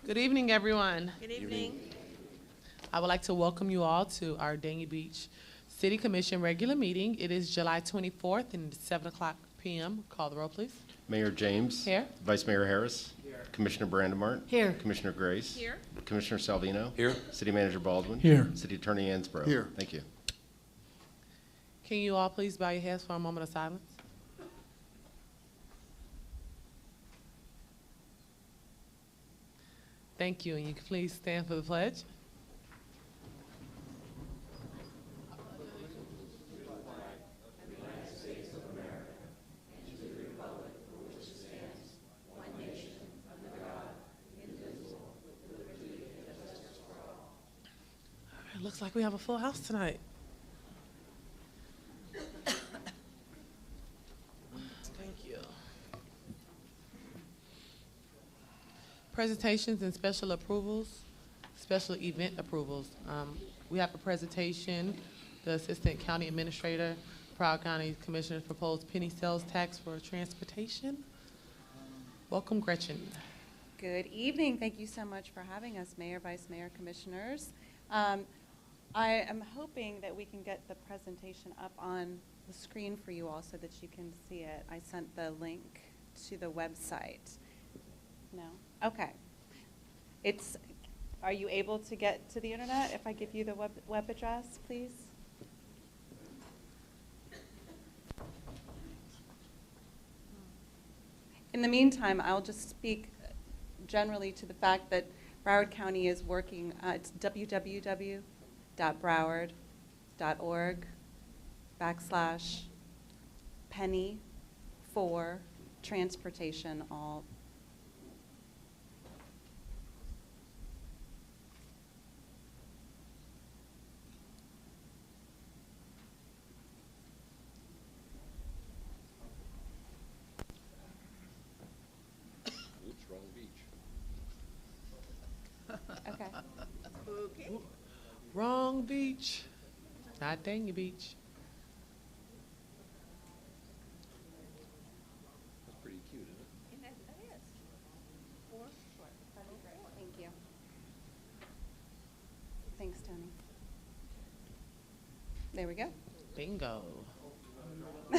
Good evening, everyone. Good evening. I would like to welcome you all to our Dania Beach City Commission regular meeting. It is July 24th and it's 7 o'clock p.m. Call the roll, please. Mayor James. Here. Vice Mayor Harris. Here. Commissioner Brandemart. Here. Commissioner Grace. Here. Commissioner Salvino. Here. City Manager Baldwin. Here. City Attorney Ansbro. Here. Thank you. Can you all please bow your heads for a moment of silence? Thank you, and you can please stand for the pledge. It looks like we have a full house tonight. Thank you. Presentations and special approvals, special event approvals. We have a presentation, the Assistant County Administrator, Broward County Commissioners proposed penny sales tax for transportation. Welcome, Gretchen. Good evening. Thank you so much for having us, Mayor, Vice Mayor, Commissioners. I am hoping that we can get the presentation up on the screen for you all so that you can see it. I sent the link to the website. No? Okay. Are you able to get to the internet if I give you the web address, please? In the meantime, I'll just speak generally to the fact that Broward County is working, it's www.broward.org/penny for transportation all. Oops, wrong beach. Okay. Okay. Wrong beach, not Dania Beach. That's pretty cute, isn't it? And that is. Thank you. Thanks, Tony. There we go. Bingo.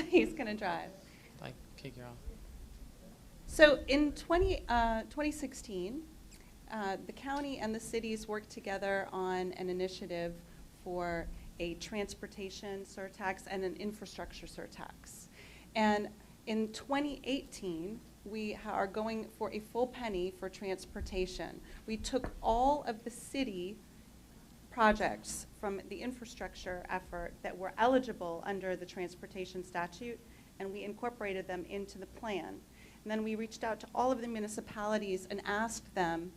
He's going to drive. Like, kick her off. So in 2016, the county and the cities worked together on an initiative for a transportation surtax and an infrastructure surtax. And in 2018, we are going for a full penny for transportation. We took all of the city projects from the infrastructure effort that were eligible under the transportation statute, and we incorporated them into the plan. And then we reached out to all of the municipalities and asked them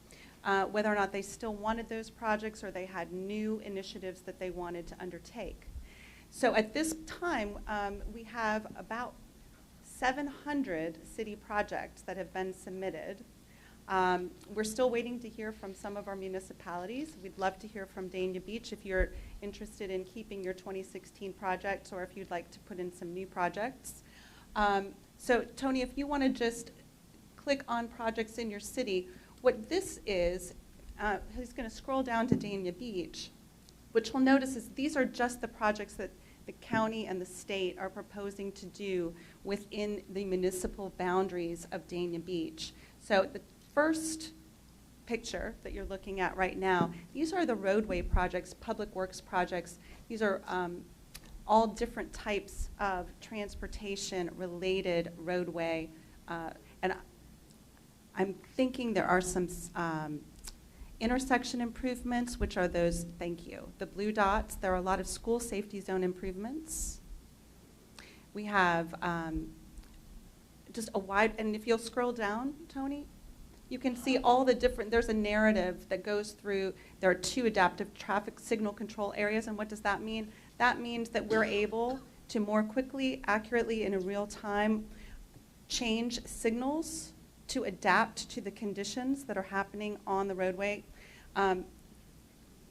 whether or not they still wanted those projects or they had new initiatives that they wanted to undertake. So at this time, we have about 700 city projects that have been submitted. We're still waiting to hear from some of our municipalities. We'd love to hear from Dania Beach if you're interested in keeping your 2016 projects or if you'd like to put in some new projects. So Tony, if you want to just click on projects in your city, what this is, he's going to scroll down to Dania Beach. What you'll notice is these are just the projects that the county and the state are proposing to do within the municipal boundaries of Dania Beach. So the first picture that you're looking at right now, these are the roadway projects, public works projects. These are all different types of transportation-related roadway. And I'm thinking there are some intersection improvements, which are those, thank you, the blue dots. There are a lot of school safety zone improvements. We have just a wide, and if you'll scroll down, Tony, you can see all the different, there's a narrative that goes through, there are 2 adaptive traffic signal control areas, and what does that mean? That means that we're able to more quickly, accurately, and in real time change signals to adapt to the conditions that are happening on the roadway.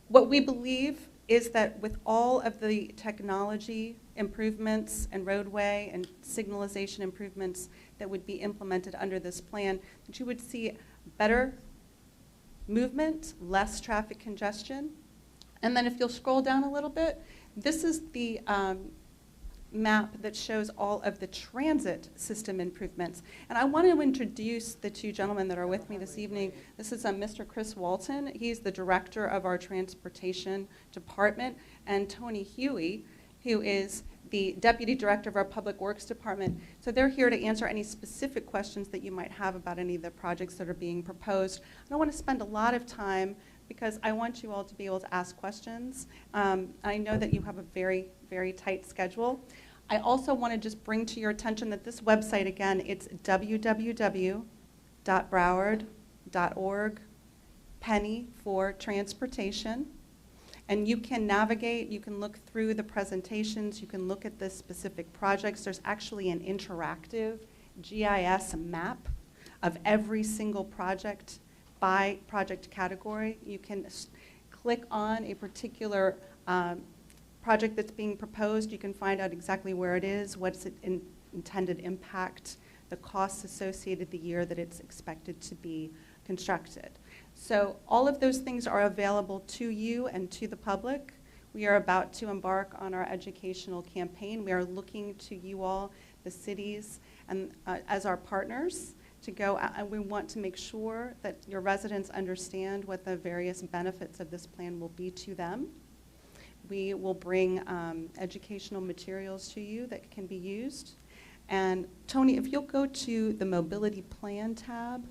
What we believe is that with all of the technology improvements and roadway and signalization improvements that would be implemented under this plan, that you would see better movement, less traffic congestion. And then if you'll scroll down a little bit, this is the map that shows all of the transit system improvements. And I want to introduce the two gentlemen that are with me this evening. This is Mr. Chris Walton. He's the director of our transportation department, and Tony Huey, who is the deputy director of our public works department. So they're here to answer any specific questions that you might have about any of the projects that are being proposed. I don't want to spend a lot of time because I want you all to be able to ask questions. I know that you have a very, very tight schedule. I also want to just bring to your attention that this website, again, it's www.broward.org, penny for transportation. And you can navigate, you can look through the presentations, you can look at the specific projects. There's actually an interactive GIS map of every single project by project category. You can click on a particular project that's being proposed. You can find out exactly where it is, what's its intended impact, the costs associated the year that it's expected to be constructed. So all of those things are available to you and to the public. We are about to embark on our educational campaign. We are looking to you all, the cities, and as our partners to go out, and we want to make sure that your residents understand what the various benefits of this plan will be to them. We will bring educational materials to you that can be used. And Tony, if you'll go to the mobility plan tab.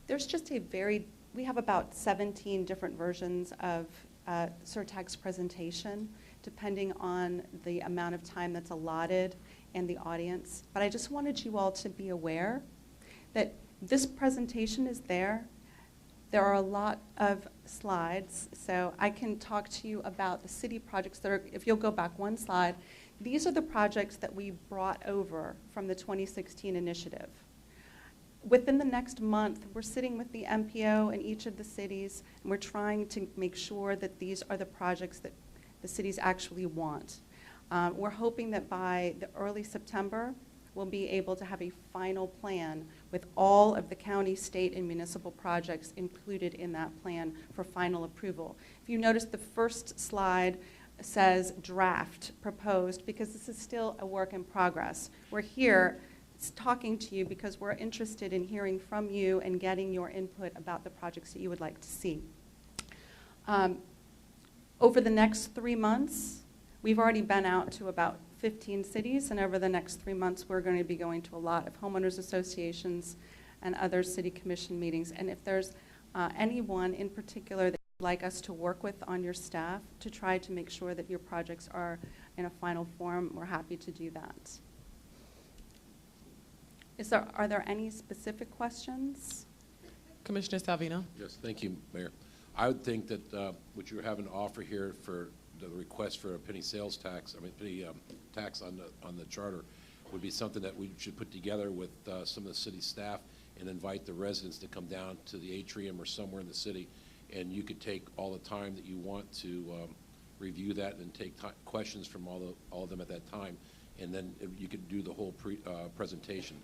There's just we have about 17 different versions of Surtag's presentation, depending on the amount of time that's allotted and the audience. But I just wanted you all to be aware that this presentation is there. There are a lot of slides, so I can talk to you about the city projects that are, if you'll go back one slide, these are the projects that we brought over from the 2016 initiative. Within the next month, we're sitting with the MPO in each of the cities, and we're trying to make sure that these are the projects that the cities actually want. We're hoping that by the early September, we'll be able to have a final plan with all of the county, state, and municipal projects included in that plan for final approval. If you notice, the first slide says draft proposed because this is still a work in progress. We're here talking to you because we're interested in hearing from you and getting your input about the projects that you would like to see. Over the next 3 months, we've already been out to about 15 cities, and over the next 3 months, we're going to be going to a lot of homeowners associations and other city commission meetings. And if there's anyone in particular that you'd like us to work with on your staff to try to make sure that your projects are in a final form, we're happy to do that. Are there any specific questions? Commissioner Salvino. Yes, thank you, Mayor. I would think that what you have an offer here for the request for a penny sales tax, penny tax on the charter, would be something that we should put together with some of the city staff and invite the residents to come down to the atrium or somewhere in the city, and you could take all the time that you want to review that and take questions from all of them at that time, and then you could do the whole presentation.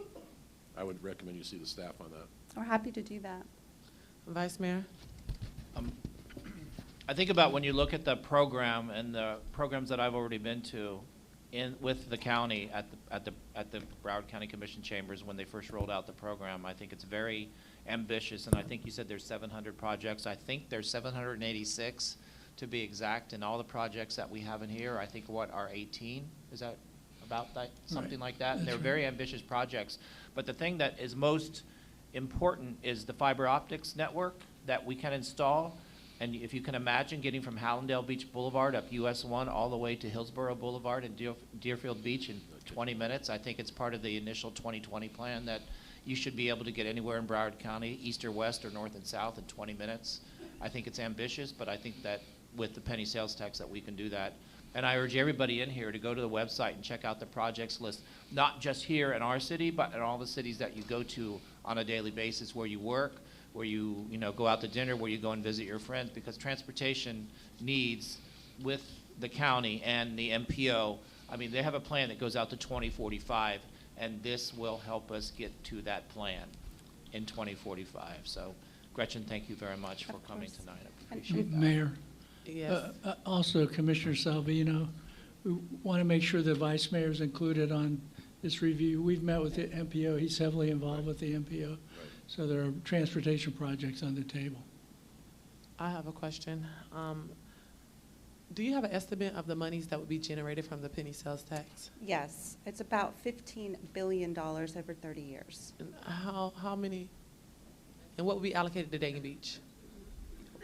I would recommend you see the staff on that. We're happy to do that. Vice Mayor. I think about when you look at the program and the programs that I've already been to with the county at the Broward County Commission chambers when they first rolled out the program. I think it's very ambitious, and I think you said there's 700 projects. I think there's 786 to be exact, and all the projects that we have in here, I think are 18. Is that about that? Something like that. And they're very ambitious projects. But the thing that is most important is the fiber optics network that we can install. And if you can imagine getting from Hallandale Beach Boulevard up US 1 all the way to Hillsborough Boulevard and Deerfield Beach in 20 minutes, I think it's part of the initial 2020 plan that you should be able to get anywhere in Broward County, east or west or north and south in 20 minutes. I think it's ambitious, but I think that with the penny sales tax that we can do that. And I urge everybody in here to go to the website and check out the projects list, not just here in our city, but in all the cities that you go to on a daily basis where you work, where you go out to dinner, where you go and visit your friends, because transportation needs with the county and the MPO I mean, they have a plan that goes out to 2045, and this will help us get to that plan in 2045. So Gretchen, thank you very much for Of coming course. tonight. I appreciate that. Mayor, Yes. also Commissioner Salvino, we want to make sure the vice mayor is included on this review. We've met with the MPO. He's heavily involved with the MPO. So there are transportation projects on the table. I have a question. Do you have an estimate of the monies that would be generated from the penny sales tax? Yes, it's about $15 billion over 30 years. And how many, and what would be allocated to Dayton Beach?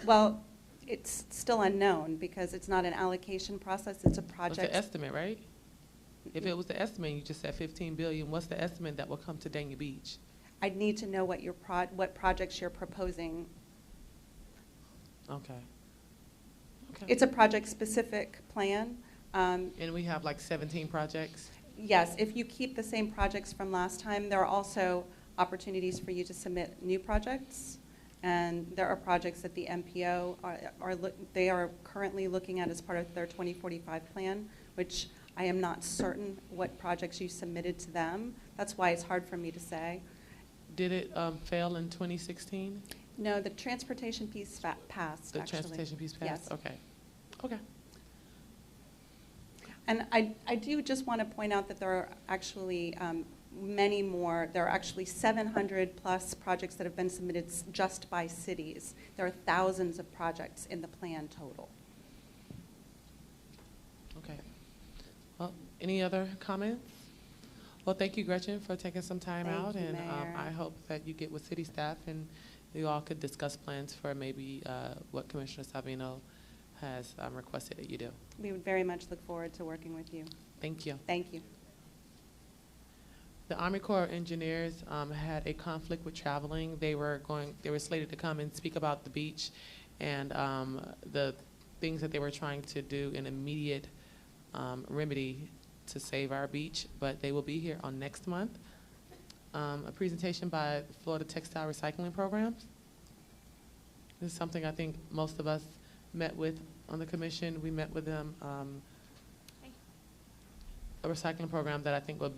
Well, it's still unknown because it's not an allocation process, it's a What's project. the estimate, right? If it was the estimate, you just said 15 billion, what's the estimate that will come to Dania Beach? I'd need to know what what projects you're proposing. Okay. Okay. It's a project-specific plan. And we have like 17 projects? Yes, if you keep the same projects from last time, there are also opportunities for you to submit new projects. And there are projects that the MPO they are currently looking at as part of their 2045 plan, which I am not certain what projects you submitted to them. That's why it's hard for me to say. Did it fail in 2016? No, the transportation piece passed, The actually. transportation piece passed? Yes. Okay. Okay. And I do just want to point out that there are actually many more. There are actually 700 plus projects that have been submitted just by cities. There are thousands of projects in the plan total. Okay. Well, any other comments? Well, thank you, Gretchen, for taking some time Thank out. you, And Mayor. I hope that you get with city staff and you all could discuss plans for maybe what Commissioner Savino has requested that you do. We would very much look forward to working with you. Thank you. Thank you. The Army Corps of Engineers had a conflict with traveling. They were slated to come and speak about the beach and the things that they were trying to do in immediate remedy to save our beach, but they will be here on next month. A presentation by the Florida Textile Recycling Programs. This is something I think most of us met with on the commission. We met with them, a recycling program that I think would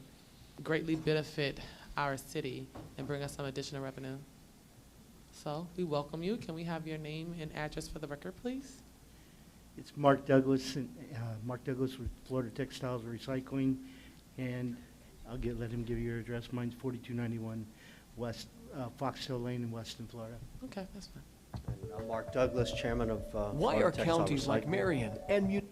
greatly benefit our city and bring us some additional revenue. So we welcome you. Can we have your name and address for the record, please? It's Mark Douglas, Mark Douglas with Florida Textiles Recycling, and let him give you your address. Mine's 4291 West Fox Hill Lane in Weston, Florida. Okay, that's fine. And I'm Mark Douglas, chairman of Why Florida are Textile counties like Recycling. Marion and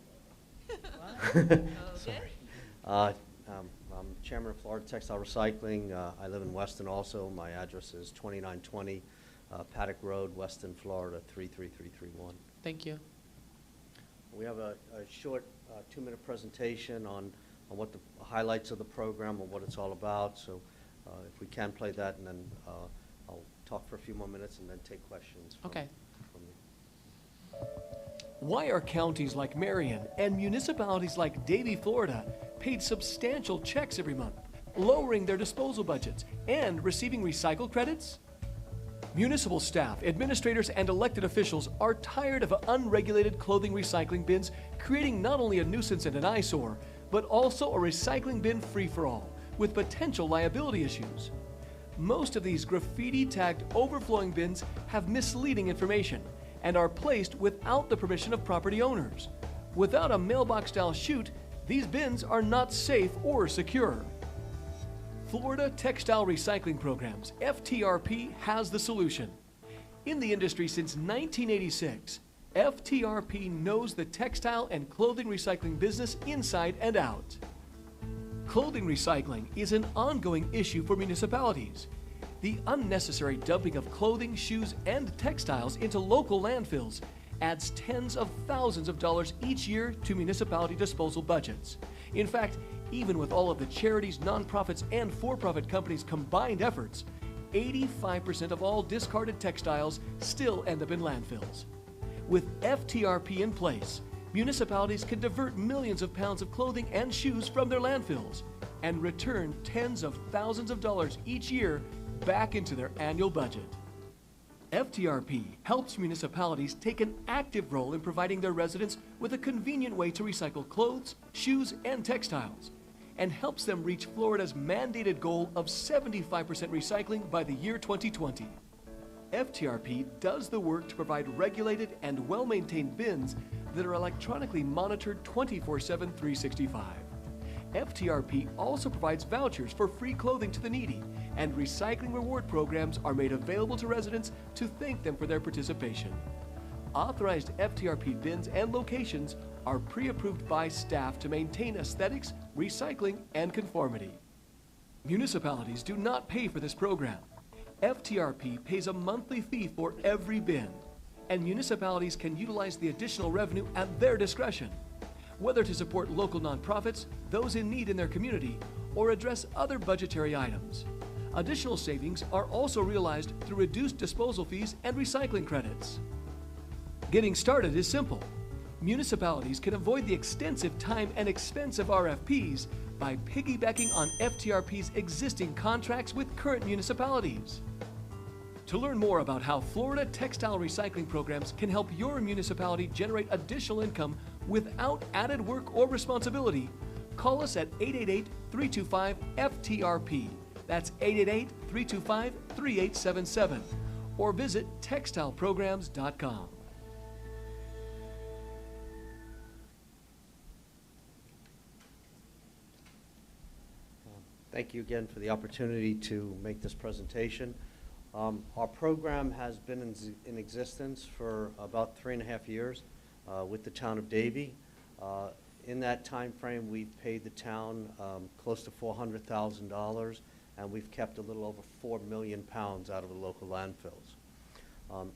I'm chairman of Florida Textile Recycling. I live in Weston also. My address is 2920 Paddock Road, Weston, Florida, 33331. Thank you. We have a short 2-minute presentation on what the highlights of the program and what it's all about. So if we can play that, and then I'll talk for a few more minutes and then take questions. Okay. From you. Why are counties like Marion and municipalities like Davie, Florida, paid substantial checks every month, lowering their disposal budgets and receiving recycled credits? Municipal staff, administrators, and elected officials are tired of unregulated clothing recycling bins, creating not only a nuisance and an eyesore, but also a recycling bin free-for-all, with potential liability issues. Most of these graffiti-tagged overflowing bins have misleading information and are placed without the permission of property owners. Without a mailbox-style chute, these bins are not safe or secure. Florida Textile Recycling Programs, FTRP, has the solution. In the industry since 1986, FTRP knows the textile and clothing recycling business inside and out. Clothing recycling is an ongoing issue for municipalities. The unnecessary dumping of clothing, shoes, and textiles into local landfills adds tens of thousands of dollars each year to municipality disposal budgets. In fact, even with all of the charities, nonprofits, and for-profit companies' combined efforts, 85% of all discarded textiles still end up in landfills. With FTRP in place, municipalities can divert millions of pounds of clothing and shoes from their landfills and return tens of thousands of dollars each year back into their annual budget. FTRP helps municipalities take an active role in providing their residents with a convenient way to recycle clothes, shoes, and textiles, and helps them reach Florida's mandated goal of 75% recycling by the year 2020. FTRP does the work to provide regulated and well-maintained bins that are electronically monitored 24/7, 365. FTRP also provides vouchers for free clothing to the needy, and recycling reward programs are made available to residents to thank them for their participation. Authorized FTRP bins and locations are pre-approved by staff to maintain aesthetics, recycling, and conformity. Municipalities do not pay for this program. FTRP pays a monthly fee for every bin, and municipalities can utilize the additional revenue at their discretion, whether to support local nonprofits, those in need in their community, or address other budgetary items. Additional savings are also realized through reduced disposal fees and recycling credits. Getting started is simple. Municipalities can avoid the extensive time and expense of RFPs by piggybacking on FTRP's existing contracts with current municipalities. To learn more about how Florida textile recycling programs can help your municipality generate additional income without added work or responsibility, call us at 888-325-FTRP. That's 888-325-3877. Or visit textileprograms.com. Thank you again for the opportunity to make this presentation. Our program has been in existence for about 3.5 years with the town of Davie. In that time frame, we've paid the town close to $400,000, and we've kept a little over 4 million pounds out of the local landfills.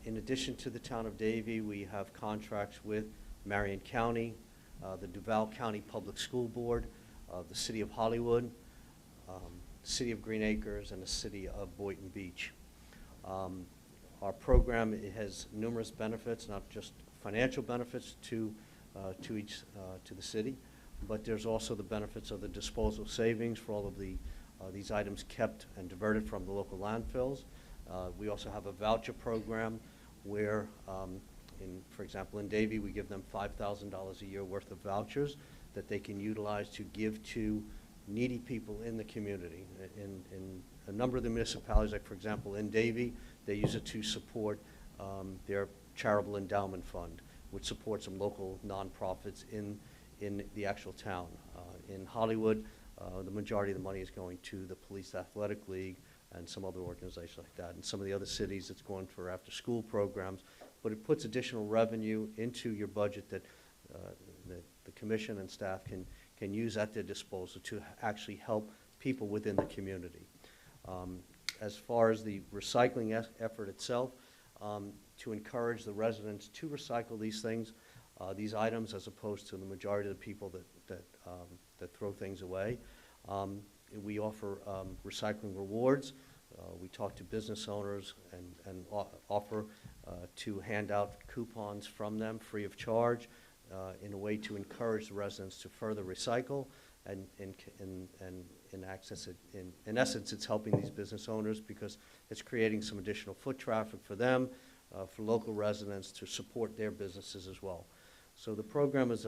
In addition to the town of Davie, we have contracts with Marion County, the Duval County Public School Board, the City of Hollywood, the City of Green Acres, and the City of Boynton Beach. Our program, it has numerous benefits, not just financial benefits to the city, but there's also the benefits of the disposal savings for all of these items kept and diverted from the local landfills. We also have a voucher program where, for example, in Davie, we give them $5,000 a year worth of vouchers that they can utilize to give to needy people in the community. In a number of the municipalities, like for example in Davie, they use it to support their charitable endowment fund, which supports some local nonprofits in the actual town. In Hollywood, the majority of the money is going to the Police Athletic League and some other organizations like that. In some of the other cities, it's going for after-school programs, but it puts additional revenue into your budget that the commission and staff can use at their disposal to actually help people within the community. As far as the recycling effort itself, to encourage the residents to recycle these things, these items, as opposed to the majority of the people that throw things away. We offer recycling rewards. We talk to business owners and offer to hand out coupons from them free of charge in a way to encourage the residents to further recycle and access it. In essence, it's helping these business owners because it's creating some additional foot traffic for them, for local residents to support their businesses as well. So the program is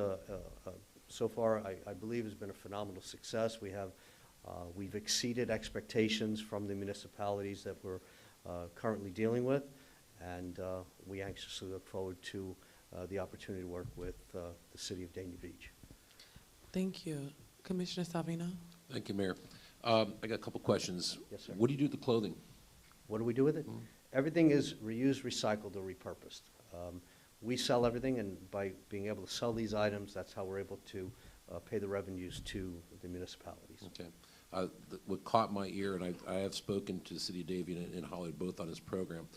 so far, I believe, has been a phenomenal success. We've exceeded expectations from the municipalities that we're currently dealing with, and we anxiously look forward to the opportunity to work with the City of Dania Beach. Thank you. Commissioner Salvino? Thank you, Mayor. I got a couple questions. Yes, sir. What do you do with the clothing? What do we do with it? Everything is reused, recycled, or repurposed. We sell everything, and by being able to sell these items, that's how we're able to pay the revenues to the municipalities. Okay. What caught my ear, and I have spoken to the City of Davie and Hollywood both on this program,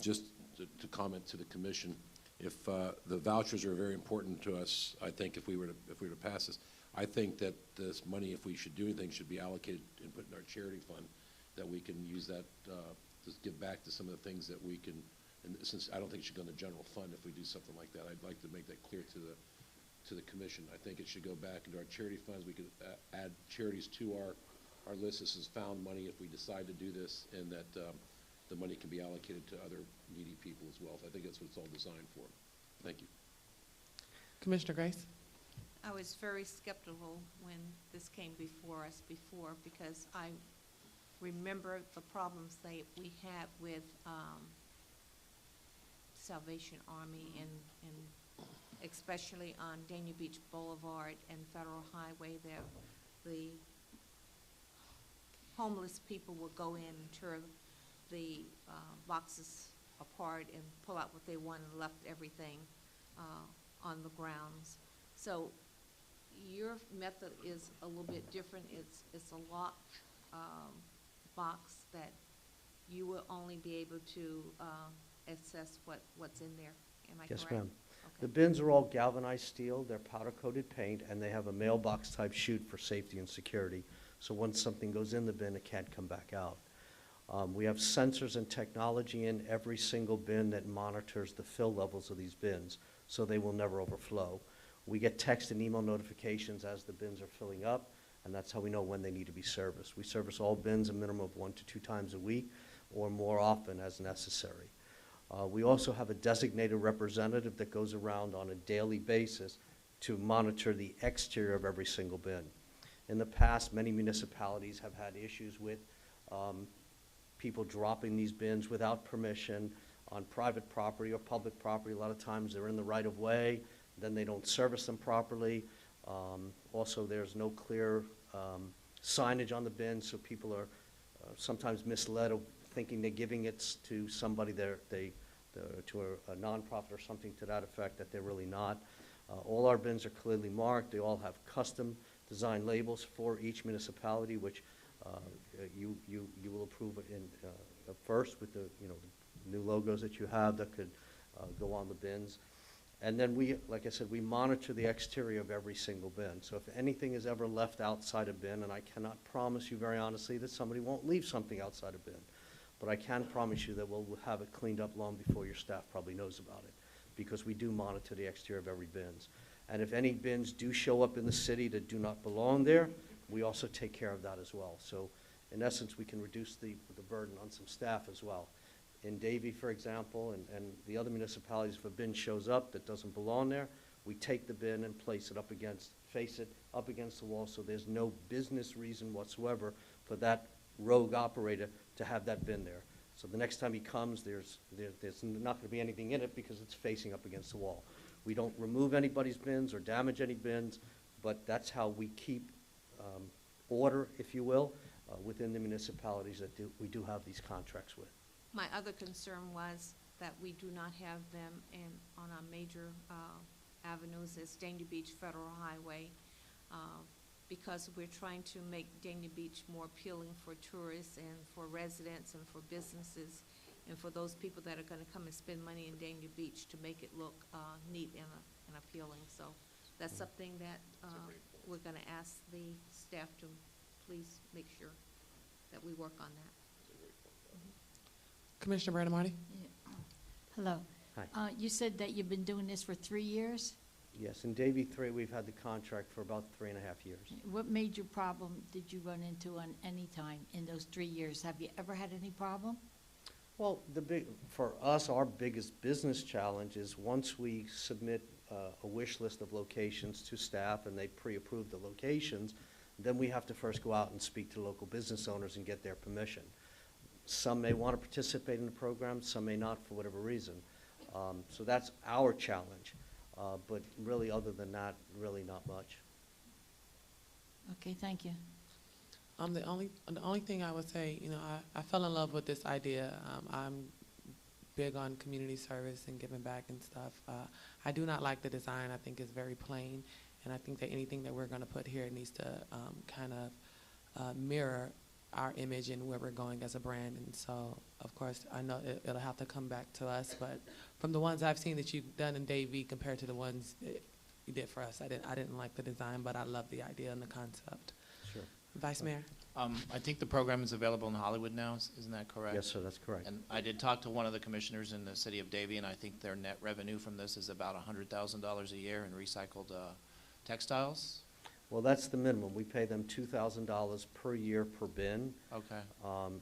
just to comment to the commission, if the vouchers are very important to us, I think if we were to pass this, I think that this money, if we should do anything, should be allocated and put in our charity fund, that we can use that to give back to some of the things that we can. And since I don't think it should go in the general fund if we do something like that, I'd like to make that clear to the commission. I think it should go back into our charity funds. We could add charities to our list. This is found money if we decide to do this, and that the money can be allocated to other needy people as well. I think that's what it's all designed for. Thank you. Commissioner Grace? I was very skeptical when this came before us before because I remember the problems that we had with Salvation Army and especially on Dania Beach Boulevard and Federal Highway there. The homeless people would go in and tear the boxes apart and pull out what they wanted and left everything on the grounds. So your method is a little bit different. It's a locked box that you will only be able to assess what's in there. Am I correct? Yes, ma'am. The Okay. bins are all galvanized steel, they're powder-coated paint, and they have a mailbox-type chute for safety and security. So once something goes in the bin, it can't come back out. We have sensors and technology in every single bin that monitors the fill levels of these bins, so they will never overflow. We get text and email notifications as the bins are filling up, and that's how we know when they need to be serviced. We service all bins a minimum of 1 to 2 times a week, or more often as necessary. We also have a designated representative that goes around on a daily basis to monitor the exterior of every single bin. In the past, many municipalities have had issues with people dropping these bins without permission on private property or public property. A lot of times they're in the right of way, then they don't service them properly. Also, there's no clear signage on the bin, so people are sometimes misled of thinking they're giving it to somebody to a nonprofit or something to that effect that they're really not. All our bins are clearly marked. They all have custom design labels for each municipality, which you will approve in first with the new logos that you have that could go on the bins. And then we, like I said, we monitor the exterior of every single bin. So if anything is ever left outside a bin, and I cannot promise you very honestly that somebody won't leave something outside a bin, but I can promise you that we'll have it cleaned up long before your staff probably knows about it, because we do monitor the exterior of every bins. And if any bins do show up in the city that do not belong there, we also take care of that as well. So in essence, we can reduce the burden on some staff as well. In Davie, for example, and the other municipalities, if a bin shows up that doesn't belong there, we take the bin and place it face it up against the wall, so there's no business reason whatsoever for that rogue operator to have that bin there. So the next time he comes, there's not going to be anything in it because it's facing up against the wall. We don't remove anybody's bins or damage any bins, but that's how we keep order, if you will, within the municipalities that we do have these contracts with. My other concern was that we do not have them on our major avenues as Dania Beach Federal Highway, because we're trying to make Dania Beach more appealing for tourists and for residents and for businesses and for those people that are going to come and spend money in Dania Beach to make it look neat and appealing. So that's something that we're going to ask the staff to please make sure that we work on that. Commissioner Brandon Marty? Hello. Hi. You said that you've been doing this for 3 years? Yes, in Davie 3, we've had the contract for about 3.5 years. What major problem did you run into on any time in those 3 years? Have you ever had any problem? Well, for us, our biggest business challenge is once we submit a wish list of locations to staff and they pre-approve the locations, then we have to first go out and speak to local business owners and get their permission. Some may want to participate in the program, some may not for whatever reason. So that's our challenge. But really, other than that, really not much. Okay, thank you. The only thing I would say, I fell in love with this idea. I'm big on community service and giving back and stuff. I do not like the design. I think it's very plain, and I think that anything that we're going to put here needs to kind of mirror our image and where we're going as a brand. And so, of course, I know it'll have to come back to us. But from the ones I've seen that you've done in Davie compared to the ones that you did for us, I didn't like the design, but I love the idea and the concept. Sure. Vice Mayor? I think the program is available in Hollywood now, isn't that correct? Yes, sir, that's correct. And I did talk to one of the commissioners in the city of Davie, and I think their net revenue from this is about $100,000 a year in recycled textiles. Well, that's the minimum. We pay them $2,000 per year per bin. Okay.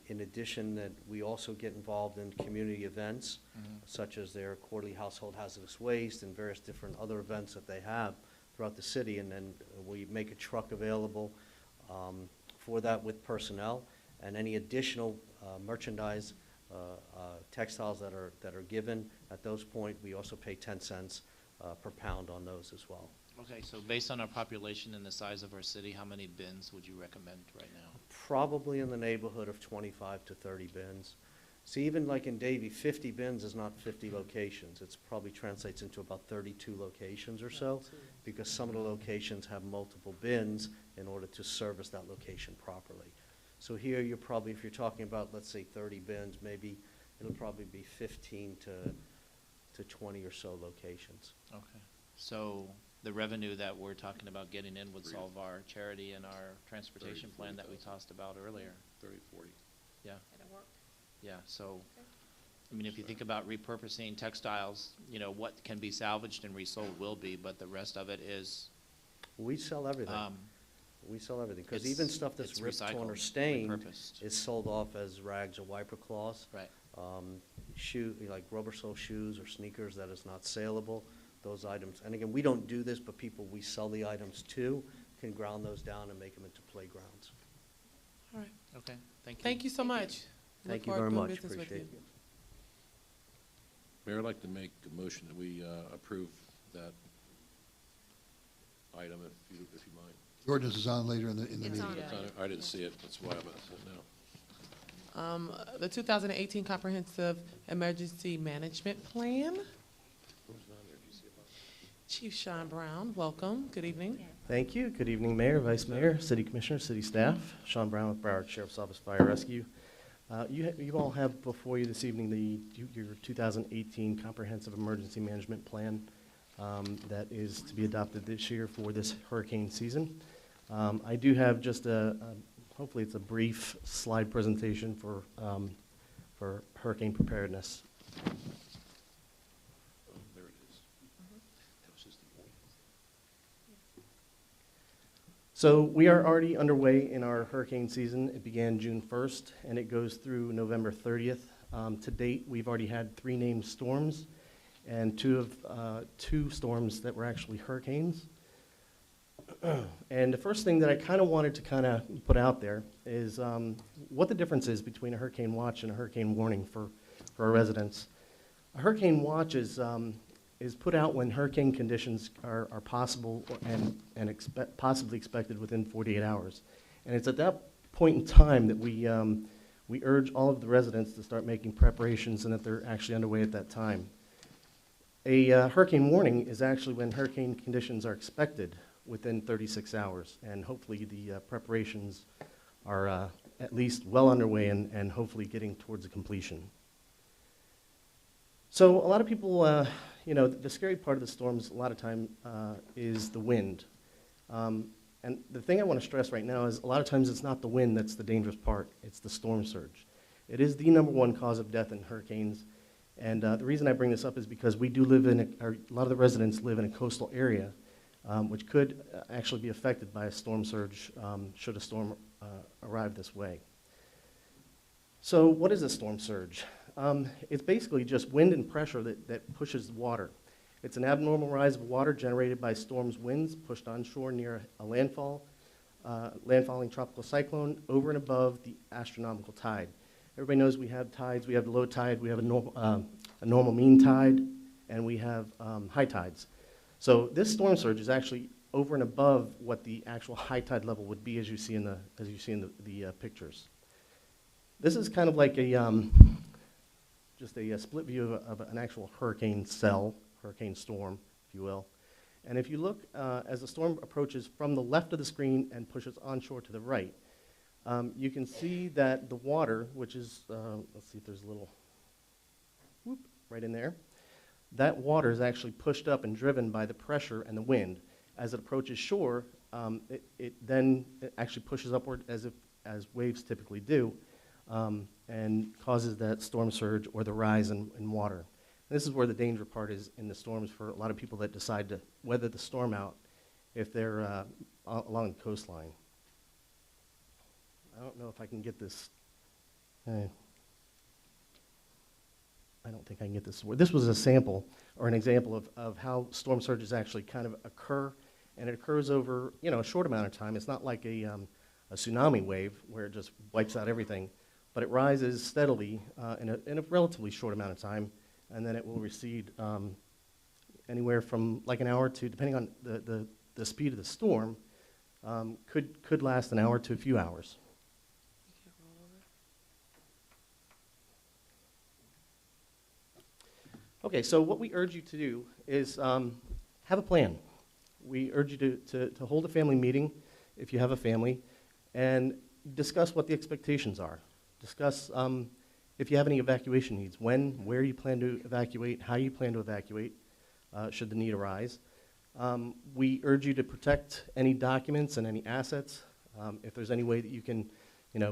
In addition, that we also get involved in community events, such as their quarterly household hazardous waste and various different other events that they have throughout the city. And then we make a truck available for that with personnel. And any additional merchandise, textiles that are given at those point, we also pay 10 cents per pound on those as well. Okay, so based on our population and the size of our city, how many bins would you recommend right now? Probably in the neighborhood of 25 to 30 bins. See, even like in Davie, 50 bins is not 50 locations. It's probably translates into about 32 locations or so, because some of the locations have multiple bins in order to service that location properly. So here, you're probably, if you're talking about, let's say, 30 bins, maybe it'll probably be 15 to 20 or so locations. Okay, so the revenue that we're talking about getting in would solve our charity and our transportation plan that we tossed about earlier. 30, 40. Yeah, That'll work. yeah, so, I mean, if you think about repurposing textiles, you know, what can be salvaged and resold will be, but the rest of it is, We sell everything. We sell everything, because it's- even stuff that's it's ripped, torn, or recycled, stained repurposed. is sold off as rags or wiper cloths. Right. Like rubber sole shoes or sneakers that is not saleable, those items. And again, we don't do this, but people we sell the items to can ground those down and make them into playgrounds. All right. Okay, thank you. Thank you so much. Thank Look you forward very to doing much, business with appreciate you. it. Mayor, I'd like to make a motion that we approve that item, if you mind. The ordinance is on later in the It's meeting. on. It's on- I didn't see it, that's why I'm at it now. The 2018 Comprehensive Emergency Management Plan. Chief Sean Brown, welcome. Good evening. Thank you. Good evening, Mayor, Vice Mayor, City Commissioner, City Staff. Sean Brown with Broward Sheriff's Office Fire Rescue. You all have before you this evening your 2018 Comprehensive Emergency Management Plan that is to be adopted this year for this hurricane season. I do have just hopefully it's a brief slide presentation for hurricane preparedness. Oh, there it is. That was just the So we are already underway in our hurricane season. It began June 1st, and it goes through November 30th. To date, we've already had 3 named storms, and 2 storms that were actually hurricanes. And the first thing that I kind of wanted to put out there is what the difference is between a hurricane watch and a hurricane warning for our residents. A hurricane watch is put out when hurricane conditions are possible and possibly expected within 48 hours. And it's at that point in time that we urge all of the residents to start making preparations and that they're actually underway at that time. A hurricane warning is actually when hurricane conditions are expected within 36 hours. And hopefully the preparations are at least well underway and hopefully getting towards a completion. So a lot of people, the scary part of the storms a lot of time is the wind. And the thing I want to stress right now is a lot of times it's not the wind that's the dangerous part, it's the storm surge. It is the #1 cause of death in hurricanes. And the reason I bring this up is because we do live in, a lot of the residents live in a coastal area, which could actually be affected by a storm surge should a storm arrive this way. So what is a storm surge? It's basically just wind and pressure that pushes water. It's an abnormal rise of water generated by storm's winds pushed onshore near a landfalling tropical cyclone over and above the astronomical tide. Everybody knows we have tides. We have low tide, we have a normal mean tide, and we have high tides. So this storm surge is actually over and above what the actual high tide level would be, as you see in the pictures. This is kind of like just a split view of an actual hurricane storm, if you will. And if you look as the storm approaches from the left of the screen and pushes onshore to the right, you can see that the water, which is, let's see if there's a little whoop right in there, that water is actually pushed up and driven by the pressure and the wind. As it approaches shore, it actually pushes upward as waves typically do, and causes that storm surge or the rise in water. And this is where the danger part is in the storms for a lot of people that decide to weather the storm out if they're along the coastline. I don't know if I can get this. I don't think I can get this. This was a sample or an example of how storm surges actually kind of occur, and it occurs over a short amount of time. It's not like a tsunami wave where it just wipes out everything, but it rises steadily in a relatively short amount of time, and then it will recede anywhere from like an hour to, depending on the speed of the storm, could last an hour to a few hours. Okay, so what we urge you to do is have a plan. We urge you to hold a family meeting, if you have a family, and discuss what the expectations are. Discuss if you have any evacuation needs, when, where you plan to evacuate, how you plan to evacuate, should the need arise. We urge you to protect any documents and any assets. If there's any way that you can,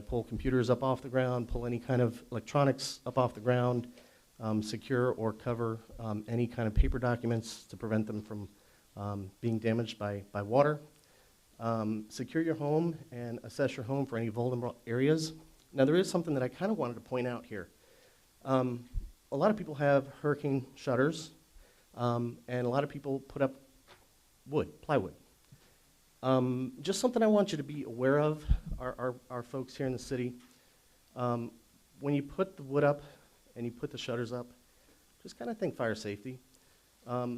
pull computers up off the ground, pull any kind of electronics up off the ground, secure or cover any kind of paper documents to prevent them from being damaged by water. Secure your home and assess your home for any vulnerable areas. Now, there is something that I kind of wanted to point out here. A lot of people have hurricane shutters, and a lot of people put up plywood. Just something I want you to be aware of, our folks here in the city. When you put the wood up and you put the shutters up, just kind of think fire safety.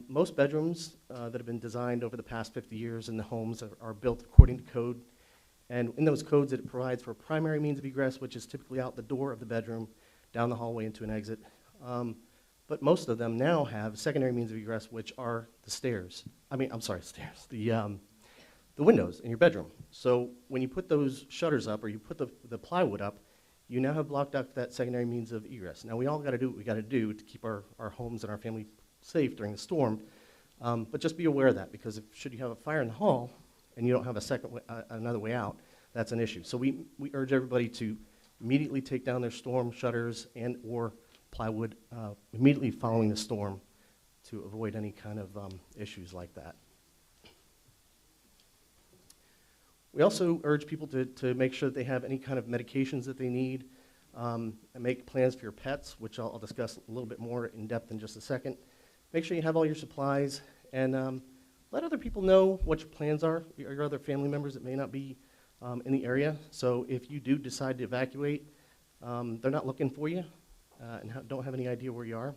Most bedrooms that have been designed over the past 50 years in the homes are built according to code. And in those codes, it provides for a primary means of egress, which is typically out the door of the bedroom, down the hallway into an exit. But most of them now have secondary means of egress, which are the stairs. Stairs. The windows in your bedroom. So when you put those shutters up or you put the plywood up, you now have blocked out that secondary means of egress. Now, we all got to do what we got to do to keep our homes and our family safe during the storm. But just be aware of that, because should you have a fire in the hall and you don't have another way out, that's an issue. So we urge everybody to immediately take down their storm shutters and or plywood immediately following the storm to avoid any kind of issues like that. We also urge people to make sure that they have any kind of medications that they need, and make plans for your pets, which I'll discuss a little bit more in depth in just a second. Make sure you have all your supplies, and let other people know what your plans are, your other family members that may not be in the area. So if you do decide to evacuate, they're not looking for you and don't have any idea where you are,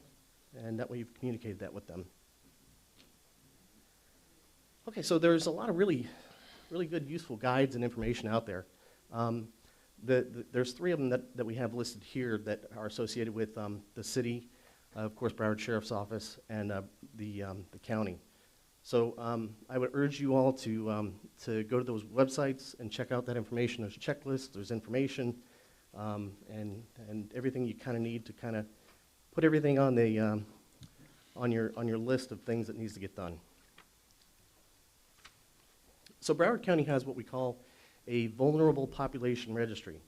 and that way you've communicated that with them. Okay, so there's a lot of really good, useful guides and information out there. There's 3 of them that we have listed here that are associated with the city, of course, Broward Sheriff's Office, and the county. So I would urge you all to go to those websites and check out that information. There's checklists, there's information, and everything you kind of need to kind of put everything on the on your list of things that needs to get done. So Broward County has what we call a vulnerable population registry.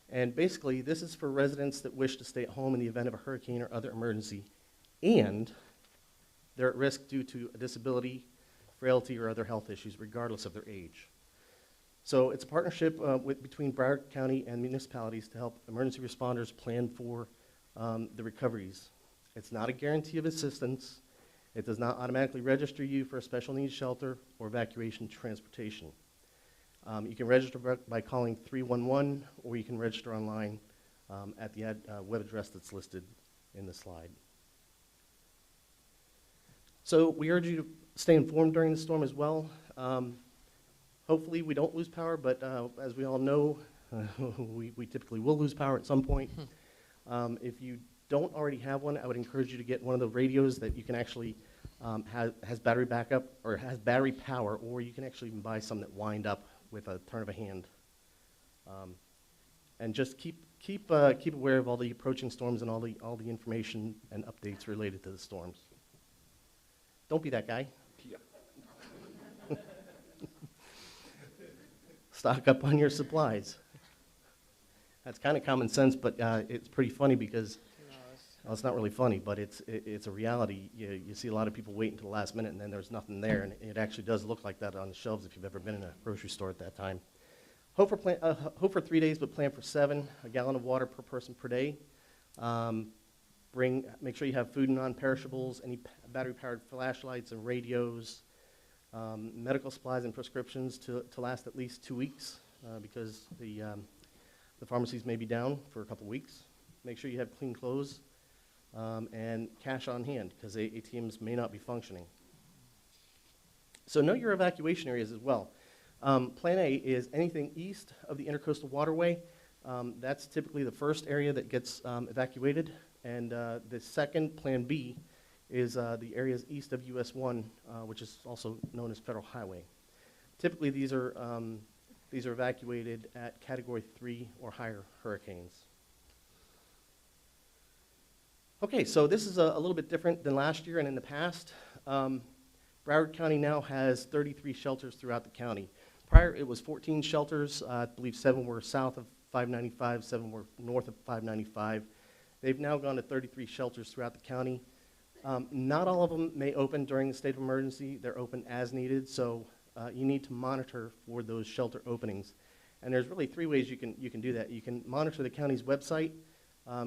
And basically, this is for residents that wish to stay at home in the event of a hurricane or other emergency, and they're at risk due to a disability, frailty, or other health issues, regardless of their age. So it's a partnership between Broward County and municipalities to help emergency responders plan for the recoveries. It's not a guarantee of assistance. It does not automatically register you for a special needs shelter or evacuation transportation. You can register by calling 311, or you can register online at the web address that's listed in the slide. So we urge you to stay informed during the storm as well. Hopefully we don't lose power, but as we all know, we typically will lose power at some point. If you don't already have one, I would encourage you to get one of the radios that you can actually has battery backup or has battery power, or you can actually even buy some that wind up with a turn of a hand. And just keep aware of all the approaching storms and all the information and updates related to the storms. Don't be that guy. Yeah. Stock up on your supplies. That's kind of common sense, but it's pretty funny because Well, it's not really funny, but it's a reality. You see a lot of people wait until the last minute, and then there's nothing there, and it actually does look like that on the shelves if you've ever been in a grocery store at that time. Hope for 3 days, but plan for 7. A gallon of water per person per day. Make sure you have food and non-perishables, any battery-powered flashlights and radios, medical supplies and prescriptions to last at least 2 weeks because the pharmacies may be down for a couple weeks. Make sure you have clean clothes and cash on hand because ATMs may not be functioning. So know your evacuation areas as well. Plan A is anything east of the Intercoastal Waterway. That's typically the first area that gets evacuated. And the second, Plan B, is the areas east of US 1, which is also known as Federal Highway. Typically, these are evacuated at Category 3 or higher hurricanes. Okay, so this is a little bit different than last year and in the past. Broward County now has 33 shelters throughout the county. Prior, it was 14 shelters. I believe 7 were south of 595, 7 were north of 595. They've now gone to 33 shelters throughout the county. Not all of them may open during the state of emergency. They're open as needed, so you need to monitor for those shelter openings. And there's really 3 ways you can do that. You can monitor the county's website.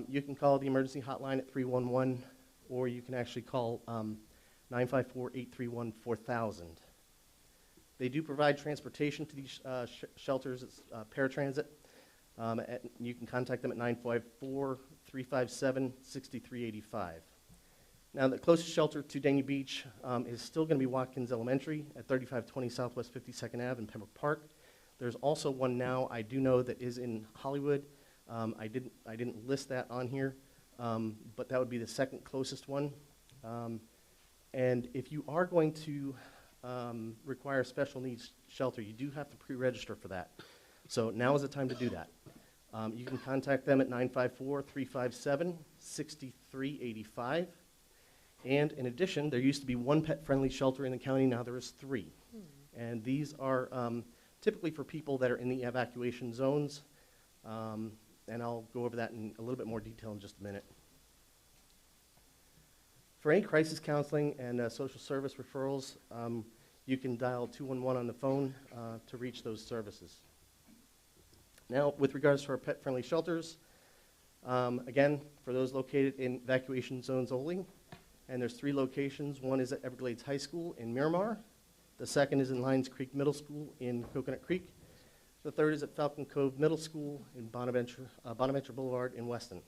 You can call the emergency hotline at 311, or you can actually call 954-831-4000. They do provide transportation to these shelters. It's paratransit. You can contact them at 954-357-6385. Now, the closest shelter to Dania Beach is still going to be Watkins Elementary at 3520 Southwest 52nd Ave in Pembroke Park. There's also one now I do know that is in Hollywood. I didn't list that on here, but that would be the second closest one. And if you are going to require a special needs shelter, you do have to pre-register for that. So now is the time to do that. You can contact them at 954-357-6385. And in addition, there used to be 1 pet-friendly shelter in the county. Now there is 3. And these are typically for people that are in the evacuation zones. And I'll go over that in a little bit more detail in just a minute. For any crisis counseling and social service referrals, you can dial 211 on the phone to reach those services. Now, with regards to our pet-friendly shelters, again, for those located in evacuation zones only, and there's 3 locations. One is at Everglades High School in Miramar. The second is in Lions Creek Middle School in Coconut Creek. The third is at Falcon Cove Middle School in Bonaventure Boulevard in Weston.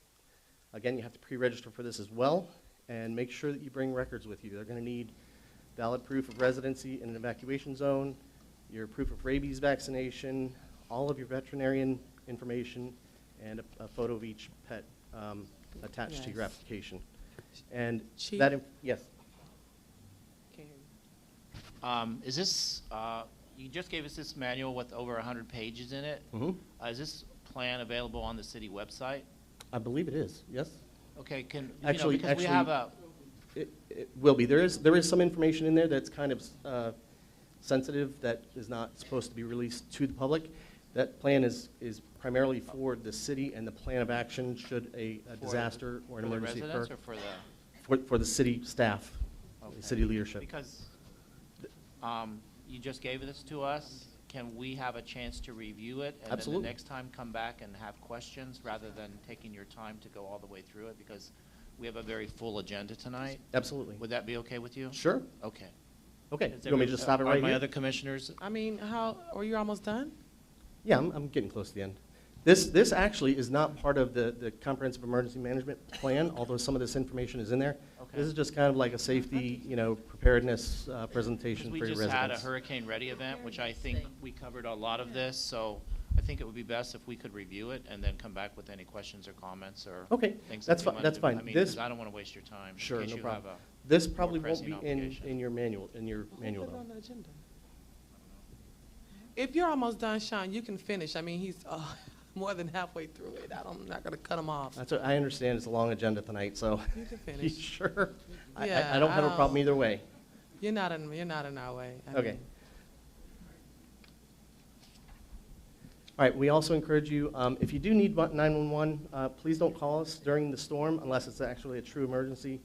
Again, you have to pre-register for this as well, and make sure that you bring records with you. They're going to need valid proof of residency in an evacuation zone, your proof of rabies vaccination, all of your veterinarian information, and a photo of each pet attached to your application. And Chief? Yes. Can't hear you. Is this, you just gave us this manual with over 100 pages in it. Mm-hmm. Is this plan available on the city website? I believe it is, yes. Okay, Actually- because we have a, It will be. There is some information in there that's kind of sensitive that is not supposed to be released to the public. That plan is primarily for the city and the plan of action should a disaster or an emergency for the occur. residents or for the? For the city staff, Okay. the city leadership. Because you just gave this to us. Can we have a chance to review it? And Absolutely. then the next time come back and have questions rather than taking your time to go all the way through it? Because we have a very full agenda tonight. Absolutely. Would that be okay with you? Sure. Okay. Okay. Is You want me to every- just stop it are right my here? other commissioners? I mean, are you almost done? Yeah, I'm getting close to the end. This actually is not part of the comprehensive emergency management plan, although some of this information is in there. Okay. This is just kind of like a safety, preparedness presentation Because for we your just had a residents. Hurricane Ready event, which I think we covered a lot of this, so I think it would be best if we could review it and then come back with any questions or comments or Okay, things that's that we fine. wanted That's to- fine. I mean, This- 'cause I don't want to waste your time. Sure, in case no you problem. have a This more probably won't pressing be obligation. in your manual, Put it though. on the agenda. If you're almost done, Sean, you can finish. I mean, he's more than halfway through it. I'm not gonna cut him off. That's what, I understand it's a long agenda tonight, so. You can You finish. sure? Yeah, I don't have a I problem don't- either way. You're not in our way. I Okay. mean, All right, we also encourage you, if you do need 911, please don't call us during the storm unless it's actually a true emergency.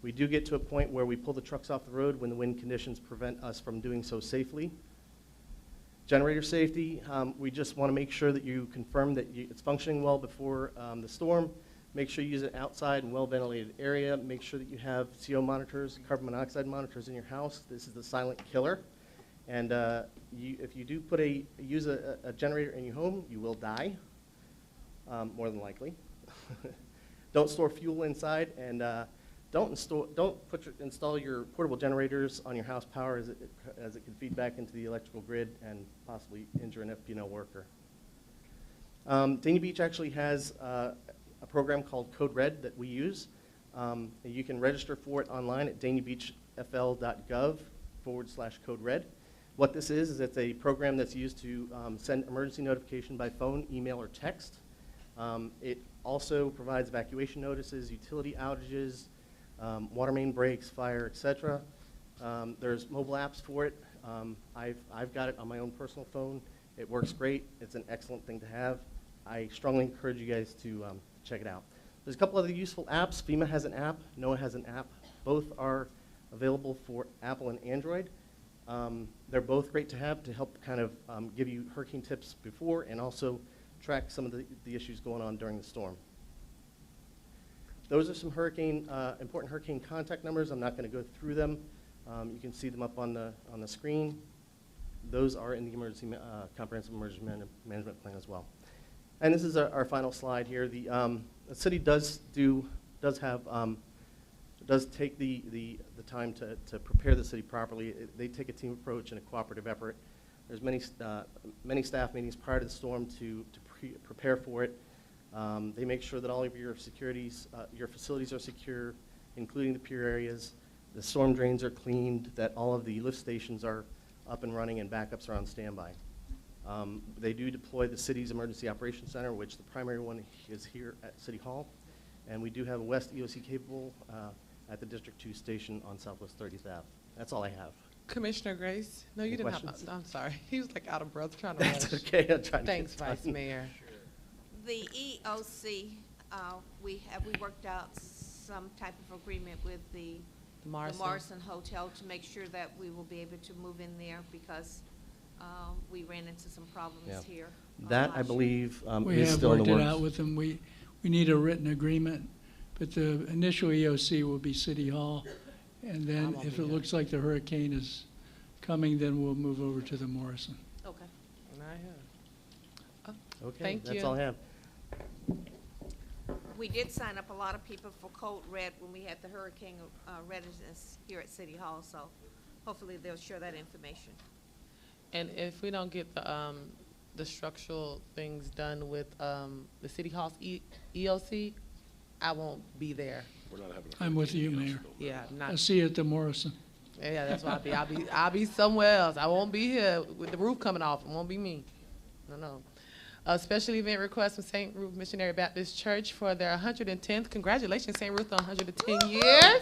We do get to a point where we pull the trucks off the road when the wind conditions prevent us from doing so safely. Generator safety, we just want to make sure that you confirm that it's functioning well before the storm. Make sure you use it outside in well-ventilated area. Make sure that you have CO monitors, carbon monoxide monitors in your house. This is the silent killer. And if you do use a generator in your home, you will die, more than likely. Don't store fuel inside, and don't install your portable generators on your house power as it can feed back into the electrical grid and possibly injure an FP&L worker. Dania Beach actually has a program called Code Red that we use. You can register for it online at daniabeachfl.gov/Code Red. What this is it's a program that's used to send emergency notification by phone, email, or text. It also provides evacuation notices, utility outages, water main breaks, fire, etc. There's mobile apps for it. I've got it on my own personal phone. It works great. It's an excellent thing to have. I strongly encourage you guys to check it out. There's a couple other useful apps. FEMA has an app. NOAA has an app. Both are available for Apple and Android. They're both great to have to help kind of give you hurricane tips before and also track some of the issues going on during the storm. Those are some important hurricane contact numbers. I'm not going to go through them. You can see them up on the screen. Those are in the comprehensive emergency management plan as well. And this is our final slide here. The city does take the time to prepare the city properly. They take a team approach and a cooperative effort. There's many staff meetings prior to the storm to prepare for it. They make sure that all of your facilities are secure, including the pier areas. The storm drains are cleaned, that all of the lift stations are up and running and backups are on standby. They do deploy the city's emergency operations center, which the primary one is here at City Hall. And we do have a West EOC capable at the District 2 station on Southwest 30th Ave. That's all I have. Commissioner Grace? No, you Any didn't questions? have, I'm sorry. He was like out of breath trying to That's rush. okay. I'm trying to Thanks, get it Vice done. Mayor. The EOC, we worked out some type of agreement with the Morrison Hotel to make sure that we will be able to move in there because we ran into some problems Yeah. here. That, last I year. believe, We is have still in worked the it works. out with them. We need a written agreement, but the initial EOC will be City Hall. And then won't if be it here. looks like the hurricane is coming, then we'll move over to the Morrison. Okay. Not here. Okay, Thank that's you. all I have. We did sign up a lot of people for Code Red when we had the hurricane readiness here at City Hall, so hopefully they'll share that information. And if we don't get the structural things done with the City Hall's EOC, I won't be there. We're not having a I'm with hurricane you, here, Mayor. so Yeah, I'll not, see you at the Morrison. yeah, that's where I'll be somewhere else. I won't be here with the roof coming off. It won't be me. No. A special event request from St. Ruth Missionary Baptist Church for their 110th. Congratulations, St. Ruth, on 110 years.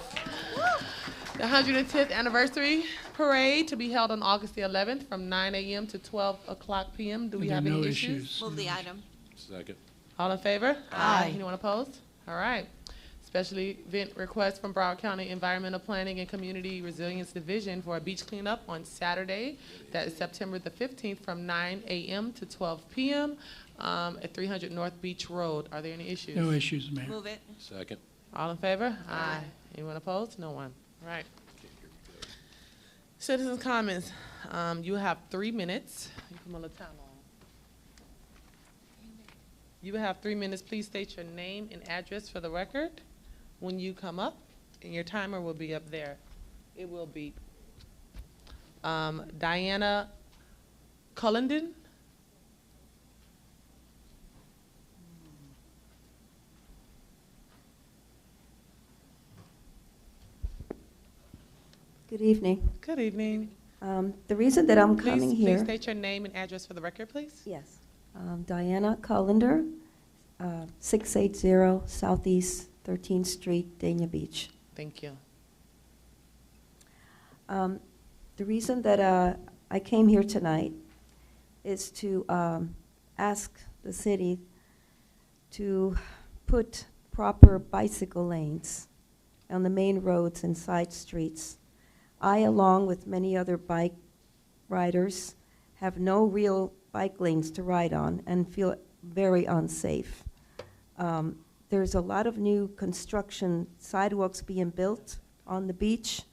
The 110th anniversary parade to be held on August the 11th from 9 a.m. to 12 o'clock p.m. Do we There are have any no issues? Move the item. Second. All in favor? Aye. Anyone opposed? All right. Special event request from Broward County Environmental Planning and Community Resilience Division for a beach cleanup on Saturday. That is September the 15th from 9 a.m. to 12 p.m. At 300 North Beach Road. Are there any issues? No issues, Mayor. Move it. Second. All in favor? Aye. Anyone opposed? No one. All right. Citizens' comments. You have 3 minutes. You put my little time on. You have 3 minutes. Please state your name and address for the record when you come up, and your timer will be up there. It will be Diana Cullenden. Good evening. Good evening. The reason that I'm coming Please here, state your name and address for the record, please. yes, Diana Collender, 680 Southeast 13th Street, Dania Beach. Thank you. The reason that I came here tonight is to ask the city to put proper bicycle lanes on the main roads and side streets. I, along with many other bike riders, have no real bike lanes to ride on and feel very unsafe. There's a lot of new construction sidewalks being built on the beach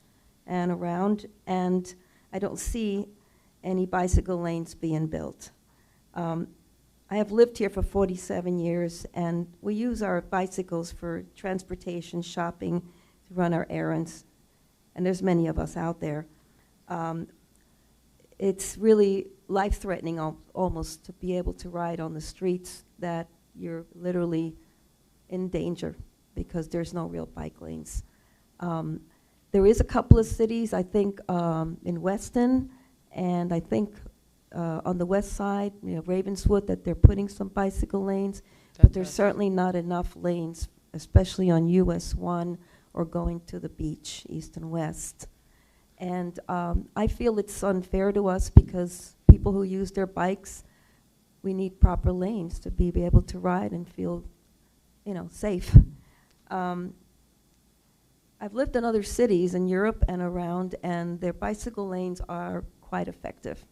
and around, and I don't see any bicycle lanes being built. I have lived here for 47 years, and we use our bicycles for transportation, shopping, to run our errands, and there's many of us out there. It's really life-threatening almost to be able to ride on the streets that you're literally in danger because there's no real bike lanes. There is a couple of cities, I think, in Weston, and I think on the west side, Ravenswood, that they're putting some bicycle lanes, but there's certainly not enough lanes, especially on US 1 or going to the beach, east and west. And I feel it's unfair to us because people who use their bikes, we need proper lanes to be able to ride and feel, safe. I've lived in other cities in Europe and around, and their bicycle lanes are quite effective.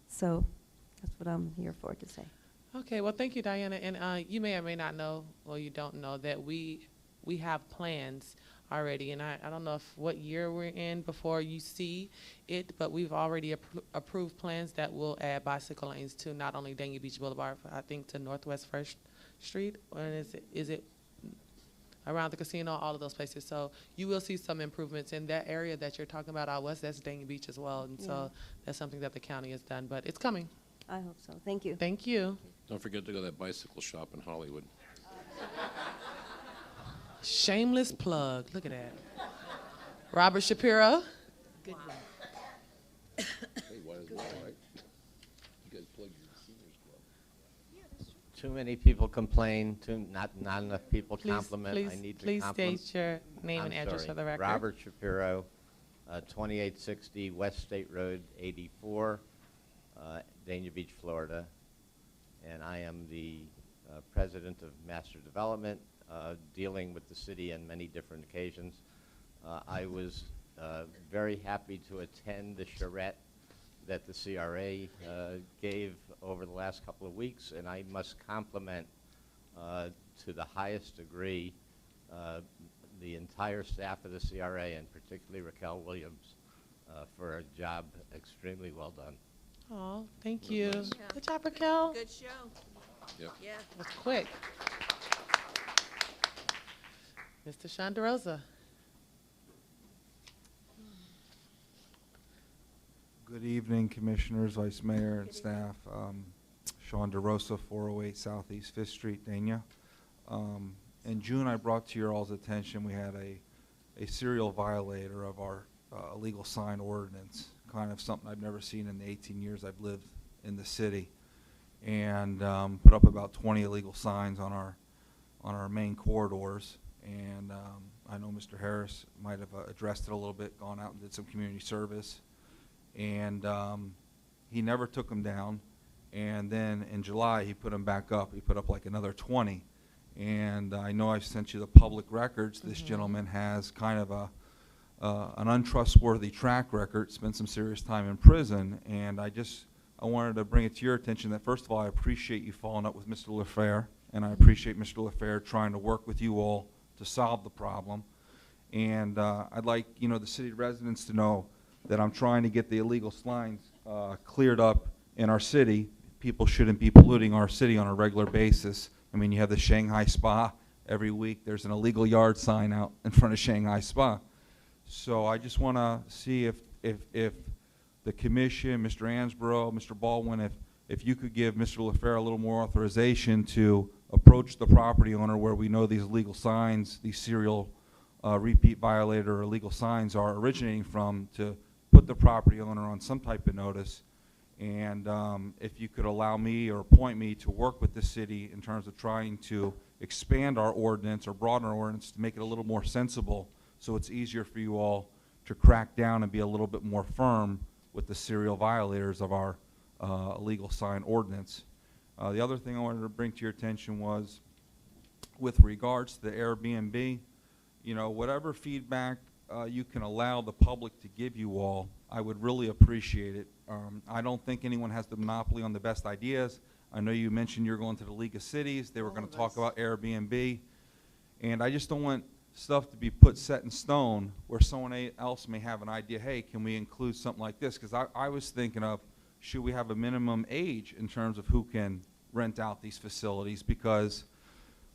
So that's what I'm here for to say. Okay, well, thank you, Diana. And you may or may not know, or you don't know, that we have plans already. And I don't know what year we're in before you see it, but we've already approved plans that will add bicycle lanes to not only Dania Beach Boulevard, but I think to Northwest First Street, or is it around the casino, all of those places. So you will see some improvements in that area that you're talking about out west. That's Dania Beach as well. And so that's something that the county has done, but it's coming. I hope so. Thank you. Thank you. Don't forget to go to that bicycle shop in Hollywood. Shameless plug. Look at that. Robert Shapiro. Good one. Hey, why is that, right? You guys plug your seniors club. Too many people complain, not enough people compliment. I need to please compliment. state your name and address for the record. Robert Shapiro, 2860 West State Road, 84, Dania Beach, Florida. And I am the president of Master Development, dealing with the city on many different occasions. I was very happy to attend the charrette that the CRA gave over the last couple of weeks, and I must compliment to the highest degree the entire staff of the CRA, and particularly Raquel Williams, for a job extremely well done. Oh, thank you. Good job, Raquel. Good show. Yep. Yeah. That's quick. Mr. Shandarosa. Good evening, Commissioners, Vice Mayor, and staff. Sean DeRosa, 408 Southeast 5th Street, Dania. In June, I brought to your all's attention we had a serial violator of our illegal sign ordinance, kind of something I've never seen in the 18 years I've lived in the city, and put up about 20 illegal signs on our main corridors. And I know Mr. Harris might have addressed it a little bit, gone out and did some community service. And he never took them down. And then in July, he put them back up. He put up like another 20. And I know I've sent you the public records. This gentleman has kind of an untrustworthy track record, spent some serious time in prison. And I wanted to bring it to your attention that, first of all, I appreciate you following up with Mr. LaFair. And I appreciate Mr. LaFair trying to work with you all to solve the problem. And I'd like, the city residents to know that I'm trying to get the illegal signs cleared up in our city. People shouldn't be polluting our city on a regular basis. I mean, you have the Shanghai Spa. Every week there's an illegal yard sign out in front of Shanghai Spa. So I just want to see if the commission, Mr. Ansborough, Mr. Baldwin, if you could give Mr. LaFair a little more authorization to approach the property owner where we know these illegal signs, these serial repeat violator or illegal signs are originating from, to put the property owner on some type of notice. And if you could allow me or appoint me to work with the city in terms of trying to expand our ordinance or broaden our ordinance to make it a little more sensible so it's easier for you all to crack down and be a little bit more firm with the serial violators of our illegal sign ordinance. The other thing I wanted to bring to your attention was with regards to the Airbnb, you know, whatever feedback you can allow the public to give you all, I would really appreciate it. I don't think anyone has the monopoly on the best ideas. I know you mentioned you're going to the League of Cities. They were going to talk about Airbnb. And I just don't want stuff to be put set in stone where someone else may have an idea, hey, can we include something like this? Because I was thinking of, should we have a minimum age in terms of who can rent out these facilities? Because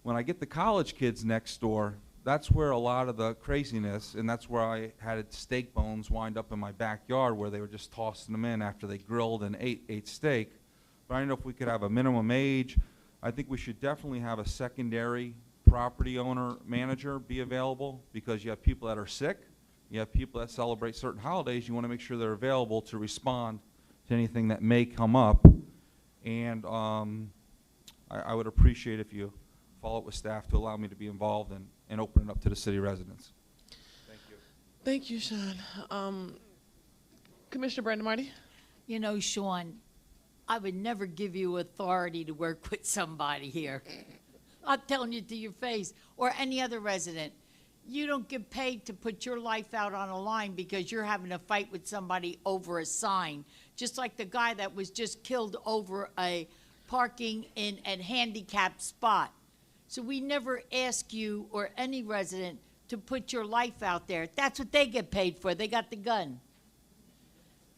when I get the college kids next door, that's where a lot of the craziness, and that's where I had steak bones wind up in my backyard where they were just tossing them in after they grilled and ate steak. But I don't know if we could have a minimum age. I think we should definitely have a secondary property owner manager be available, because you have people that are sick, you have people that celebrate certain holidays, you want to make sure they're available to respond to anything that may come up. And I would appreciate if you follow up with staff to allow me to be involved and open it up to the city residents. Thank you. Thank you, Sean. Commissioner Brandon Marty? You know, Sean, I would never give you authority to work with somebody here. I'm telling you to your face, or any other resident. You don't get paid to put your life out on a line because you're having a fight with somebody over a sign. Just like the guy that was just killed over a parking in a handicapped spot. So we never ask you or any resident to put your life out there. That's what they get paid for. They got the gun.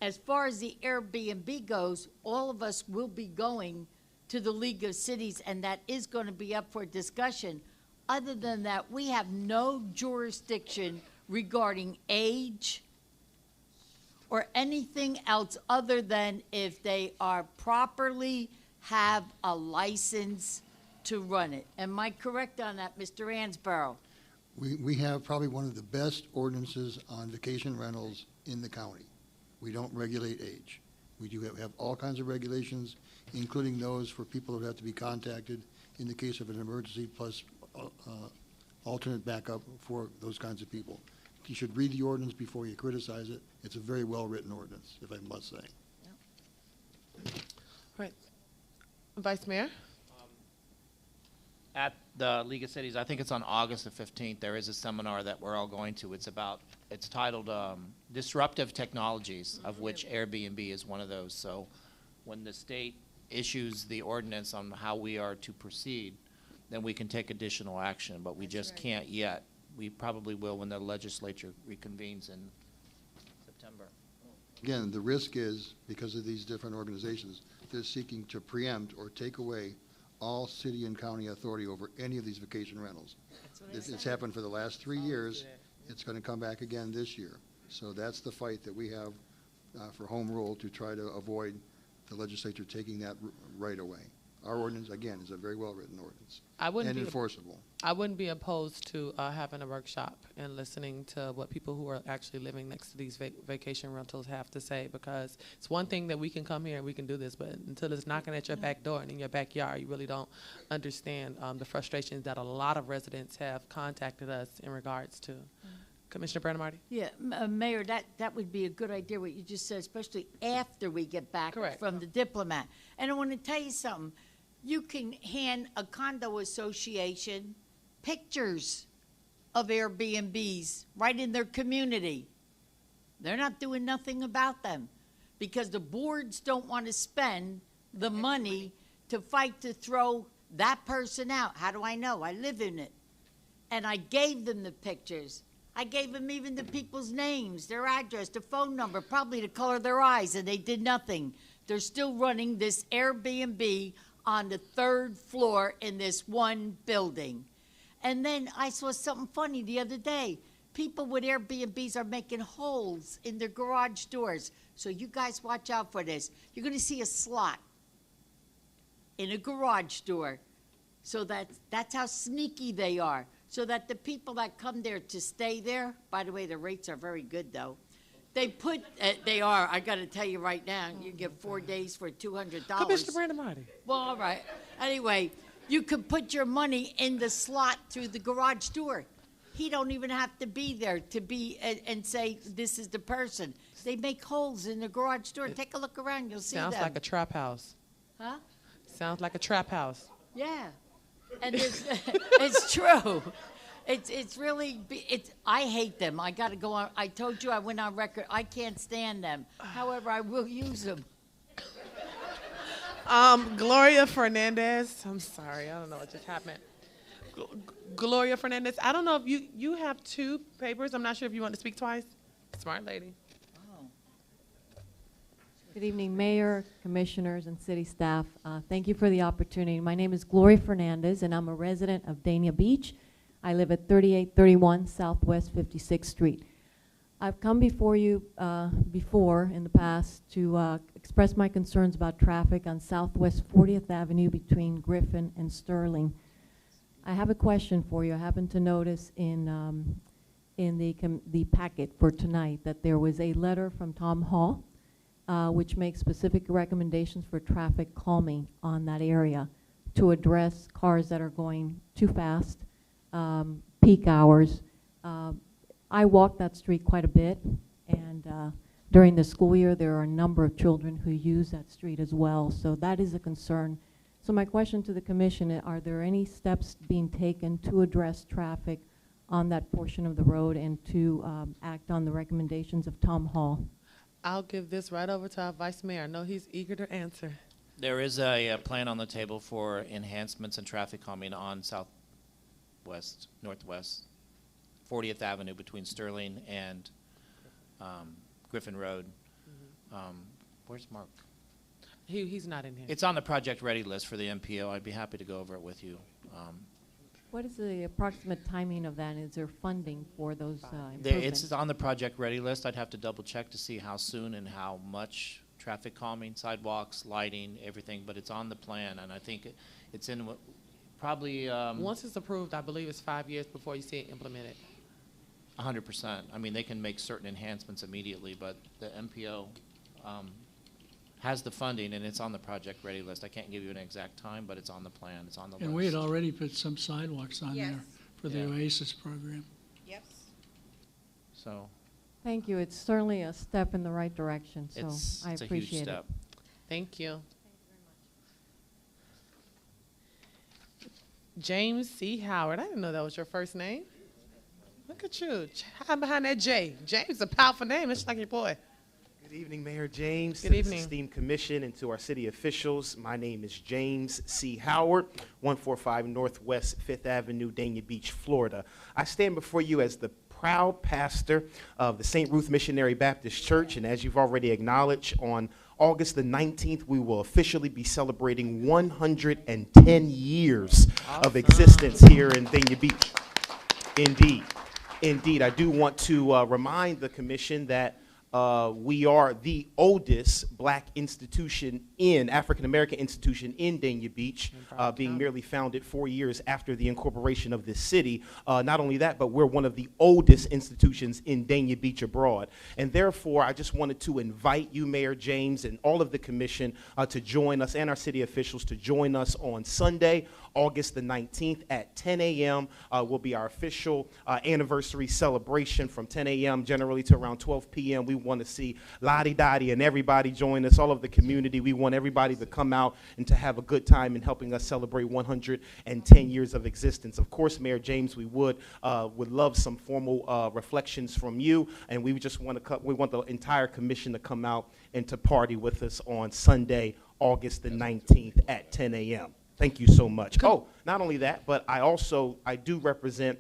As far as the Airbnb goes, all of us will be going to the League of Cities, and that is going to be up for discussion. Other than that, we have no jurisdiction regarding age or anything else other than if they are properly have a license to run it. Am I correct on that, Mr. Ansborough? We have probably one of the best ordinances on vacation rentals in the county. We don't regulate age. We do have all kinds of regulations, including those for people who have to be contacted in the case of an emergency, plus alternate backup for those kinds of people. You should read the ordinance before you criticize it. It's a very well-written ordinance, if I must say. Right. Vice Mayor? At the League of Cities, I think it's on August the 15th, there is a seminar that we're all going to. It's titled Disruptive Technologies, of which Airbnb is one of those. So when the state issues the ordinance on how we are to proceed, then we can take additional action, but we just can't yet. We probably will when the legislature reconvenes in September. Again, the risk is, because of these different organizations, they're seeking to preempt or take away all city and county authority over any of these vacation rentals. It's happened for the last 3 years. It's going to come back again this year. So that's the fight that we have for home rule, to try to avoid the legislature taking that right away. Our ordinance, again, is a very well-written ordinance and enforceable. I wouldn't be opposed to having a workshop and listening to what people who are actually living next to these vacation rentals have to say, because it's one thing that we can come here and we can do this, but until it's knocking at your back door and in your backyard, you really don't understand the frustrations that a lot of residents have contacted us in regards to. Commissioner Brandon Marty? Yeah, Mayor, that would be a good idea, what you just said, especially after we get back from the diplomat. And I want to tell you something. You can hand a condo association pictures of Airbnbs right in their community. They're not doing nothing about them because the boards don't want to spend the money to fight to throw that person out. How do I know? I live in it. And I gave them the pictures. I gave them even the people's names, their address, the phone number, probably the color of their eyes, and they did nothing. They're still running this Airbnb on the 3rd floor in this one building. And then I saw something funny the other day. People with Airbnbs are making holes in their garage doors. So you guys watch out for this. You're going to see a slot in a garage door. So that's how sneaky they are. So that the people that come there to stay there, by the way, the rates are very good, though. They are. I got to tell you right now, you get 4 days for $200. Commissioner Brandon Marty. Well, all right. Anyway, you can put your money in the slot through the garage door. He don't even have to be there to be and say this is the person. They make holes in the garage door. Take a look around. You'll see them. Sounds like a trap house. Huh? Sounds like a trap house. Yeah, and it's, it's true. It's really, I hate them. I got to go on, I told you I went on record, I can't stand them. However, I will use them. Gloria Fernandez, I'm sorry, I don't know what just happened. Gloria Fernandez, I don't know if you have two papers. I'm not sure if you want to speak twice. Smart lady. Good evening, Mayor, Commissioners, and City staff. Thank you for the opportunity. My name is Gloria Fernandez, and I'm a resident of Dania Beach. I live at 3831 Southwest 56th Street. I've come before you before in the past to express my concerns about traffic on Southwest 40th Avenue between Griffin and Sterling. I have a question for you. I happened to notice in the packet for tonight that there was a letter from Tom Hall which makes specific recommendations for traffic calming on that area to address cars that are going too fast, peak hours. I walk that street quite a bit, and during the school year there are a number of children who use that street as well, so that is a concern. So my question to the Commission, are there any steps being taken to address traffic on that portion of the road and to act on the recommendations of Tom Hall? I'll give this right over to our Vice Mayor. I know he's eager to answer. There is a plan on the table for enhancements in traffic calming on northwest 40th Avenue between Sterling and Griffin Road. Where's Mark? He's not in here. It's on the project ready list for the MPO. I'd be happy to go over it with you. What is the approximate timing of that? Is there funding for those improvements? It's on the project ready list. I'd have to double check to see how soon and how much traffic calming, sidewalks, lighting, everything, but it's on the plan, and I think it's in probably... Once it's approved, I believe it's 5 years before you see it implemented. 100%. I mean, they can make certain enhancements immediately, but the MPO has the funding, and it's on the project ready list. I can't give you an exact time, but it's on the plan. It's on the list. And we had already put some sidewalks on there for the Yeah. OASIS program. Yep. So Thank you. It's certainly a step in the right direction, so it's I a huge appreciate step. it. Thank you. James C. Howard. I didn't know that was your first name. Look at you. Hide behind that J. James is a powerful name. It's like your boy. Good evening, Mayor James. Good to evening. this esteemed commission and to our city officials. My name is James C. Howard, 145 Northwest 5th Avenue, Dania Beach, Florida. I stand before you as the proud pastor of the St. Ruth Missionary Baptist Church, and as you've already acknowledged, on August the 19th, we will officially be celebrating 110 years of existence here in Dania Beach. Indeed. Indeed, I do want to remind the commission that we are the oldest black institution African-American institution in Dania Beach, being merely founded 4 years after the incorporation of this city. Not only that, but we're one of the oldest institutions in Dania Beach abroad. And therefore, I just wanted to invite you, Mayor James, and all of the commission to join us, and our city officials to join us on Sunday, August the 19th at 10 a.m. Will be our official anniversary celebration from 10 a.m. generally to around 12 p.m. We want to see Lottie Dottie and everybody join us, all of the community. We want everybody to come out and to have a good time in helping us celebrate 110 years of existence. Of course, Mayor James, we would love some formal reflections from you, and we just want to we want the entire commission to come out and to party with us on Sunday, August the 19th at 10 a.m. Thank you so much. Oh, not only that, but I do represent,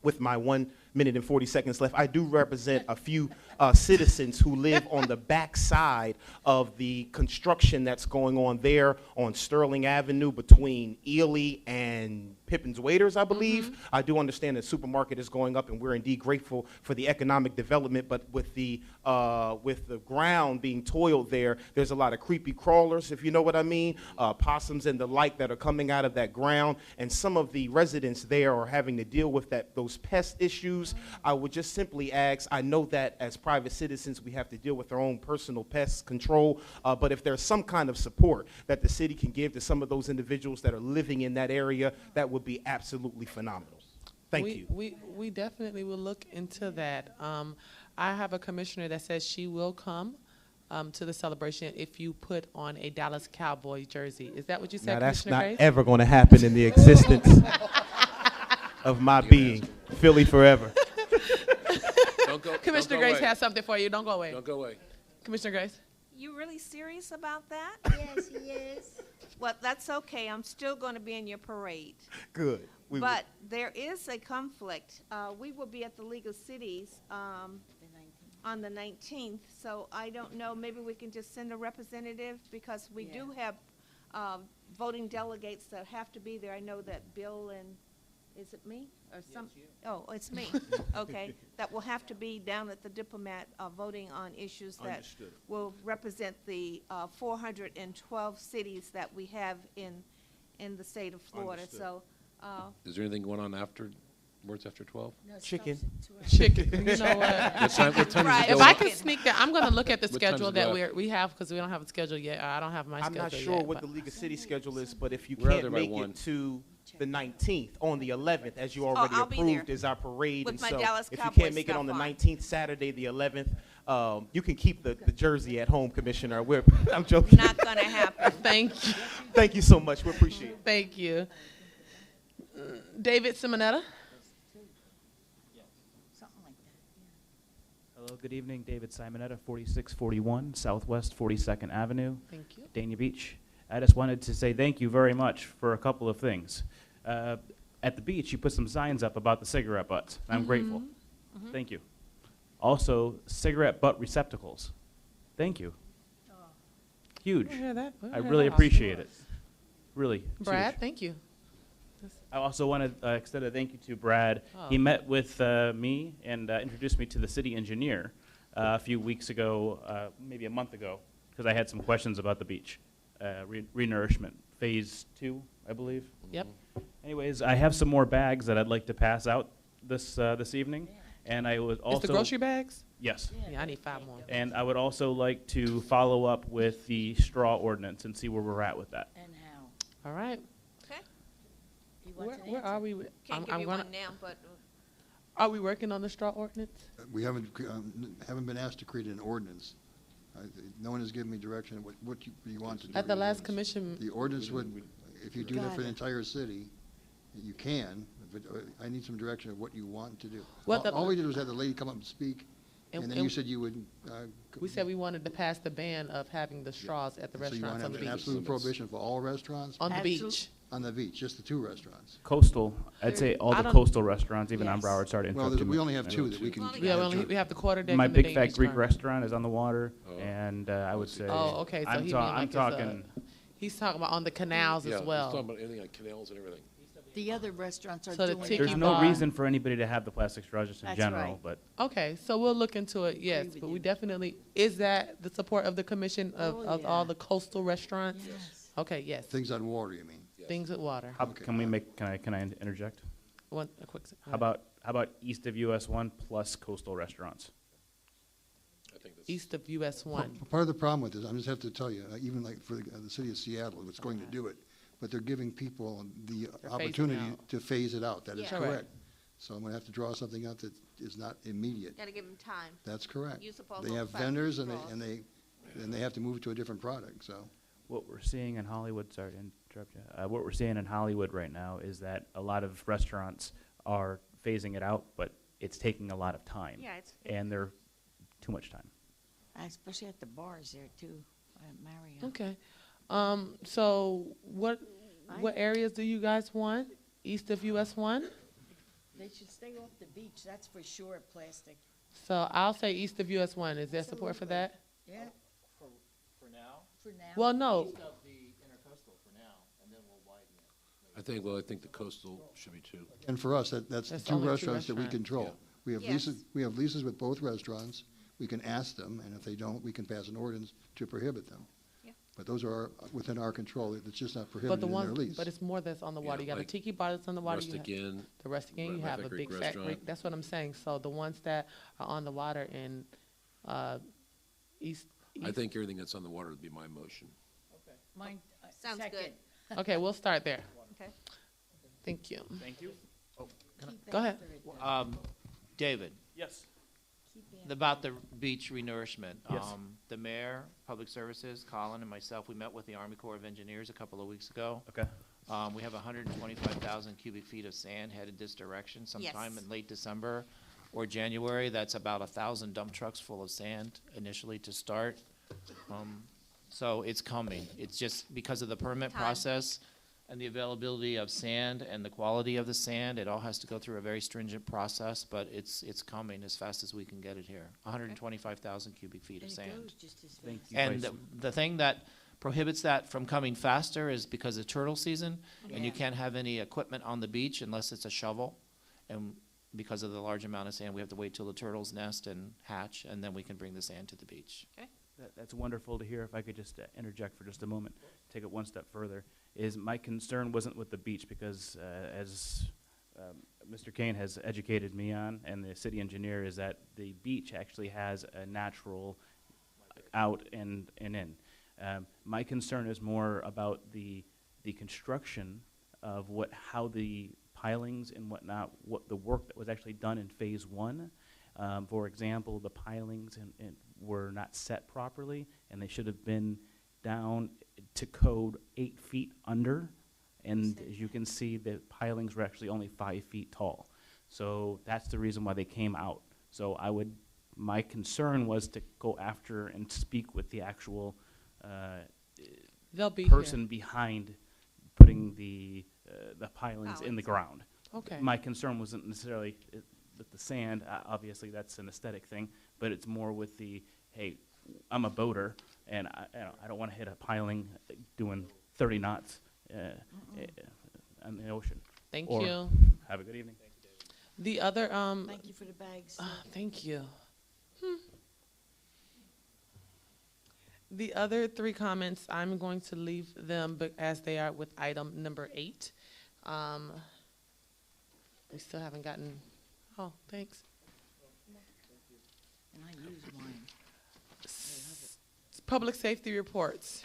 with my 1 minute and 40 seconds left, I do represent a few citizens who live on the back side of the construction that's going on there on Sterling Avenue between Ely and Pippin's Waiters, I believe. I do understand that supermarket is going up, and we're indeed grateful for the economic development, but with the ground being toiled there, there's a lot of creepy crawlers, if you know what I mean, possums and the like that are coming out of that ground, and some of the residents there are having to deal with those pest issues. I would just simply ask, I know that as private citizens we have to deal with our own personal pest control, but if there's some kind of support that the city can give to some of those individuals that are living in that area, that would be absolutely phenomenal. Thank you. We definitely will look into that. I have a commissioner that says she will come to the celebration if you put on a Dallas Cowboy jersey. Is that what you Now, said, that's Commissioner not Grace? ever going to happen in the existence of my being. Philly forever. Commissioner Grace has something for you. Don't go away. Don't go away. Commissioner Grace? You really serious about that? Yes, he is. Well, that's okay. I'm still going to be in your parade. Good. But there is a conflict. We will be at the League of Cities on the 19th, so I don't know, maybe we can just send a representative, because we do have voting delegates that have to be there. I know that Bill and, is it me? Or some? Oh, it's me. Okay. That will have to be down at the Diplomat voting on issues that Understood. will represent the 412 cities that we have in the state of Florida. Understood. So Is there anything going on afterwards after 12? No, it Chicken. stops at 12. Chicken. You know what? What time does it If go I up? can sneak that, I'm going to look at the What time schedule does it that go we have, because we don't have a schedule yet. I don't have my I'm schedule not yet. sure what but- the League of Cities schedule is, but if you We're out can't there by make 1. it to the 19th, on the 11th, as you already I'll be approved, there is our parade. with And my so Dallas if you Cowboy can't make it on the stuff on. 19th, Saturday, the 11th, you can keep the jersey at home, Commissioner. I'm joking. not going to happen. Thank you. Thank you so much. We appreciate it. Thank you. David Simonetta? Something like that. Hello, good evening. David Simonetta, 4641 Southwest 42nd Avenue, Thank you. Dania Beach. I just wanted to say thank you very much for a couple of things. At the beach, you put some signs up about the cigarette butts. I'm grateful. Thank you. Also, cigarette butt receptacles. Thank you. Huge. We'll hear that. We'll I hear really that. appreciate it. Really. it's Brad, huge. thank you. I also want to extend a thank you to Brad. He Oh. met with me and introduced me to the city engineer a few weeks ago, maybe a month ago, because I had some questions about the beach. Renourishment, phase 2, I believe. Yep. Anyways, I have some more bags that I'd like to pass out this evening, and I would also It's the grocery bags? Yes. Yeah, I need 5 more. And I would also like to follow up with the straw ordinance and see where we're at with that. And how? All right. Okay. He wants an Where answer. are we? Can't give you one now, but Are we working on the straw ordinance? We haven't been asked to create an ordinance. No one has given me direction of what you want to do. At the last commission. The ordinance would, if you do that for the Got it. entire city, you can, but I need some direction of what you want to do. What the- All we did was have the lady come up and speak, and then you said you would. We said we wanted to pass the ban of having the straws at the So you want restaurants to on have the an beach. absolute prohibition for all restaurants? On the beach. On the beach, just the 2 restaurants. Coastal, I'd say all I the don't- coastal restaurants, even on Yes. Broward, sorry to Well, interrupt you. we only have I 2 know. that we can. We have the quarter deck My and the Big Dania Fat Beach Greek Carnival. restaurant is on the water, and I would say. Oh, okay, so I'm he ta- mean I'm like it's talking. he's talking about on the canals Yeah, as he's well. talking about anything like canals and everything. The other restaurants are So the doing tiki it. There's no bar. reason for anybody to have the plastic straws just in That's general, right. but Okay, so we'll look into it, yes, with but we you. definitely, is that the support of the commission of, Oh, of all yeah. the coastal restaurants? Yes. Okay, yes, Things on water, you mean? things with water. how, can we make? Can I interject? A quick. How about east of US 1 plus coastal restaurants? I think that's. East of US 1? Part of the problem with this, I just have to tell you, even like for the city of Seattle, it's going to do it, but they're giving people the They're phasing opportunity out. to phase it out. That is Yeah. correct. So I'm going to have to draw something out that is not immediate. got to give them time. That's correct. You're supposed They to have plastic vendors and straws. they have to move to a different product, so. What we're seeing in Hollywood, sorry to interrupt you, what we're seeing in Hollywood right now is that a lot of restaurants are phasing it out, but it's taking a lot of time. Yeah, it's- And they're too much time. Especially at the bars there too, at Marriott. Okay, so what areas do you guys want? East of US 1? They should stay off the beach, that's for sure, plastic. So I'll say east of US 1, is there support for that? Yeah, For now? for now. Well, no, East of the intercoastal for now, and then we'll widen it. I think the coastal should be 2. And for us, that's the That's 2 only 2 restaurants that we restaurants. control. We have Yes. leases with both restaurants. We can ask them, and if they don't, we can pass an ordinance to prohibit them. Yeah. But those are within our control. It's just not but prohibited the in their one, lease. but it's more that's on the Yeah, water. You got a like tiki bar that's on the water. You Rustic have Inn. the Rustic Inn, you Right, have a Greek big fat restaurant. Greek. That's what I'm saying. So the ones that are on the water in east. I think everything that's on the water would be my motion. Mine, Sounds second. good. Okay, we'll start there. Okay. Thank you. Thank you. Go ahead. David, Yes. About the beach renourishment. Yes. The mayor, public services, Colin and myself, we met with the Army Corps of Engineers a couple of weeks ago. Okay. We have 125,000 cubic feet of sand headed this direction sometime Yes. in late December or January. That's about 1,000 dump trucks full of sand initially to start. So it's coming. It's just because of the permit Time. process and the availability of sand and the quality of the sand, it all has to go through a very stringent process, but it's coming as fast as we can get it here. 125,000 cubic feet of sand. Thank you. And Vice- the thing that prohibits that from coming faster is because of turtle season, and you can't have any equipment on the beach unless it's a shovel. And because of the large amount of sand, we have to wait till the turtles nest and hatch, and then we can bring the sand to the beach. Okay. That's wonderful to hear. If I could just interject for just a moment, take it one step further, is my concern wasn't with the beach because as Mr. Kane has educated me on, and the city engineer, is that the beach actually has a natural out and in. My concern is more about the construction of how the pilings and whatnot, what the work that was actually done in phase one. For example, the pilings were not set properly, and they should have been down to code 8 feet under. And as you can see, the pilings were actually only 5 feet tall. So that's the reason why they came out. So my concern was to go after and speak with the actual They'll be person here. behind putting the pilings in the ground. Okay. My concern wasn't necessarily with the sand. Obviously, that's an aesthetic thing, but it's more with hey, I'm a boater, and I don't want to hit a piling doing 30 knots on the ocean. Thank Or you. Have a good evening. The other, Thank you for the bags. thank you. The other three comments, I'm going to leave them as they are with item number 8. We still haven't gotten, oh, thanks. And I used mine. Public safety reports.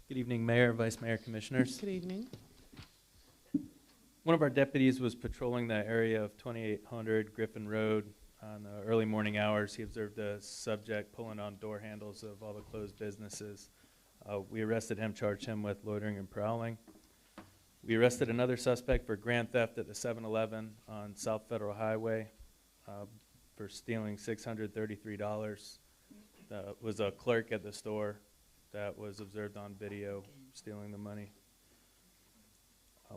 Good evening, Mayor, Vice Mayor, Commissioners. Good evening. One of our deputies was patrolling the area of 2800 Griffin Road on the early morning hours. He observed a subject pulling on door handles of all the closed businesses. We arrested him, charged him with loitering and prowling. We arrested another suspect for grand theft at the 7-Eleven on South Federal Highway for stealing $633. That was a clerk at the store that was observed on video stealing the money.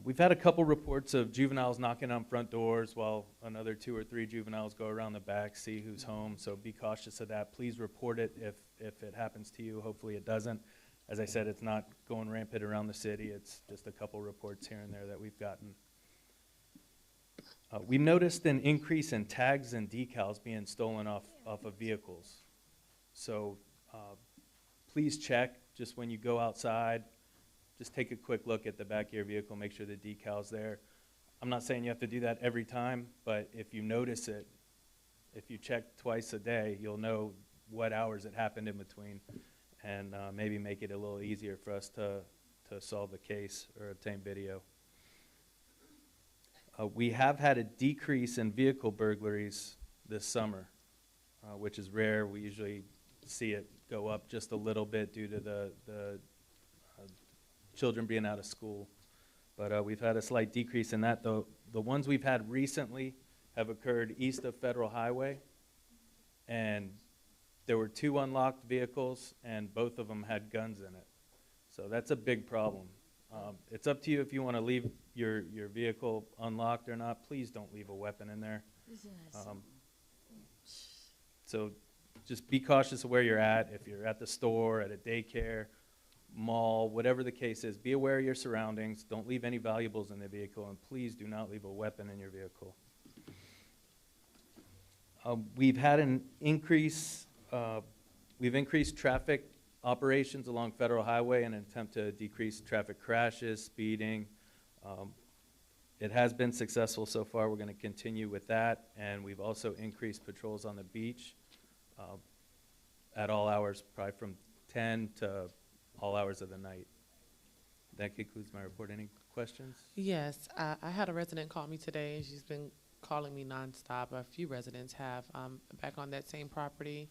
We've had a couple reports of juveniles knocking on front doors while another 2 or 3 juveniles go around the back, see who's home, so be cautious of that. Please report it if it happens to you. Hopefully it doesn't. As I said, it's not going rampant around the city. It's just a couple reports here and there that we've gotten. We noticed an increase in tags and decals being stolen off of vehicles. So please check just when you go outside. Just take a quick look at the back of your vehicle, make sure the decal's there. I'm not saying you have to do that every time, but if you notice it, if you check twice a day, you'll know what hours it happened in between, and maybe make it a little easier for us to solve the case or obtain video. We have had a decrease in vehicle burglaries this summer, which is rare. We usually see it go up just a little bit due to the children being out of school. But we've had a slight decrease in that, though. The ones we've had recently have occurred east of Federal Highway, and there were 2 unlocked vehicles, and both of them had guns in it. So that's a big problem. It's up to you if you want to leave your vehicle unlocked or not. Please don't leave a weapon in there. So just be cautious of where you're at. If you're at the store, at a daycare, mall, whatever the case is, be aware of your surroundings. Don't leave any valuables in the vehicle, and please do not leave a weapon in your vehicle. We've had an increase, we've increased traffic operations along Federal Highway in an attempt to decrease traffic crashes, speeding. It has been successful so far. We're going to continue with that, and we've also increased patrols on the beach at all hours, probably from 10 to all hours of the night. That concludes my report. Any questions? Yes, I had a resident call me today, and she's been calling me nonstop. A few residents have, back on that same property.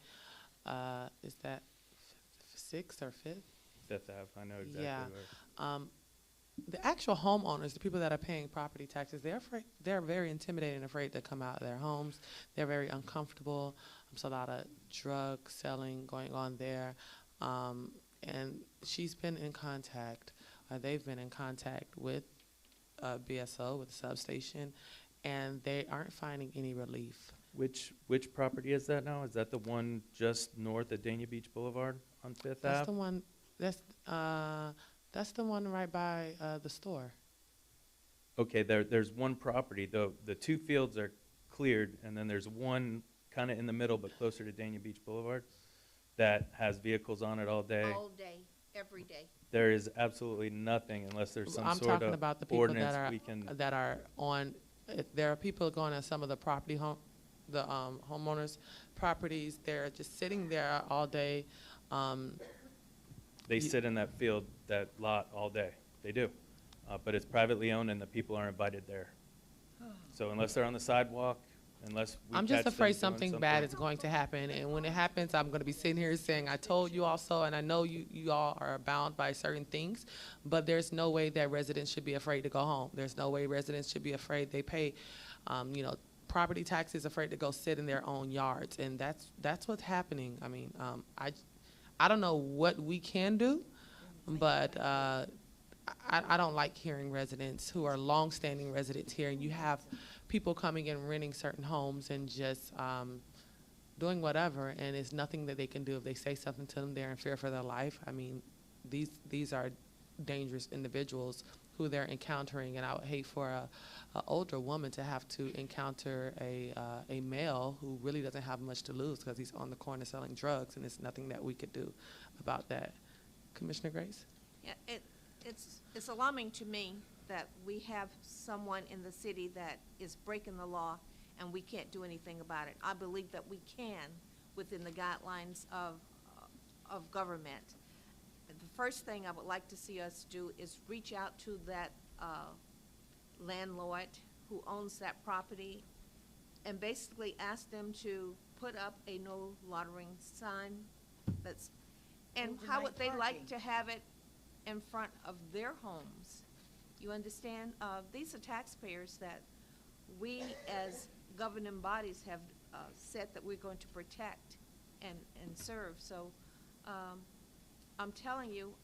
Is that Sixth or Fifth? Fifth Ave, I know exactly Yeah. where. The actual homeowners, the people that are paying property taxes, they're very intimidated and afraid to come out of their homes. They're very uncomfortable. There's a lot of drug selling going on there. And she's been in contact, they've been in contact with BSO, with the substation, and they aren't finding any relief. Which property is that now? Is that the one just north of Dania Beach Boulevard on Fifth Ave? That's the one, that's the one right by the store. Okay, there's one property, the two fields are cleared, and then there's one kind of in the middle, but closer to Dania Beach Boulevard, that has vehicles on it all day. All day, every day. There is absolutely nothing unless there's some I'm sort talking of about the people ordinance that we can. are on. There are people going on some of the property homeowners' properties. They're just sitting there all day. They sit in that field, that lot all day. They do. But it's privately owned and the people are invited there. So unless they're on the sidewalk, unless we I'm catch just them afraid doing something bad is going to happen, and when it happens, I'm going to be sitting here saying, I told you all so, and I know you all are bound by certain things, but there's no way that residents should be afraid to go home. There's no way residents should be afraid. They pay, property taxes, afraid to go sit in their own yards, and that's what's happening. I mean, I don't know what we can do, but I don't like hearing residents who are long-standing residents here, and you have people coming and renting certain homes and just doing whatever, and it's nothing that they can do. If they say something to them, they're in fear for their life. I mean, these are dangerous individuals who they're encountering, and I would hate for a older woman to have to encounter a male who really doesn't have much to lose because he's on the corner selling drugs, and there's nothing that we could do about that. Commissioner Grace? Yeah, it's alarming to me that we have someone in the city that is breaking the law and we can't do anything about it. I believe that we can within the guidelines of government. The first thing I would like to see us do is reach out to that landlord who owns that property and basically ask them to put up a no loitering sign and how would they like to have it in front of their homes? You understand? These are taxpayers that we as governing bodies have said that we're going to protect and serve. So I'm telling you,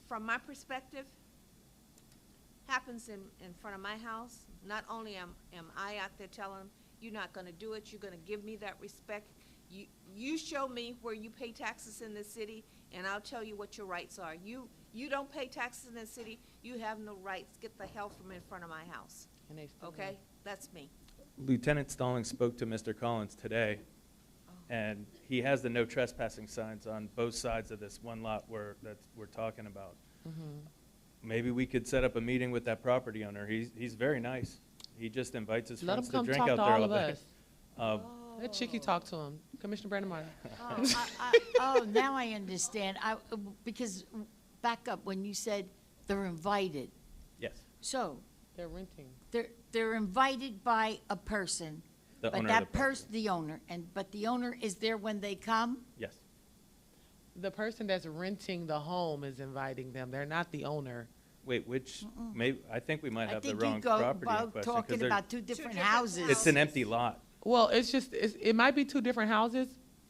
from my perspective, happens in front of my house. Not only am I out there telling them, you're not going to do it, you're going to give me that respect. You show me where you pay taxes in this city, and I'll tell you what your rights are. You don't pay taxes in this city, you have no rights. Get the hell from in front of my house. Okay? That's me. Lieutenant Stallings spoke to Mr. Collins today, and he has the no trespassing signs on both sides of this one lot that we're talking about. Maybe we could set up a meeting with that property owner. He's very nice. He just invites his friends to drink out there all day. Let Chicky talk to him. Commissioner Brandon Martin. Now I understand. Because back up when you said they're invited. Yes. So they're renting. They're invited by a person. The but owner that of the person, the owner, but the owner is there when they come. Yes. The person that's renting the home is inviting them. They're not the owner. Wait, maybe I think we might have the think wrong you go property in about question. talking about two different houses. It's an empty lot. Well, it might be two different houses,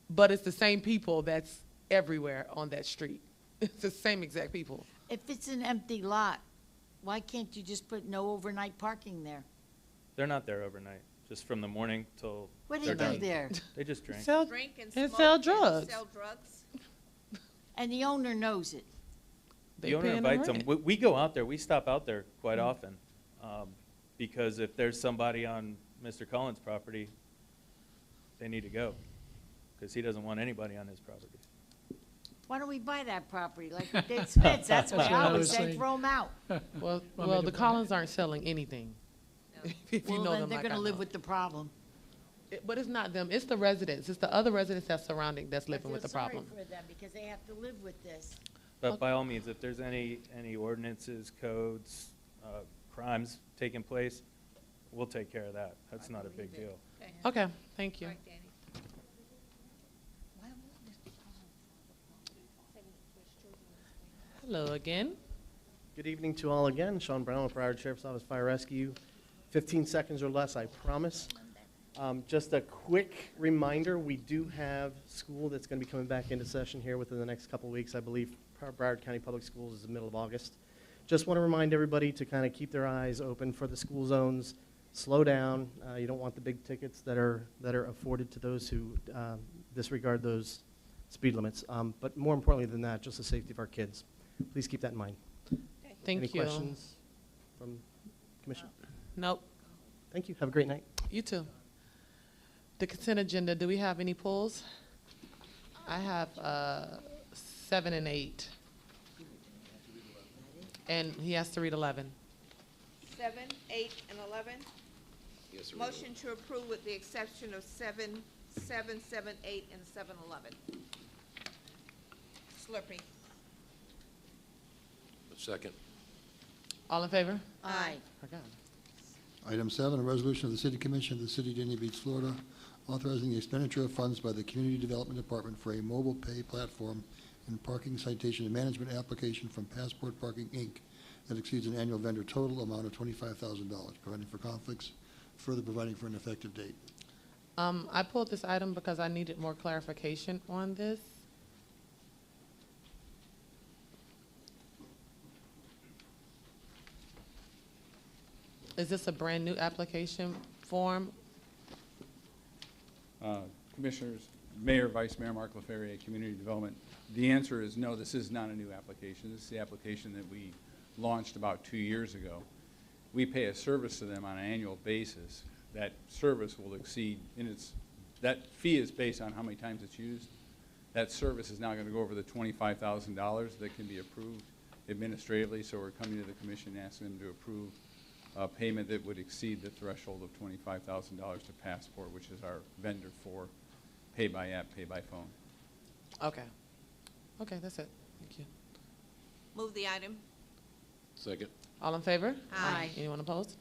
but it's the same people that's everywhere on that street. It's the same exact people. If it's an empty lot, why can't you just put no overnight parking there? They're not there overnight, just from the morning till What do they're they do done. there? They just drink. Drink and and smoke sell and drugs. sell drugs. And the owner knows it. The owner invites them. We go out there. We stop out there quite often, because if there's somebody on Mr. Collins' property, they need to go, because he doesn't want anybody on his property. Why don't we buy that property like we did Smith's? That's what I always say, saying. throw them out. Well, the Collins aren't selling anything. If you Well, know then them they're like gonna I live know. with the problem. But it's not them. It's the residents. It's the other residents that's living with the problem. I feel sorry for them because they have to live with this. But by all means, if there's any ordinances, codes, crimes taking place, we'll take care of that. That's not a big deal. Okay, thank you. Hello again. Good evening to all again. Sean Brown with Broward Sheriff's Office Fire Rescue. 15 seconds or less, I promise. Just a quick reminder, we do have school that's going to be coming back into session here within the next couple of weeks. I believe Broward County Public Schools is the middle of August. Just want to remind everybody to kind of keep their eyes open for the school zones. Slow down. You don't want the big tickets that are afforded to those who disregard those speed limits. But more importantly than that, just the safety of our kids. Please keep that in mind. Thank Any you. questions from Commission? Nope. Thank you. Have a great night. You too. The consent agenda, do we have any pulls? I have 7 and 8. And he has to read 11. 7, 8, and 11. Yes, sir. Motion to approve with the exception of 7, 7, 7, 8, and 7, 11. Slurpee. Second. All in favor? Aye. Okay. Item 7, a resolution of the City Commission of the City of Dania Beach, Florida, authorizing the expenditure of funds by the Community Development Department for a mobile pay platform and parking citation and management application from Passport Parking, Inc. that exceeds an annual vendor total amount of $25,000, providing for conflicts, further providing for an effective date. I pulled this item because I needed more clarification on this. Is this a brand-new application form? Commissioners, Mayor, Vice Mayor Mark LaFerrier, Community Development. The answer is no, this is not a new application. This is the application that we launched about 2 years ago. We pay a service to them on an annual basis. That service will exceed, that fee is based on how many times it's used. That service is now going to go over the $25,000 that can be approved administratively, so we're coming to the commission asking them to approve a payment that would exceed the threshold of $25,000 to Passport, which is our vendor for pay by app, pay by phone. Okay. Okay, that's it. Thank you. Move the item. Second. All in favor? Aye. Anyone opposed?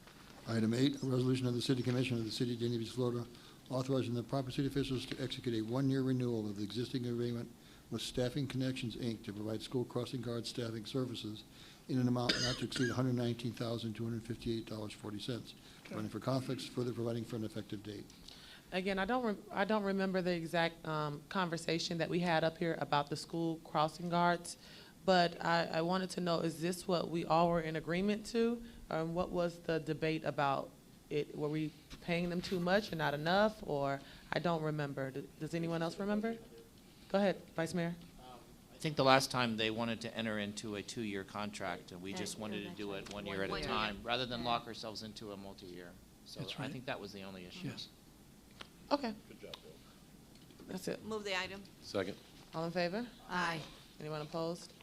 Item 8, a resolution of the City Commission of the City of Dania Beach, Florida, authorizing the proper city officials to execute a 1-year renewal of the existing agreement with Staffing Connections, Inc. to provide school crossing guard staffing services in an amount not to exceed $119,258.40, providing for conflicts, further providing for an effective date. Again, I don't remember the exact conversation that we had up here about the school crossing guards, but I wanted to know, is this what we all were in agreement to? What was the debate about it? Were we paying them too much and not enough, or I don't remember. Does anyone else remember? Go ahead, Vice Mayor. I think the last time they wanted to enter into a 2-year contract, and we just wanted to do it 1 year at a time, rather than lock ourselves into a multi-year. So That's I right. think that was the only issue. Yes. Okay, Good job, Bill. that's it. Move the item. Second. All in favor? Aye. Anyone opposed?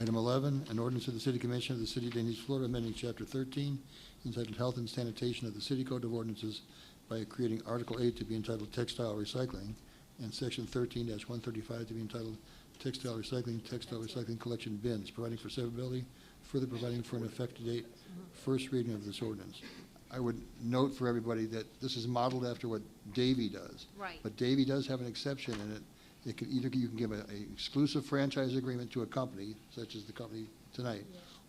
Item 11, an ordinance of the City Commission of the City of Dania Beach, Florida, amending Chapter 13, entitled Health and Sanitation of the City Code of Ordinances by creating Article 8 to be entitled Textile Recycling, and Section 13-135 to be entitled Textile Recycling Collection Bins, providing for severability, further providing for an effective date, first reading of this ordinance. I would note for everybody that this is modeled after what Davie does. Right. But Davie does have an exception in it. It could either, you can give an exclusive franchise agreement to a company, such as the company tonight,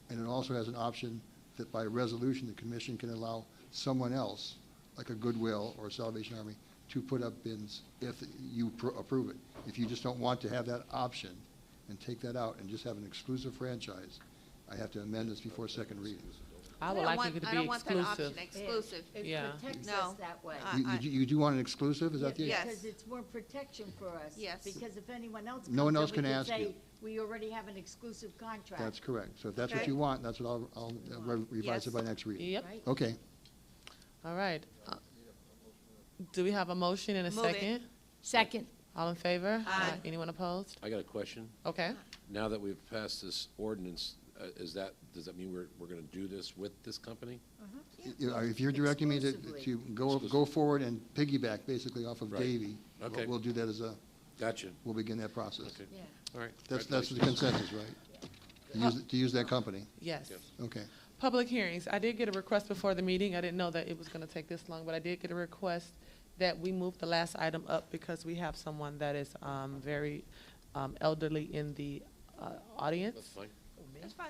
and it also has an option that by resolution, the commission can allow someone else, like a Goodwill or a Salvation Army, to put up bins if you approve it. If you just don't want to have that option and take that out and just have an exclusive franchise, I have to amend this before second reading. I would like it to I be don't want that option exclusive. exclusive. It Yeah. protects No. us that way. You do want an exclusive, is that the? Yes. Because it's more protection for us. Yes. Because if anyone else comes No one in, else we can can ask say, you. we already have an exclusive contract. That's correct. So if that's what Okay. you want, that's what I'll revise it by next reading. Yep. Right? Okay. All right. Do we have a motion and a Move it. second? Second. All in favor? Aye. Anyone opposed? I got a question. Okay. Now that we've passed this ordinance, does that mean we're going to do this with this company? If you're directing me to go forward and piggyback basically off of Right. Davie, Okay. we'll do that as a Gotcha. we'll begin that process. Okay. All right. That's the Congratulations. consensus, right? To use that company? Yes. Okay. Public hearings. I did get a request before the meeting. I didn't know that it was going to take this long, but I did get a request that we move the last item up because we have someone that is very elderly in the audience. That's fine. That's fine.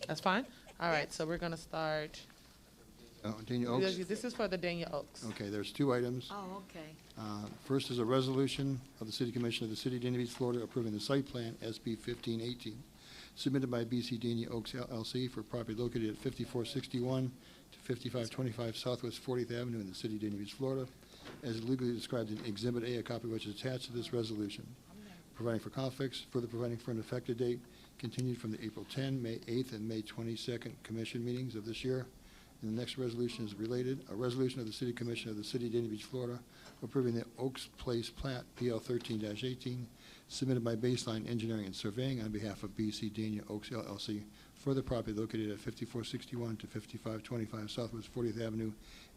That's fine? All right, so we're going to start. Dania Oaks? This is for the Dania Oaks. Okay, there's two items. Oh, okay. First is a resolution of the City Commission of the City of Dania Beach, Florida, approving the site plan SB 1518, submitted by BC Dania Oaks LLC for property located at 5461 to 5525 Southwest 40th Avenue in the City of Dania Beach, Florida, as legally described in Exhibit A, a copy of which is attached to this resolution. Providing for conflicts, further providing for an effective date, continued from the April 10, May 8th, and May 22nd commission meetings of this year. And the next resolution is related, a resolution of the City Commission of the City of Dania Beach, Florida, approving the Oaks Place plat, PL 13-18, submitted by Baseline Engineering and Surveying on behalf of BC Dania Oaks LLC for the property located at 5461 to 5525 Southwest 40th Avenue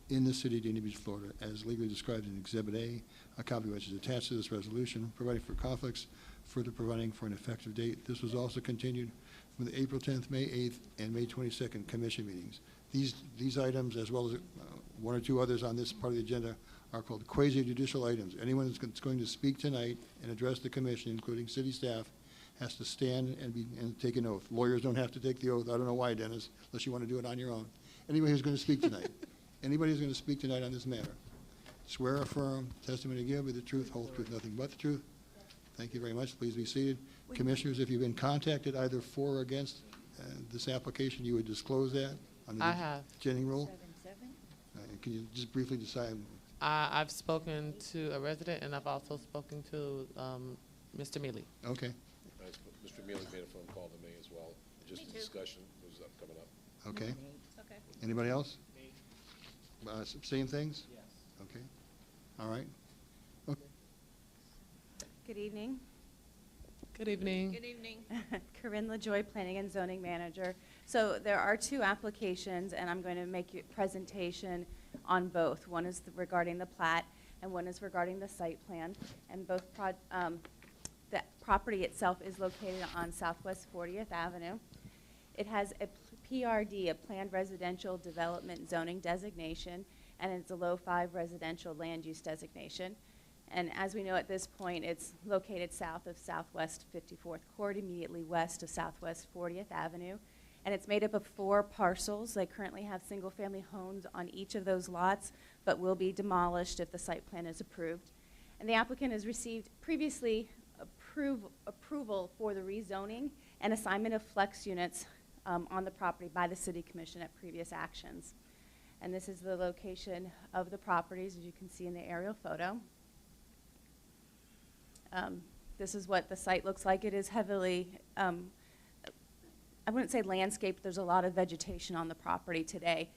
in the City of Dania Beach, Florida, as legally described in Exhibit A, a copy of which is attached to this resolution, providing for conflicts, further providing for an effective date. This was also continued from the April 10th, May 8th, and May 22nd commission meetings. These items, as well as one or two others on this part of the agenda, are called quasi-judicial items. Anyone that's going to speak tonight and address the commission, including city staff, has to stand and take an oath. Lawyers don't have to take the oath. I don't know why, Dennis, unless you want to do it on your own. Anybody who's going to speak tonight, anybody who's going to speak tonight on this matter, swear, affirm, testimony to give with the truth, whole truth, nothing but the truth. Thank you very much. Please be seated. Commissioners, if you've been contacted either for or against this application, you would disclose that under I the have. Jennings rule. Can you just briefly decide? I've spoken to a resident, and I've also spoken to Mr. Mealy. Okay. Mr. Mealy made a phone call to me as well. Just a discussion was coming up. Okay. Okay. Anybody else? Same things? Yes. Okay. All right. Okay. Good evening. Good evening. Good evening. Corinne LaJoy, Planning and Zoning Manager. So there are two applications, and I'm going to make a presentation on both. One is regarding the plat, and one is regarding the site plan. And both the property itself is located on Southwest 40th Avenue. It has a PRD, a Planned Residential Development Zoning designation, and it's a Low 5 residential land use designation. And as we know at this point, it's located south of Southwest 54th Court, immediately west of Southwest 40th Avenue. And it's made up of 4 parcels. They currently have single-family homes on each of those lots, but will be demolished if the site plan is approved. And the applicant has received previously approval for the rezoning and assignment of flex units on the property by the City Commission at previous actions. And this is the location of the properties, as you can see in the aerial photo. This is what the site looks like. It is heavily, I wouldn't say landscaped, there's a lot of vegetation on the property today.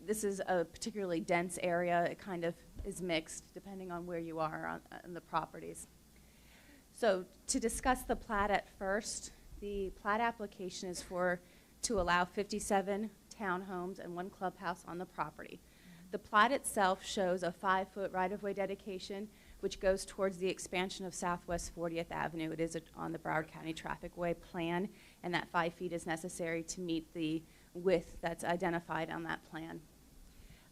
This is a particularly dense area. It kind of is mixed depending on where you are on the properties. So to discuss the plat at first, the plat application is to allow 57 townhomes and 1 clubhouse on the property. The plat itself shows a 5-foot right-of-way dedication which goes towards the expansion of Southwest 40th Avenue. It is on the Broward County Traffic Way plan, and that 5 feet is necessary to meet the width that's identified on that plan.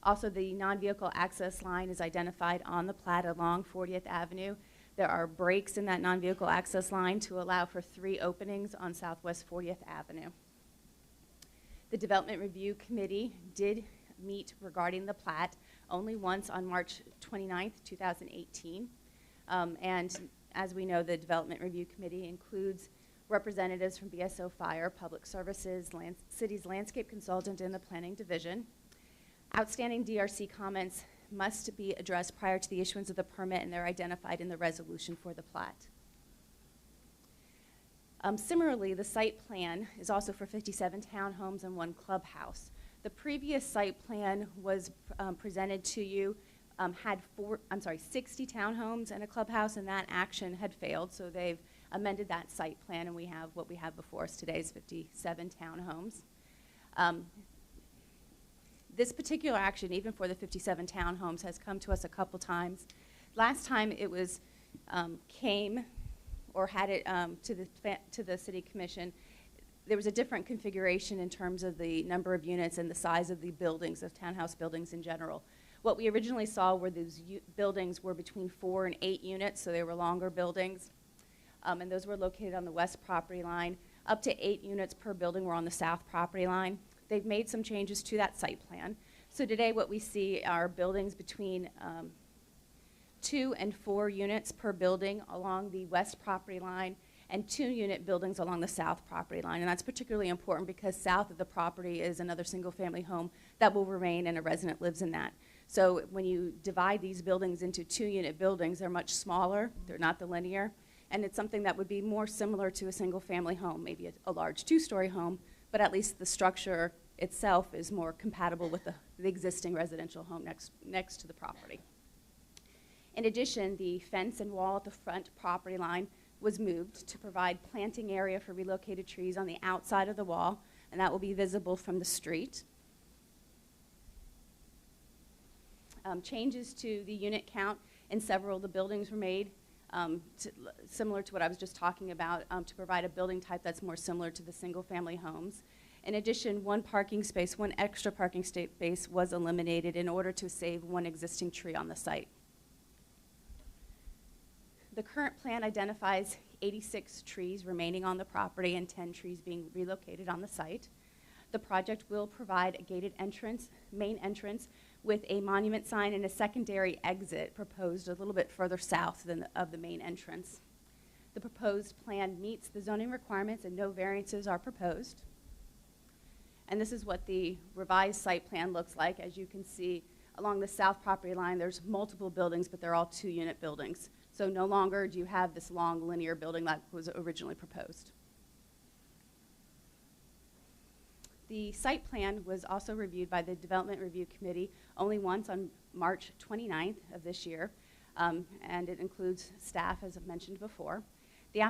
Also, the non-vehicle access line is identified on the plat along 40th Avenue. There are breaks in that non-vehicle access line to allow for 3 openings on Southwest 40th Avenue. The Development Review Committee did meet regarding the plat only once on March 29th, 2018. And as we know, the Development Review Committee includes representatives from BSO Fire, Public Services, City's Landscape Consultant, and the Planning Division. Outstanding DRC comments must be addressed prior to the issuance of the permit, and they're identified in the resolution for the plat. Similarly, the site plan is also for 57 townhomes and 1 clubhouse. The previous site plan was presented to you, had 60 townhomes and a clubhouse, and that action had failed, so they've amended that site plan, and we have what we have before us today is 57 townhomes. This particular action, even for the 57 townhomes, has come to us a couple times. last time it was, came or had it to the city commission, there was a different configuration in terms of the number of units and the size of the buildings, of townhouse buildings in general. What we originally saw were these buildings were between 4 and 8 units, so they were longer buildings. And those were located on the west property line. Up to 8 units per building were on the south property line. They've made some changes to that site plan. So today what we see are buildings between 2 and 4 units per building along the west property line, and 2-unit buildings along the south property line. And that's particularly important because south of the property is another single-family home that will remain, and a resident lives in that. So when you divide these buildings into 2-unit buildings, they're much smaller, they're not the linear, and it's something that would be more similar to a single-family home, maybe a large 2-story home, but at least the structure itself is more compatible with the existing residential home next to the property. In addition, the fence and wall at the front property line was moved to provide planting area for relocated trees on the outside of the wall, and that will be visible from the street. Changes to the unit count in several of the buildings were made, similar to what I was just talking about, to provide a building type that's more similar to the single-family homes. In addition, one extra parking space was eliminated in order to save one existing tree on the site. The current plan identifies 86 trees remaining on the property and 10 trees being relocated on the site. The project will provide a gated entrance, main entrance, with a monument sign and a secondary exit proposed a little bit further south of the main entrance. The proposed plan meets the zoning requirements and no variances are proposed. And this is what the revised site plan looks like. As you can see, along the south property line, there's multiple buildings, but they're all 2-unit buildings. So no longer do you have this long linear building that was originally proposed. The site plan was also reviewed by the Development Review Committee only once on March 29th of this year, and it includes staff, as I've mentioned before. The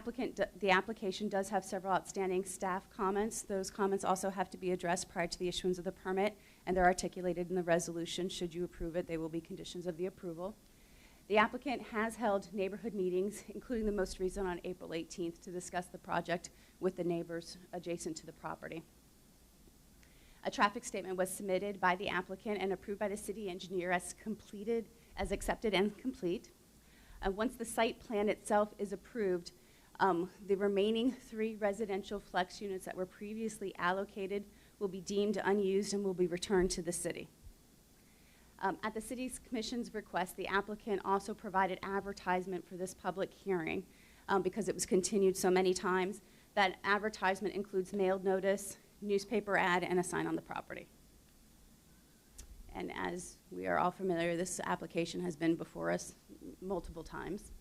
application does have several outstanding staff comments. Those comments also have to be addressed prior to the issuance of the permit, and they're articulated in the resolution. Should you approve it, they will be conditions of the approval. The applicant has held neighborhood meetings, including the most recent on April 18th, to discuss the project with the neighbors adjacent to the property. A traffic statement was submitted by the applicant and approved by the city engineer as accepted and complete. Once the site plan itself is approved, the remaining 3 residential flex units that were previously allocated will be deemed unused and will be returned to the city. At the City's Commission's request, the applicant also provided advertisement for this public hearing because it was continued so many times. That advertisement includes mailed notice, newspaper ad, and a sign on the property. And as we are all familiar, this application has been before us multiple times.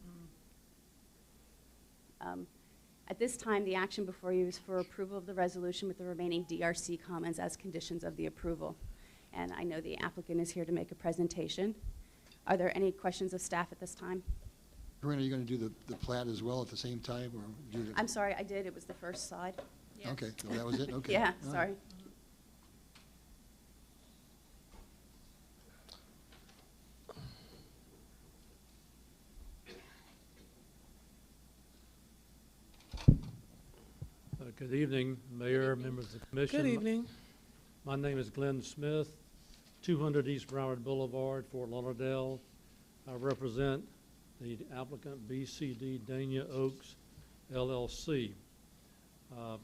At this time, the action before you is for approval of the resolution with the remaining DRC comments as conditions of the approval. And I know the applicant is here to make a presentation. Are there any questions of staff at this time? Corinne, are you going to do the plat as well at the same time? Or I'm sorry, I did. It was the first slide. Yes. Okay, so that was it? Okay. Yeah, All sorry. right. Good evening, Mayor, members of the Commission. Good evening. My name is Glenn Smith, 200 East Broward Boulevard, Fort Lauderdale. I represent the applicant BCD Dania Oaks, LLC. I'm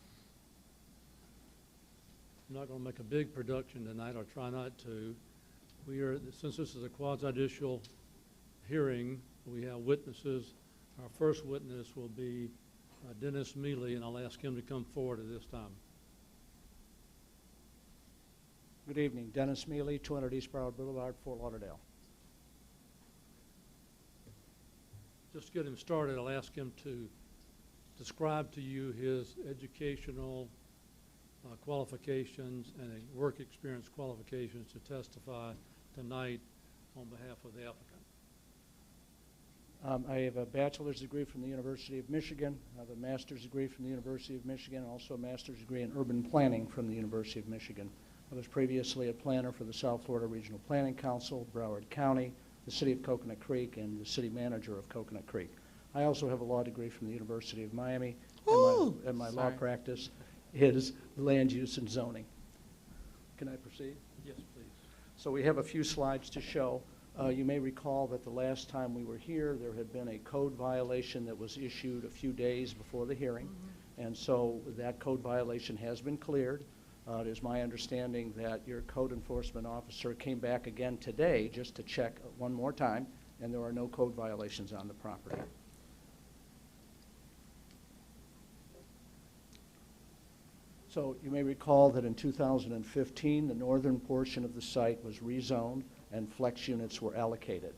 not going to make a big production tonight, or try not to. Since this is a quasi-judicial hearing, we have witnesses. Our first witness will be Dennis Mealy, and I'll ask him to come forward at this time. Good evening, Dennis Mealy, 200 East Broward Boulevard, Fort Lauderdale. Just to get him started, I'll ask him to describe to you his educational qualifications and work experience qualifications to testify tonight on behalf of the applicant. I have a bachelor's degree from the University of Michigan. I have a master's degree from the University of Michigan, and also a master's degree in urban planning from the University of Michigan. I was previously a planner for the South Florida Regional Planning Council, Broward County, the city of Coconut Creek and the city manager of Coconut Creek. I also have a law degree from the University of Miami, and my law Sorry. practice is land use and zoning. Can I proceed? Yes, please. So we have a few slides to show. You may recall that the last time we were here, there had been a code violation that was issued a few days before the hearing. And so that code violation has been cleared. It is my understanding that your code enforcement officer came back again today just to check one more time, and there are no code violations on the property. So you may recall that in 2015, the northern portion of the site was rezoned and flex units were allocated.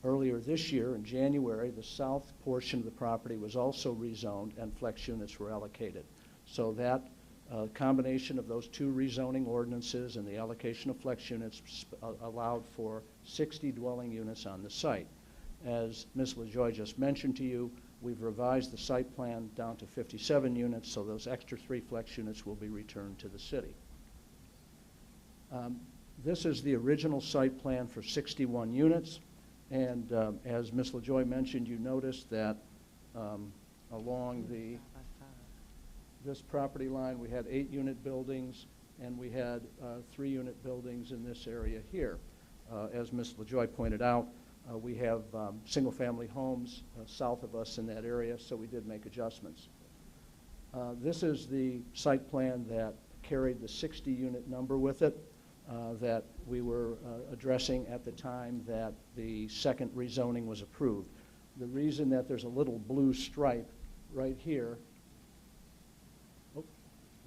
Earlier this year, in January, the south portion of the property was also rezoned and flex units were allocated. So that combination of those two rezoning ordinances and the allocation of flex units allowed for 60 dwelling units on the site. As Ms. LaJoy just mentioned to you, we've revised the site plan down to 57 units, so those extra 3 flex units will be returned to the city. This is the original site plan for 61 units. And as Ms. LaJoy mentioned, you noticed that along this property line, we had 8-unit buildings, and we had 3-unit buildings in this area here. As Ms. LaJoy pointed out, we have single-family homes south of us in that area, so we did make adjustments. This is the site plan that carried the 60-unit number with it. That we were addressing at the time that the second rezoning was approved. The reason that there's a little blue stripe right here, oh,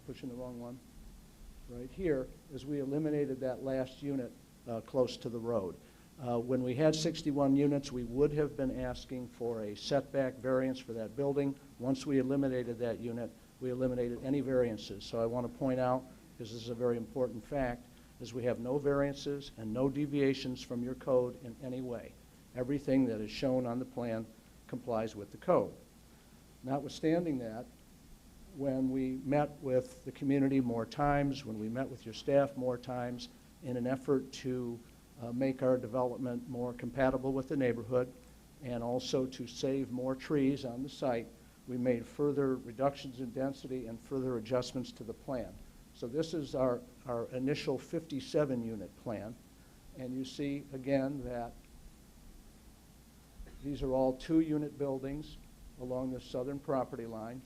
pushing the wrong one, right here, is we eliminated that last unit close to the road. When we had 61 units, we would have been asking for a setback variance for that building. Once we eliminated that unit, we eliminated any variances. So I want to point out, because this is a very important fact, is we have no variances and no deviations from your code in any way. Everything that is shown on the plan complies with the code. Notwithstanding that, when we met with the community more times, when we met with your staff more times, in an effort to make our development more compatible with the neighborhood and also to save more trees on the site, we made further reductions in density and further adjustments to the plan. So this is our initial 57-unit plan. And you see, again, that these are all 2-unit buildings along the southern property line.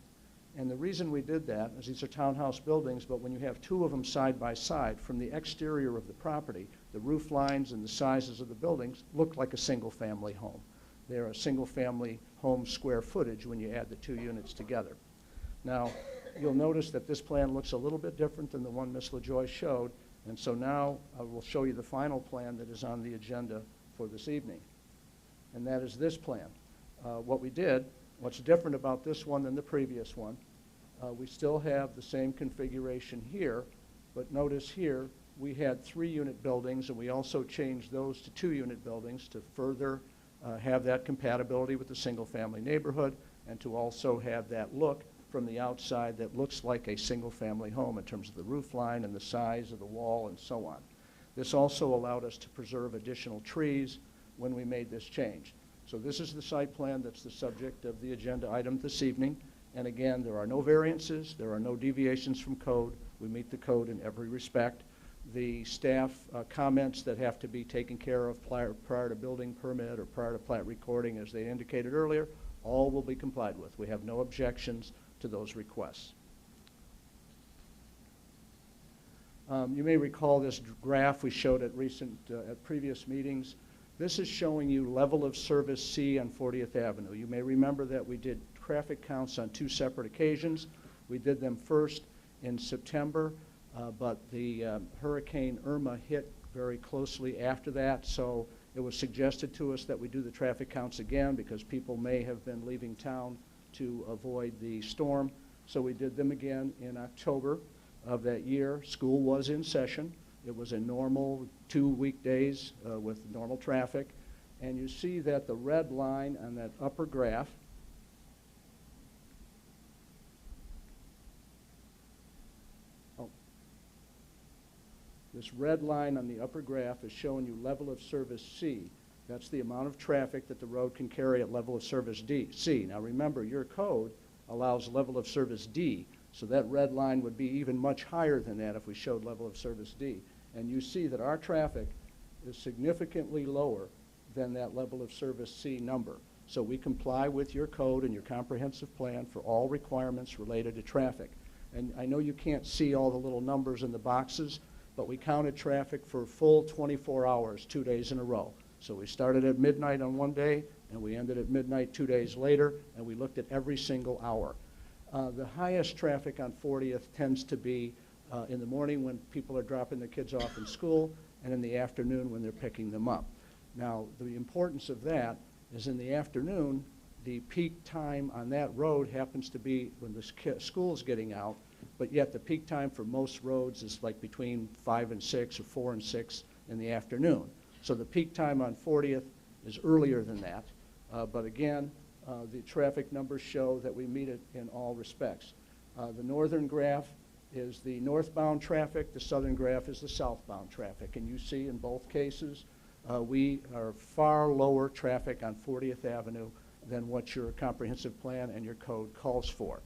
And the reason we did that is these are townhouse buildings, but when you have 2 of them side by side, from the exterior of the property, the roof lines and the sizes of the buildings look like a single-family home. They're a single-family home square footage when you add the 2 units together. Now, you'll notice that this plan looks a little bit different than the one Ms. LaJoy showed, and so now I will show you the final plan that is on the agenda for this evening, and that is this plan. What's different about this one than the previous one, we still have the same configuration here, but notice here we had 3-unit buildings, and we also changed those to 2-unit buildings to further have that compatibility with the single-family neighborhood and to also have that look from the outside that looks like a single-family home in terms of the roof line and the size of the wall and so on. This also allowed us to preserve additional trees when we made this change. So this is the site plan that's the subject of the agenda item this evening. And again, there are no variances, there are no deviations from code. We meet the code in every respect. The staff comments that have to be taken care of prior to building permit or prior to plat recording, as they indicated earlier, all will be complied with. We have no objections to those requests. You may recall this graph we showed at previous meetings. This is showing you level of service C on 40th Avenue. You may remember that we did traffic counts on 2 separate occasions. We did them first in September, but the Hurricane Irma hit very closely after that, so it was suggested to us that we do the traffic counts again because people may have been leaving town to avoid the storm. So we did them again in October of that year. School was in session. It was a normal 2 weekdays with normal traffic. And you see that the red line on that upper graph This red line on the upper graph is showing you level of service C. That's the amount of traffic that the road can carry at level of service C. Now remember, your code allows level of service D, so that red line would be even much higher than that if we showed level of service D. And you see that our traffic is significantly lower than that level of service C number. So we comply with your code and your comprehensive plan for all requirements related to traffic. And I know you can't see all the little numbers in the boxes, but we counted traffic for a full 24 hours, 2 days in a row. So we started at midnight on one day, and we ended at midnight 2 days later, and we looked at every single hour. The highest traffic on 40th tends to be in the morning when people are dropping their kids off in school, and in the afternoon when they're picking them up. Now, the importance of that is in the afternoon, the peak time on that road happens to be when the school's getting out, but yet the peak time for most roads is like between 5 and 6 or 4 and 6 in the afternoon. So the peak time on 40th is earlier than that. But again, the traffic numbers show that we meet it in all respects. The northern graph is the northbound traffic. The southern graph is the southbound traffic. And you see in both cases, we are far lower traffic on 40th Avenue than what your comprehensive plan and your code calls for.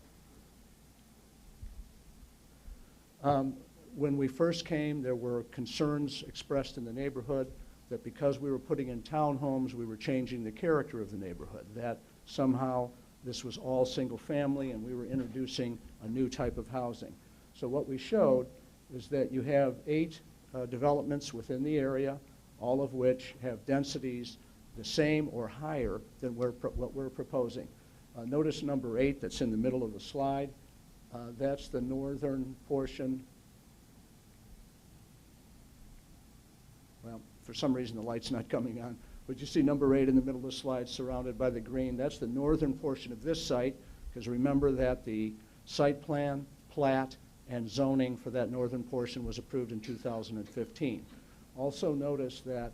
When we first came, there were concerns expressed in the neighborhood that because we were putting in townhomes, we were changing the character of the neighborhood, that somehow this was all single family and we were introducing a new type of housing. So what we showed is that you have 8 developments within the area, all of which have densities the same or higher than what we're proposing. Notice number 8 that's in the middle of the slide. That's the northern portion. Well, for some reason the light's not coming on. But you see number 8 in the middle of the slide surrounded by the green. That's the northern portion of this site, because remember that the site plan, plat, and zoning for that northern portion was approved in 2015. Also notice that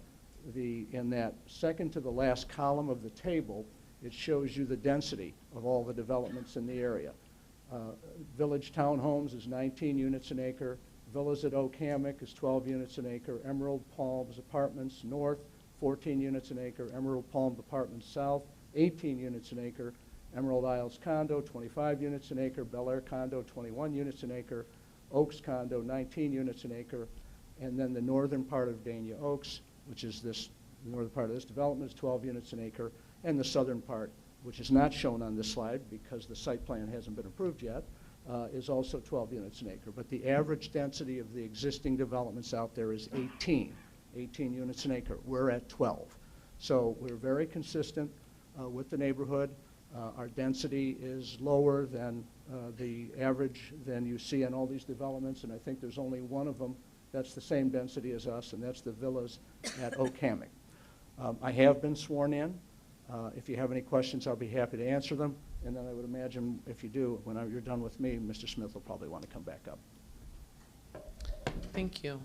in that second to the last column of the table, it shows you the density of all the developments in the area. Village Townhomes is 19 units an acre. Villas at Oak Hammock is 12 units an acre. Emerald Palms Apartments North, 14 units an acre. Emerald Palm Apartments South, 18 units an acre. Emerald Isles Condo, 25 units an acre. Bel Air Condo, 21 units an acre. Oaks Condo, 19 units an acre. And then the northern part of Dania Oaks, which is the northern part of this development, is 12 units an acre. And the southern part, which is not shown on this slide because the site plan hasn't been approved yet, is also 12 units an acre. But the average density of the existing developments out there is 18 units an acre. We're at 12. So we're very consistent with the neighborhood. Our density is lower than the average than you see in all these developments, and I think there's only one of them that's the same density as us, and that's the villas at Oak Hammock. I have been sworn in. If you have any questions, I'll be happy to answer them. And then I would imagine if you do, when you're done with me, Mr. Smith will probably want to come back up. Thank you.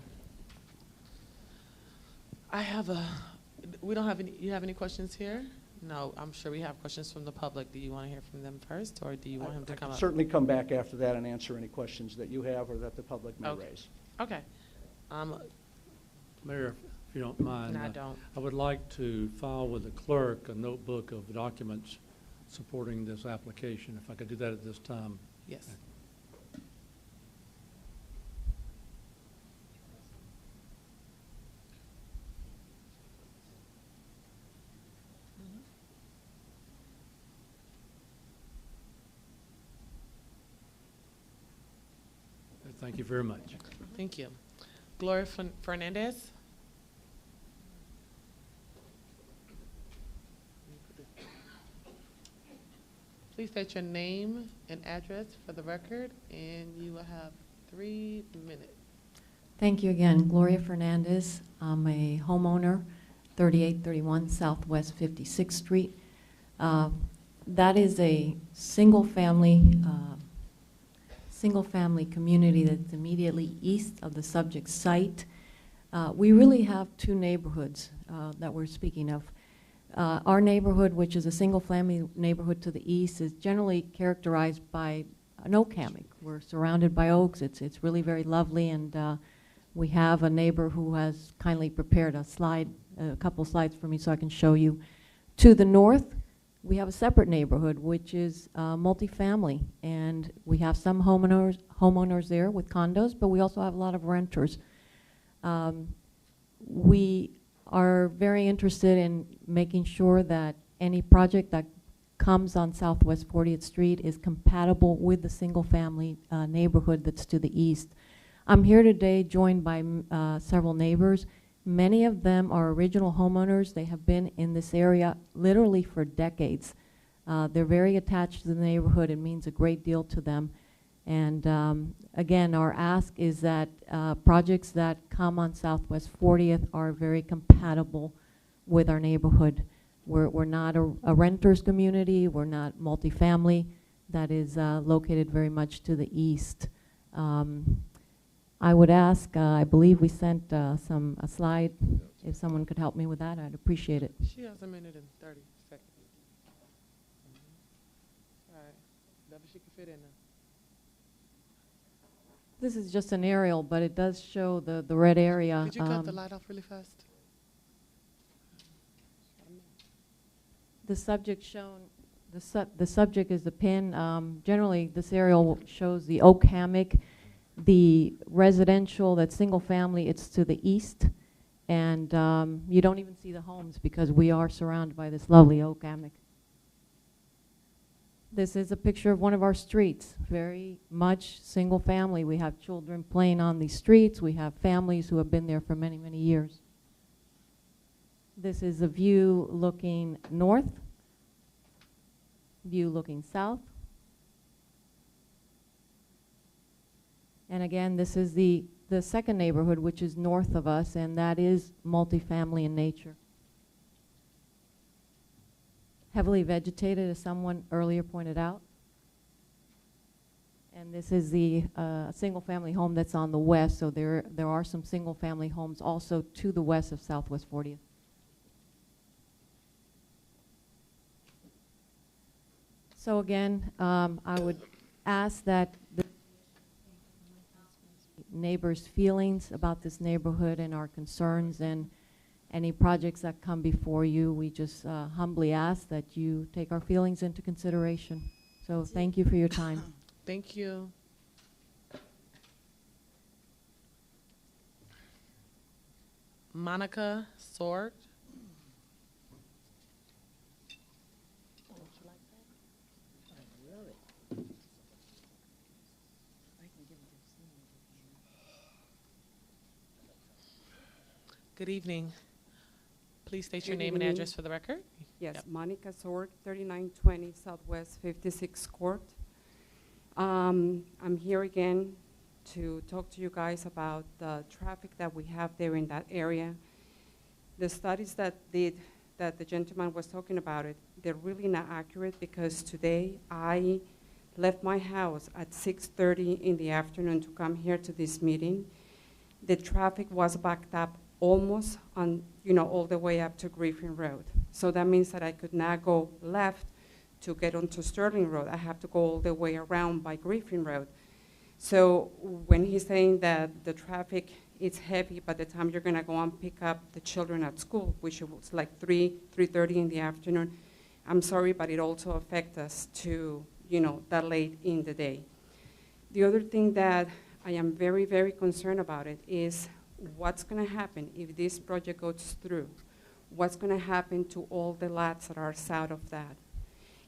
You have any questions here? No, I'm sure we have questions from the public. Do you want to hear from them first, or do you want him to come up? Certainly come back after that and answer any questions that you have or that the public may raise. Okay. Mayor, if you don't mind. No, I don't. I would like to file with the clerk a notebook of documents supporting this application, if I could do that at this time. Yes. Thank you very much. Thank you. Gloria Fernandez. Please state your name and address for the record, and you will have 3 minutes. Thank you again. Gloria Fernandez. I'm a homeowner, 3831 Southwest 56th Street. That is a single-family community that's immediately east of the subject site. We really have 2 neighborhoods that we're speaking of. Our neighborhood, which is a single-family neighborhood to the east, is generally characterized by an oak hammock. We're surrounded by oaks. It's really very lovely, and We have a neighbor who has kindly prepared a couple slides for me so I can show you. To the north, we have a separate neighborhood, which is multifamily, and we have some homeowners there with condos, but we also have a lot of renters. We are very interested in making sure that any project that comes on Southwest 40th Street is compatible with the single-family neighborhood that's to the east. I'm here today joined by several neighbors. Many of them are original homeowners. They have been in this area literally for decades. They're very attached to the neighborhood. It means a great deal to them. And again, our ask is that projects that come on Southwest 40th are very compatible with our neighborhood. We're not a renters community. We're not multifamily. That is located very much to the east. I would ask, I believe we sent a slide. If someone could help me with that, I'd appreciate it. She has a minute and 30 seconds. All right, that she can fit in now. This is just an aerial, but it does show the red area. Could you cut the light off really fast? The subject shown, the subject is the pin. Generally, this aerial shows the oak hammock. The residential, that single family, it's to the east. And you don't even see the homes because we are surrounded by this lovely oak hammock. This is a picture of one of our streets, very much single family. We have children playing on these streets. We have families who have been there for many, many years. This is a view looking north, view looking south. And again, this is the second neighborhood, which is north of us, and that is multifamily in nature. Heavily vegetated, as someone earlier pointed out. And this is the single-family home that's on the west, so there are some single-family homes also to the west of Southwest 40th. So again, I would ask that the neighbors' feelings about this neighborhood and our concerns and any projects that come before you, we just humbly ask that you take our feelings into consideration. So thank you for your time. Thank you. Monica Sword. Good evening. Please state your Good name and evening. address for the record. Yes, Yep. Monica Sword, 3920 Southwest 56th Court. I'm here again to talk to you guys about the traffic that we have there in that area. The studies that the gentleman was talking about they're really not accurate because today I left my house at 6:30 in the afternoon to come here to this meeting. The traffic was backed up almost on, all the way up to Griffin Road. So that means that I could not go left to get onto Sterling Road. I have to go all the way around by Griffin Road. So when he's saying that the traffic is heavy by the time you're gonna go and pick up the children at school, which was like 3:30 in the afternoon, I'm sorry, but it also affects us to, that late in the day. The other thing that I am very, very concerned about it is what's going to happen if this project goes through? What's going to happen to all the lots that are south of that?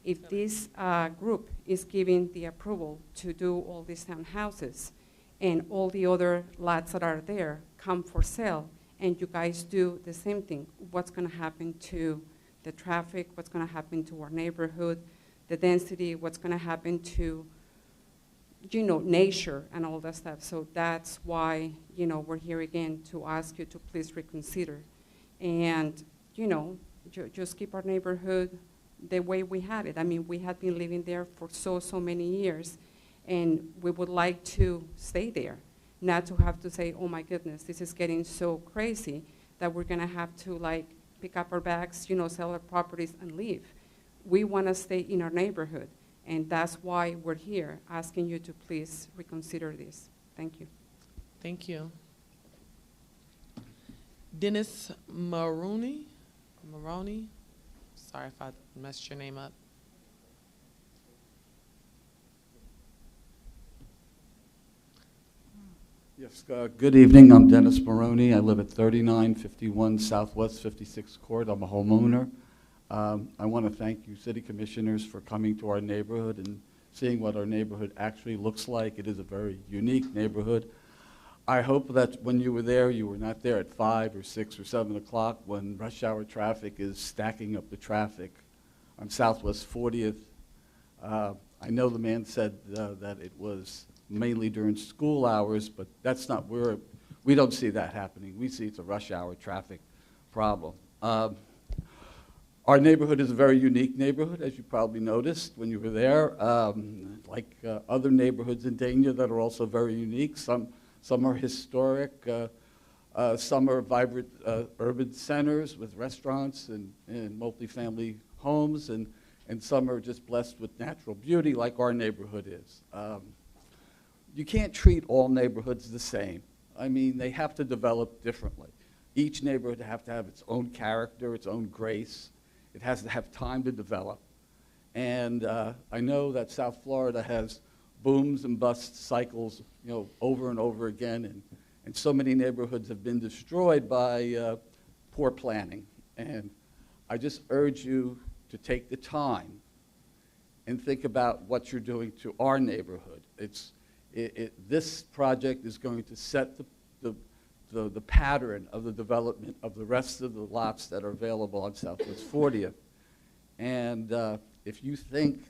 If this group is giving the approval to do all these townhouses and all the other lots that are there come for sale and you guys do the same thing, what's going to happen to the traffic? What's going to happen to our neighborhood, the density? What's going to happen to nature and all that stuff. So that's why, we're here again to ask you to please reconsider. And, just keep our neighborhood the way we had it. I mean, we had been living there for so many years, and we would like to stay there, not to have to say, oh my goodness, this is getting so crazy that we're gonna have to pick up our bags, sell our properties and leave. We wanna stay in our neighborhood. And that's why we're here, asking you to please reconsider this. Thank you. Thank you. Dennis Maroney, sorry if I messed your name up. Yes, good evening. I'm Dennis Maroney. I live at 3951 Southwest 56th Court. I'm a homeowner. I want to thank you, city commissioners, for coming to our neighborhood and seeing what our neighborhood actually looks like. It is a very unique neighborhood. I hope that when you were there, you were not there at 5 or 6 or 7 o'clock when rush hour traffic is stacking up the traffic on Southwest 40th. I know the man said that it was mainly during school hours, but that's not where, we don't see that happening. We see it's a rush hour traffic problem. Our neighborhood is a very unique neighborhood, as you probably noticed when you were there, like other neighborhoods in Dania that are also very unique. Some are historic, some are vibrant urban centers with restaurants and multifamily homes, and some are just blessed with natural beauty like our neighborhood is. You can't treat all neighborhoods the same. I mean, they have to develop differently. Each neighborhood has to have its own character, its own grace. It has to have time to develop. And I know that South Florida has booms and bust cycles, you know, over and over again, and so many neighborhoods have been destroyed by poor planning. And I just urge you to take the time and think about what you're doing to our neighborhood. This project is going to set the pattern of the development of the rest of the lots that are available on Southwest 40th. And if you think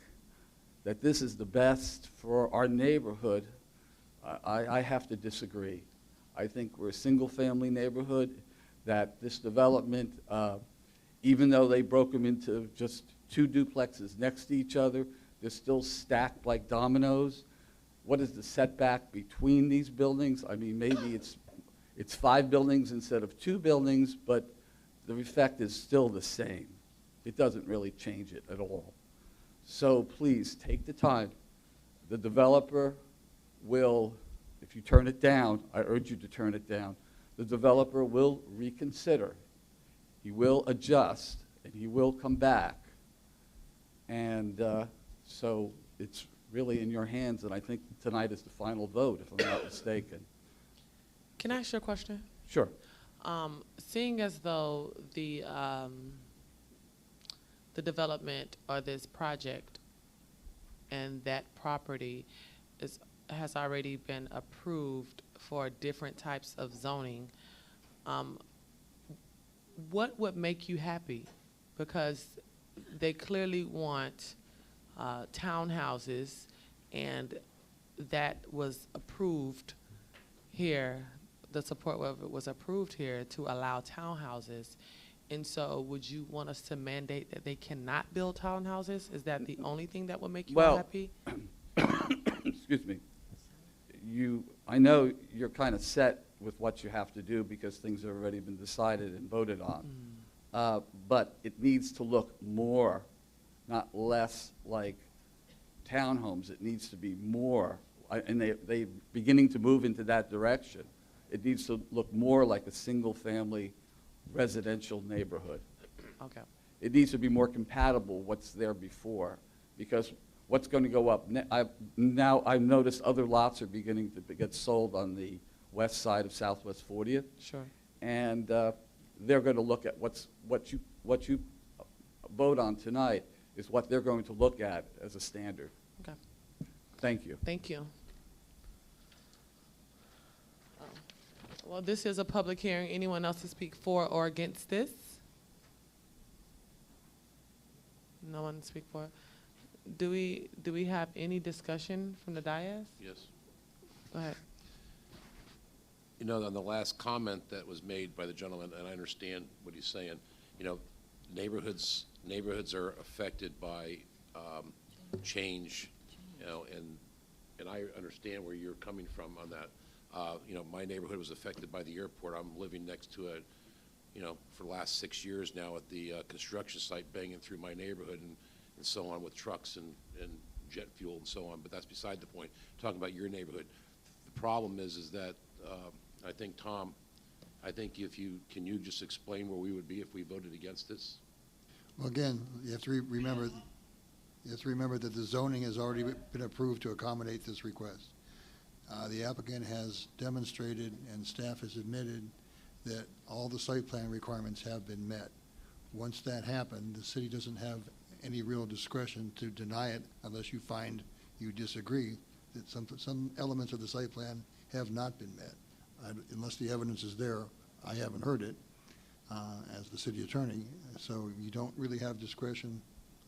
that this is the best for our neighborhood, I have to disagree. I think we're a single-family neighborhood, that this development, even though they broke them into just 2 duplexes next to each other, they're still stacked like dominoes. What is the setback between these buildings? I mean, maybe it's 5 buildings instead of 2 buildings, but the effect is still the same. It doesn't really change it at all. So please, take the time. The developer will, if you turn it down, I urge you to turn it down, the developer will reconsider. He will adjust, and he will come back. And so it's really in your hands, and I think tonight is the final vote, if I'm not mistaken. Can I ask you a question? Sure. Seeing as though the development or this project and that property has already been approved for different types of zoning, what would make you happy? Because they clearly want townhouses, and that was approved here. The support of it was approved here to allow townhouses. And so would you want us to mandate that they cannot build townhouses? Is that the only thing that would make you happy? Excuse me. I know you're kind of set with what you have to do because things have already been decided and voted on. But it needs to look more, not less, like townhomes. It needs to be more, and they're beginning to move into that direction. It needs to look more like a single-family residential neighborhood. Okay. It needs to be more compatible with what's there before, because what's going to go up now, I've noticed other lots are beginning to get sold on the west side of Southwest 40th. Sure. And they're going to look at what you vote on tonight is what they're going to look at as a standard. Okay. Thank you. Thank you. Well, this is a public hearing. Anyone else to speak for or against this? No one to speak for. Do we have any discussion from the dais? Yes. Go ahead. You know, on the last comment that was made by the gentleman, and I understand what he's saying, you know, neighborhoods are affected by change, you know, and I understand where you're coming from on that. You know, my neighborhood was affected by the airport. I'm living next to it, you know, for the last 6 years now at the construction site banging through my neighborhood and so on with trucks and jet fuel and so on, but that's beside the point. Talking about your neighborhood. The problem is that I think Tom I think if you, can you just explain where we would be if we voted against this? Well, again, you have to remember that the zoning has already been approved to accommodate this request. The applicant has demonstrated and staff has admitted that all the site plan requirements have been met. Once that happened, the city doesn't have any real discretion to deny it unless you find you disagree that some elements of the site plan have not been met. Unless the evidence is there, I haven't heard it as the city attorney. So you don't really have discretion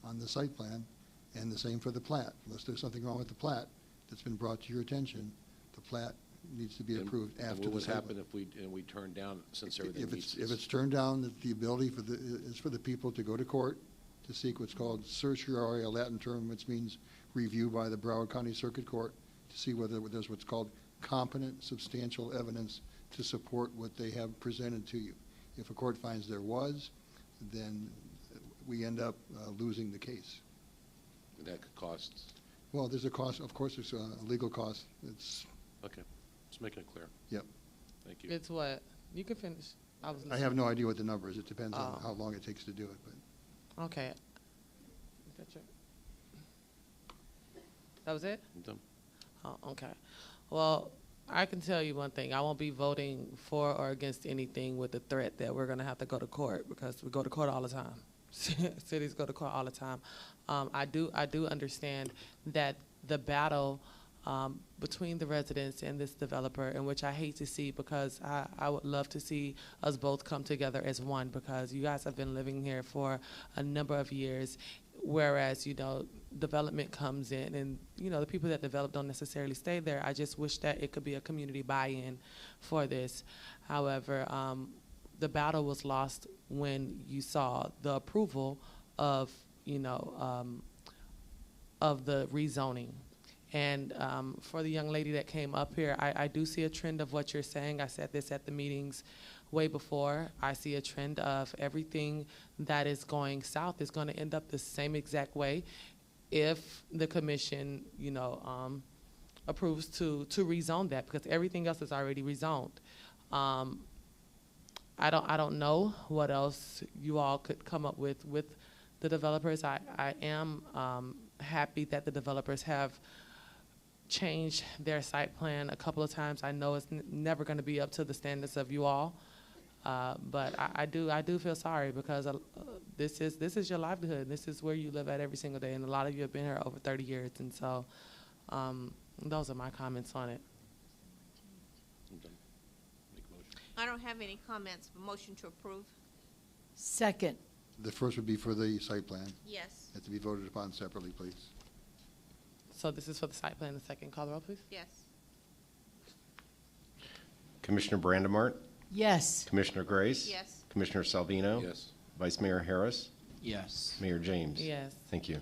on the site plan, and the same for the plat. Unless there's something wrong with the plat that's been brought to your attention, the plat needs to be approved after the What would site happen plan. if we turned down, since everything If meets it's, if this? it's turned down, the ability is for the people to go to court to seek what's called certiorari, a Latin term, which means review by the Broward County Circuit Court, to see whether there's what's called competent, substantial evidence to support what they have presented to you. If a court finds there was, then we end up losing the case. That could cost, Well, there's a cost, of course, there's a legal cost. It's, okay, just making it clear. yep. Thank you. It's what? You can finish. I was I have no idea what the number is. It depends on Oh. how long it takes to do it, but. Okay. Is that your? That was it? I'm done. Oh, okay. Well, I can tell you one thing. I won't be voting for or against anything with the threat that we're going to have to go to court, because we go to court all the time. Cities go to court all the time. I do understand that the battle between the residents and this developer, in which I hate to see, because I would love to see us both come together as one, because you guys have been living here for a number of years, whereas, you know, development comes in and, you know, the people that develop don't necessarily stay there. I just wish that it could be a community buy-in for this. However, the battle was lost when you saw the approval of, you know, of the rezoning. And for the young lady that came up here, I do see a trend of what you're saying. I said this at the meetings way before. I see a trend of everything that is going south is going to end up the same exact way if the commission, you know, approves to rezone that, because everything else is already rezoned. I don't know what else you all could come up with the developers. I am happy that the developers have changed their site plan a couple of times. I know it's never going to be up to the standards of you all, but I do feel sorry, because this is your livelihood. This is where you live at every single day, and a lot of you have been here over 30 years, and so those are my comments on it. I'm done. Make a motion. I don't have any comments. Motion to approve? Second. The first would be for the site plan. Yes. Have to be voted upon separately, please. So this is for the site plan. The second, call the roll, please. Yes. Commissioner Brandemart? Yes. Commissioner Grace? Yes. Commissioner Salvino? Yes. Vice Mayor Harris? Yes. Mayor James? Yes. Thank you.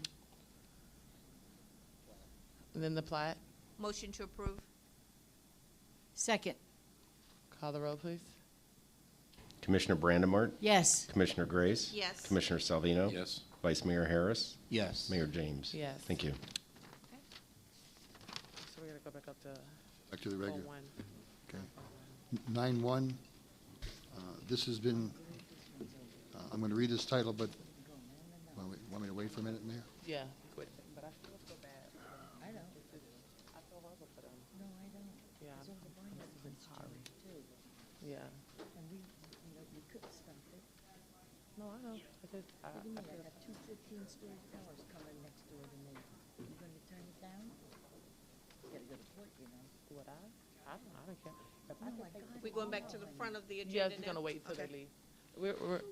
And then the plat, Motion to approve? Second. call the roll, please. Commissioner Brandemart? Yes. Commissioner Grace? Yes. Commissioner Salvino? Yes. Vice Mayor Harris? Yes. Mayor James? Yes. Thank you. So we're gonna go back up to Back to the regular. 01. Okay. 9-1, this has been, I'm going to read this title, but, want me to wait for a minute, Mayor? Yeah, quit. But I feel so bad. I know. I feel horrible for them. No, I don't. Yeah. It's over by us. I'm sorry. Too. Yeah. And we couldn't stop it. No, I know. I just, I What do you mean? feel- I have two 15-story towers coming next door to me. You gonna turn it down? You gotta go to court, you know. Would I? I don't care. If I Oh could my take- God. We going back to the front of the agenda Yes, now? we're gonna wait until they Okay. leave.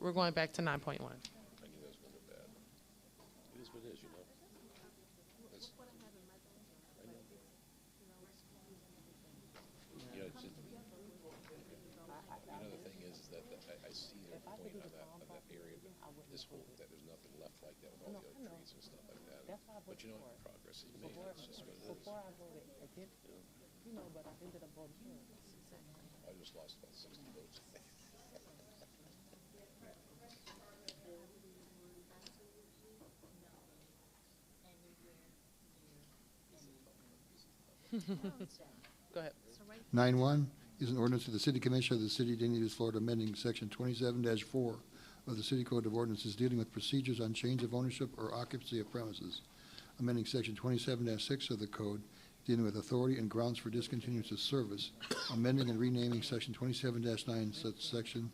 We're going back to 9.1. I knew that was going to go bad. It is what it is, you know. That's, I know. You know, it's just, another thing is that I see their point of that area, but this whole, that there's nothing left like that with all the other trees and stuff like that. But you know, progress is made, it's just what it is. Before I voted against it, you know, but I ended up voting for it. I just lost about 60 votes. Go ahead. 9-1, is an ordinance of the City Commission of the City of Dania Beach, Florida, amending Section 27-4 of the City Code of Ordinances dealing with procedures on change of ownership or occupancy of premises, amending Section 27-6 of the Code dealing with authority and grounds for discontinuance of service, amending and renaming Section 27-9 such section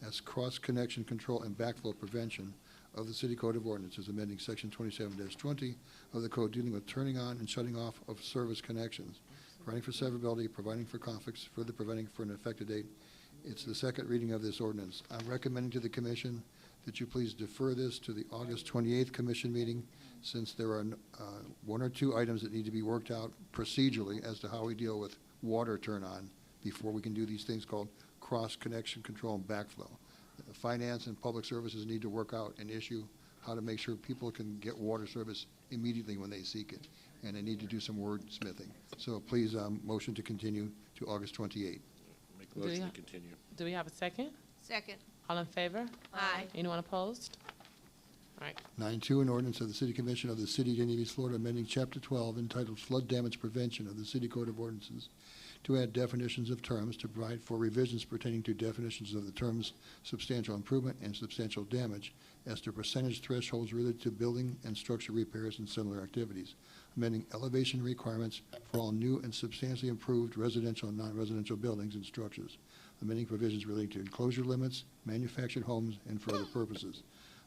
as cross-connection control and backflow prevention of the City Code of Ordinances, amending Section 27-20 of the Code dealing with turning on and shutting off of service connections, providing for severability, providing for conflicts, further providing for an effective date. It's the second reading of this ordinance. I'm recommending to the Commission that you please defer this to the August 28th Commission meeting, since there are one or two items that need to be worked out procedurally as to how we deal with water turn-on before we can do these things called cross-connection control and backflow. Finance and public services need to work out an issue, how to make sure people can get water service immediately when they seek it, and they need to do some wordsmithing. So please, motion to continue to August 28th. Make a motion to continue. Do we have a second? Second. All in favor? Aye. Anyone opposed? All right. 9.2, an ordinance of the City Commission of the City of Dania Beach, Florida, amending Chapter 12 entitled Flood Damage Prevention of the City Code of Ordinances to add definitions of terms, to provide for revisions pertaining to definitions of the terms substantial improvement and substantial damage as to percentage thresholds related to building and structure repairs and similar activities, amending elevation requirements for all new and substantially improved residential and non-residential buildings and structures, amending provisions relating to enclosure limits, manufactured homes, and for other purposes,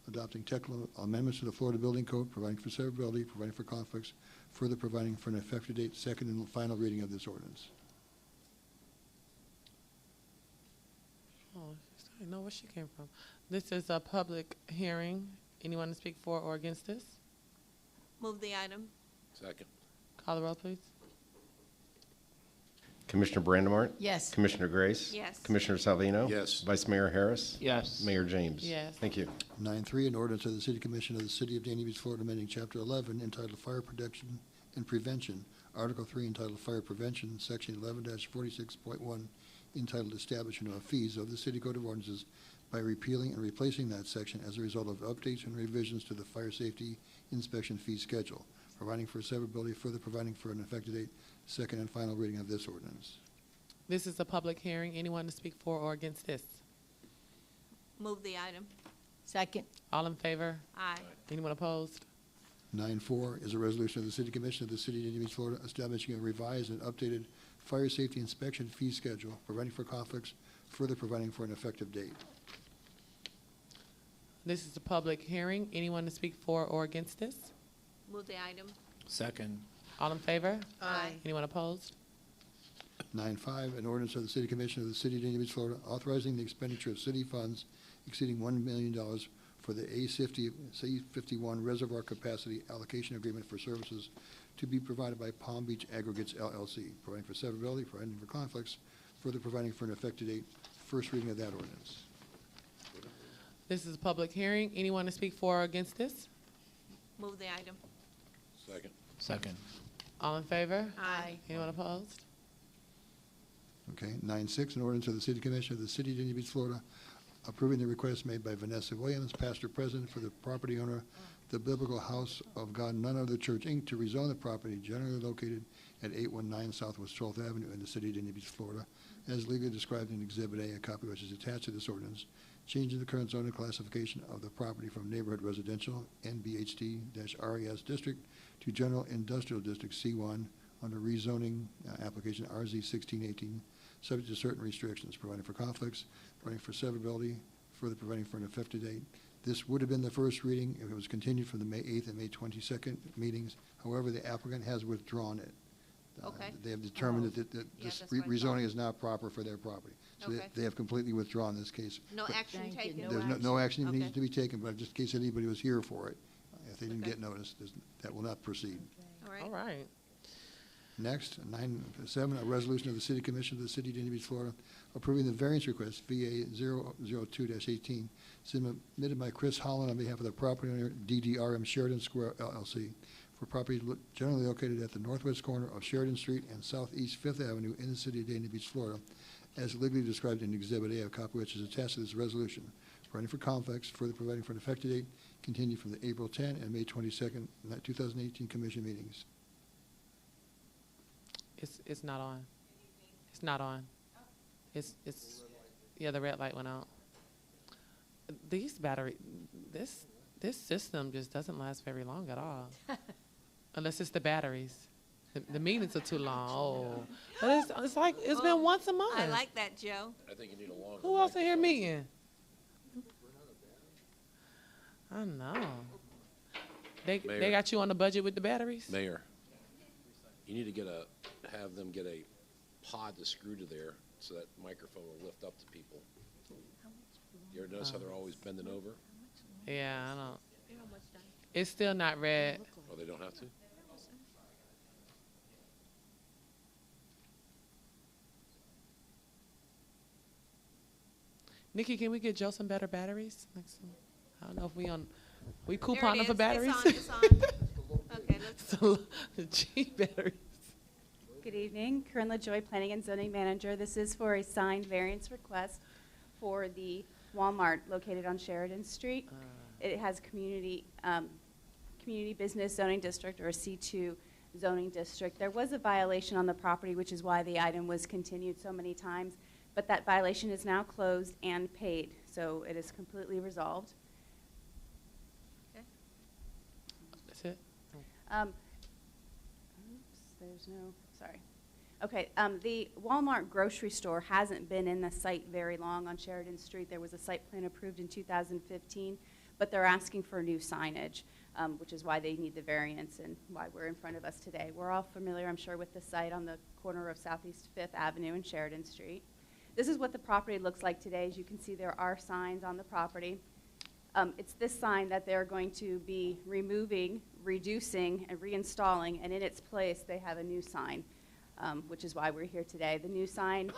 adopting technical amendments to the Florida Building Code, providing for severability, providing for conflicts, further providing for an effective date, second and final reading of this ordinance. Oh, I didn't know where she came from. This is a public hearing. Anyone to speak for or against this? Move the item. Second. Call the roll, please. Commissioner Brandemart? Yes. Commissioner Grace? Yes. Commissioner Salvino? Yes. Vice Mayor Harris? Yes. Mayor James? Yes. Thank you. 9.3, an ordinance of the City Commission of the City of Dania Beach, Florida, amending Chapter 11 entitled Fire Protection and Prevention, Article 3 entitled Fire Prevention, Section 11-46.1 entitled Establishment of Fees of the City Code of Ordinances by repealing and replacing that section as a result of updates and revisions to the fire safety inspection fee schedule, providing for severability, further providing for an effective date, second and final reading of this ordinance. This is a public hearing. Anyone to speak for or against this? Move the item. Second. All in favor? Aye. Anyone opposed? 9.4 is a resolution of the City Commission of the City of Dania Beach, Florida, establishing a revised and updated fire safety inspection fee schedule, providing for conflicts, further providing for an effective date. This is a public hearing. Anyone to speak for or against this? Move the item. Second. All in favor? Aye. Anyone opposed? 9.5, an ordinance of the City Commission of the City of Dania Beach, Florida, authorizing the expenditure of city funds exceeding $1 million for the A51 Reservoir Capacity Allocation Agreement for services to be provided by Palm Beach Aggregates LLC, providing for severability, providing for conflicts, further providing for an effective date. First reading of that ordinance. This is a public hearing. Anyone to speak for or against this? Move the item. Second. Second. All in favor? Aye. Anyone opposed? Okay, 9.6, an ordinance of the City Commission of the City of Dania Beach, Florida, approving the request made by Vanessa Williams, pastor president for the property owner, the Biblical House of God, None Other Church, Inc., to rezone the property generally located at 819 Southwest 12th Avenue in the City of Dania Beach, Florida, as legally described in Exhibit A, a copy which is attached to this ordinance, changing the current zoning classification of the property from neighborhood residential, NBHD-RES district, to general industrial district, C1, under rezoning application RZ 1618, subject to certain restrictions, providing for conflicts, providing for severability, further providing for an effective date. This would have been the first reading if it was continued from the May 8th and May 22nd meetings. However, the applicant has withdrawn it. Okay. They have determined that this that's what I thought. rezoning is not proper for their property. So Okay. they have completely withdrawn this case. No But action Thank you. taken? There's no action Okay. needs to be taken, but just in case anybody was here for it, if they didn't Okay. get notice, that will not proceed. All right. All right. Next, 9.7, a resolution of the City Commission of the City of Dania Beach, Florida, approving the variance request, VA 002-18, submitted by Chris Holland on behalf of the property owner, DDRM Sheridan Square LLC, for property generally located at the northwest corner of Sheridan Street and southeast 5th Avenue in the City of Dania Beach, Florida, as legally described in Exhibit A, a copy which is attached to this resolution, providing for conflicts, further providing for an effective date, continued from the April 10 and May 22nd, 2018 Commission meetings. It's not on. It's not on. Yeah, the red light went out. These this system just doesn't last very long at all. Unless it's the batteries. The meetings are too long. Oh. But it's like, it's been once a month. I like that, Joe. I think you need a longer. Who else in here meeting? I know. They Mayor. got you on the budget with the batteries? Mayor, you need to have them get a pod to screw to there so that microphone will lift up to people. You ever notice how they're always bending over? Yeah, I don't. It's still not red. Oh, they don't have to? Nikki, can we get Joe some better batteries? I don't know if we There it couponing is. for batteries. It's on. Okay, let's So, cheap batteries. Good evening, Corinne LaJoy, Planning and Zoning Manager. This is for a signed variance request for the Walmart located on Sheridan Street. It has community business zoning district, or a C2 zoning district. There was a violation on the property, which is why the item was continued so many times, but that violation is now closed and paid, so it is completely resolved. That's it? There's no, sorry. Okay, the Walmart grocery store hasn't been in the site very long on Sheridan Street. There was a site plan approved in 2015, but they're asking for new signage, which is why they need the variance and why we're in front of us today. We're all familiar, I'm sure, with the site on the corner of Southeast 5th Avenue and Sheridan Street. This is what the property looks like today. As you can see, there are signs on the property. It's this sign that they're going to be removing, reducing, and reinstalling, and in its place, they have a new sign, which is why we're here today. The new sign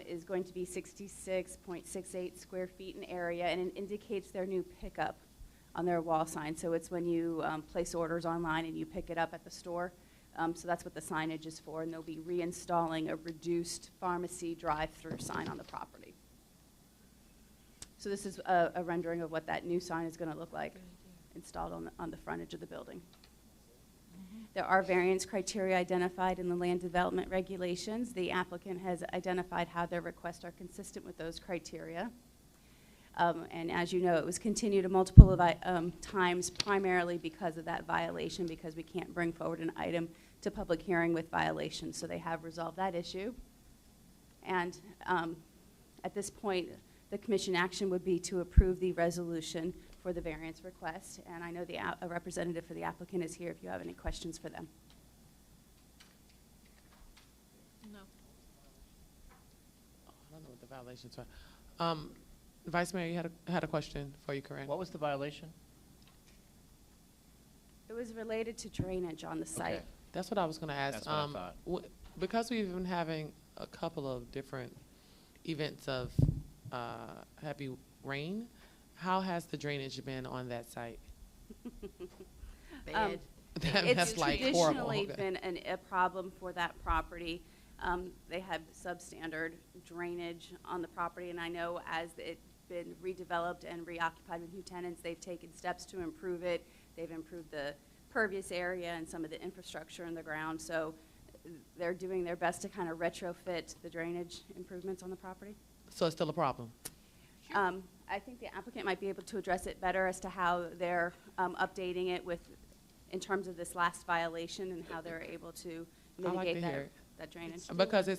is going to be 66.68 square feet in area, and it indicates their new pickup on their wall sign. So it's when you place orders online and you pick it up at the store. So that's what the signage is for, and they'll be reinstalling a reduced pharmacy drive-through sign on the property. So this is a rendering of what that new sign is going to look like installed on the frontage of the building. There are variance criteria identified in the land development regulations. The applicant has identified how their requests are consistent with those criteria. And as you know, it was continued a multiple of times primarily because of that violation, because we can't bring forward an item to public hearing with violations. So they have resolved that issue. And at this point, the commission action would be to approve the resolution for the variance request. And I know a representative for the applicant is here if you have any questions for them. No. I don't know what the violations are. Vice Mayor, you had a question for you, Corinne. What was the violation? It was related to drainage on the site. Okay. That's what I was going to ask. That's what I thought. Because we've been having a couple of different events of heavy rain, how has the drainage been on that site? It's That's like traditionally horrible. been a problem for that property. They have substandard drainage on the property, and I know as it's been redeveloped and reoccupied with new tenants, they've taken steps to improve it. They've improved the pervious area and some of the infrastructure in the ground, so they're doing their best to kind of retrofit the drainage improvements on the property. So it's still a problem? I think the applicant might be able to address it better as to how they're updating it in terms of this last violation and how they're able to I'd like to mitigate hear it. that drainage. Because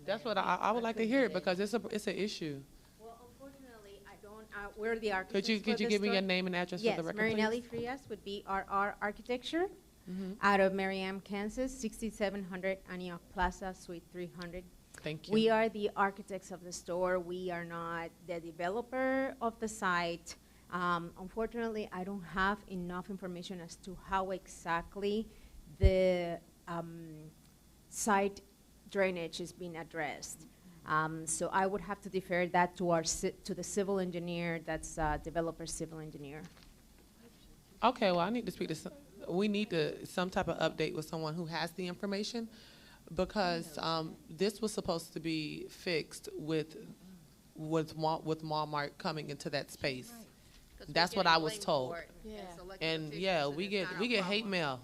that's what I would like to hear it, because it's an issue. Well, unfortunately, I don't, we're the architects. Could you give me your name and address for the record, Yes, Marinelli please? Frias with BRR Architecture Mhm. out of Mariam, Kansas, 6700 Antioch Plaza, Suite 300. Thank you. We are the architects of the store. We are not the developer of the site. Unfortunately, I don't have enough information as to how exactly the site drainage is being addressed. So I would have to defer that to the civil engineer. That's developer civil engineer. Okay, well, I need to speak to we need some type of update with someone who has the information, because this was supposed to be fixed with Walmart coming into that space. That's what I was told. And yeah, we get hate mail.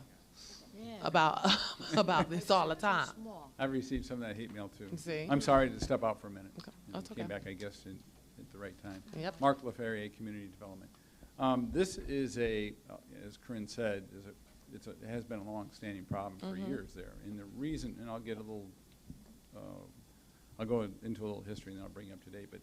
about, about this all the time. I've received some of that hate mail too. See? I'm sorry to step out for a minute. Okay. You know, That's Came okay. back, I guess, at the right time. Yep. Mark LaFerrier, Community Development. This is as Corinne said, it has been a long-standing problem for years there. And the reason, and I'll get a little, I'll go into a little history and then I'll bring you up to date, but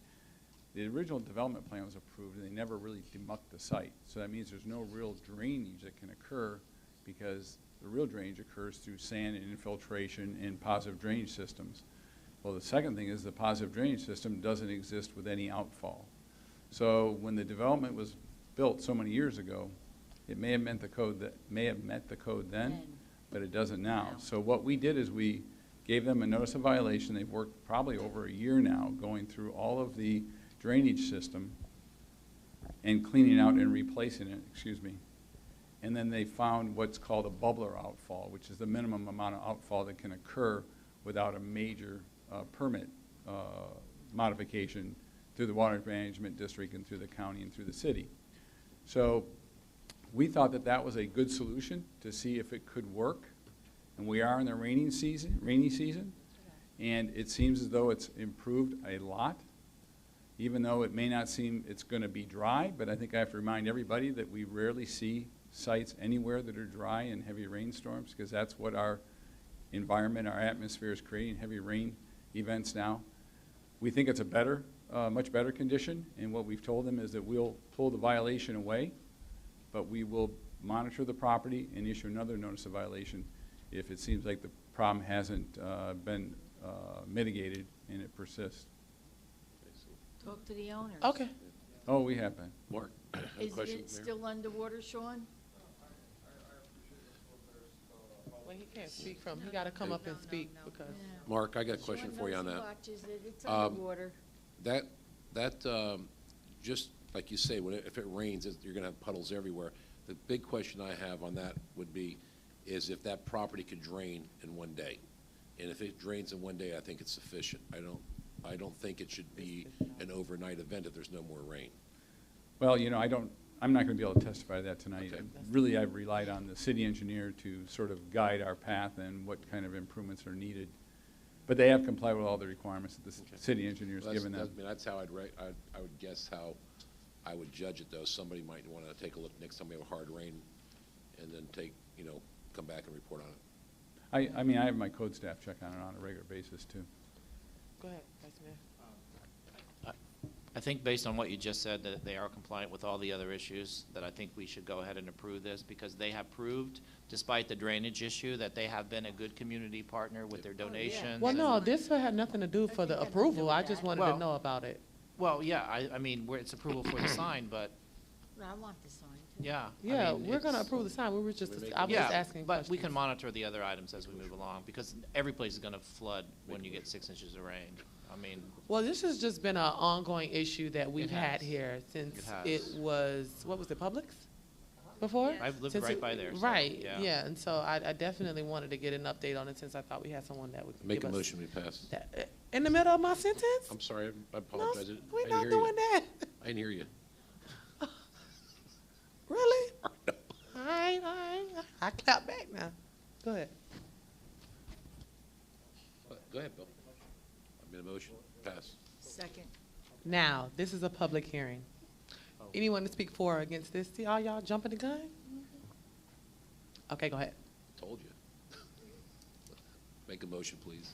the original development plan was approved and they never really demucked the site. So that means there's no real drainage that can occur because the real drainage occurs through sand and infiltration and positive drainage systems. Well, the second thing is the positive drainage system doesn't exist with any outfall. So when the development was built so many years ago, it may have met the code then, but it doesn't now. So what we did is we gave them a notice of violation. They've worked probably over a year now going through all of the drainage system and cleaning out and replacing it, And then they found what's called a bubbler outfall, which is the minimum amount of outfall that can occur without a major permit modification through the Water Management District and through the county and through the city. So we thought that that was a good solution to see if it could work. And we are in the rainy season, and it seems as though it's improved a lot, even though it may not seem it's going to be dry. But I think I have to remind everybody that we rarely see sites anywhere that are dry in heavy rainstorms, because that's what our environment, our atmosphere is creating, heavy rain events now. We think it's a better, much better condition, and what we've told them is that we'll pull the violation away, but we will monitor the property and issue another notice of violation if it seems like the problem hasn't been mitigated and it persists. Talk to the owners. Okay. Oh, we have been. Mark, Is question, it Mayor? still underwater, Sean? Well, he can't speak from, he gotta come up and speak because. Mark, I got a question for you on that. Watches it, it's Um, underwater. Just like you say, if it rains, you're going to have puddles everywhere. The big question I have on that would be, is if that property could drain in one day. And if it drains in one day, I think it's sufficient. I don't think it should be an overnight event if there's no more rain. Well, you know, I'm not going to be able to testify to that tonight. Okay. Really, I've relied on the city engineer to sort of guide our path and what kind of improvements are needed. But they have complied with all the requirements that the city engineer's given them. I mean, that's how I would guess how I would judge it, though. Somebody might want to take a look next time we have a hard rain and then come back and report on it. I mean, I have my code staff check on it on a regular basis, too. Go ahead, Vice Mayor. I think based on what you just said, that they are compliant with all the other issues, that I think we should go ahead and approve this, because they have proved, despite the drainage issue, that they have been a good community partner with their donations. Well, and- no, this had nothing to do for the approval. I just wanted to know about it. Well, yeah, I mean, it's approval for the sign, but, I want the sign. yeah. Yeah, I mean, we're gonna it's- approve the sign. We were just, I was just Yeah, asking but questions. we can monitor the other items as we move along, because every place is gonna flood when you get 6 inches of rain. I mean, Well, this has just been an ongoing issue that we've had has. here since It has. it was, what was it, Publix before? I've lived Since right it- by there, so, Right, yeah. yeah, and so I definitely wanted to get an update on it since I thought we had someone that would Make give a us motion, we pass. that- In the middle of my sentence? I'm sorry, I No, apologize. we're I didn't not hear doing you. that. I didn't hear you. Really? All right. I clap back now. Go ahead. Go ahead, Bill. I made a motion, pass. Second. Now, this is a public hearing. Anyone to speak for or against this? See all y'all jumping the gun? Okay, go ahead. Told you. Make a motion, please.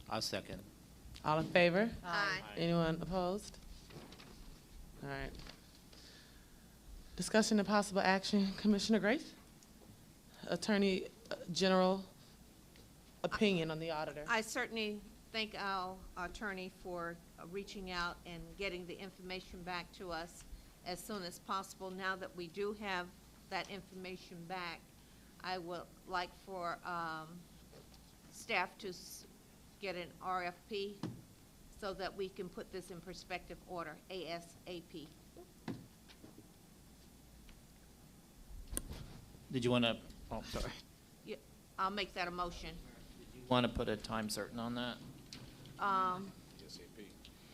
I'll second. All in favor? Aye. Anyone opposed? All right. Discussion and possible action, Commissioner Grace? Attorney General opinion on the auditor. I certainly thank our attorney for reaching out and getting the information back to us as soon as possible. Now that we do have that information back, I would like for staff to get an RFP so that we can put this in perspective order ASAP. Did you wanna, oh, sorry. Yeah, I'll make that a motion. Want to put a time certain on that?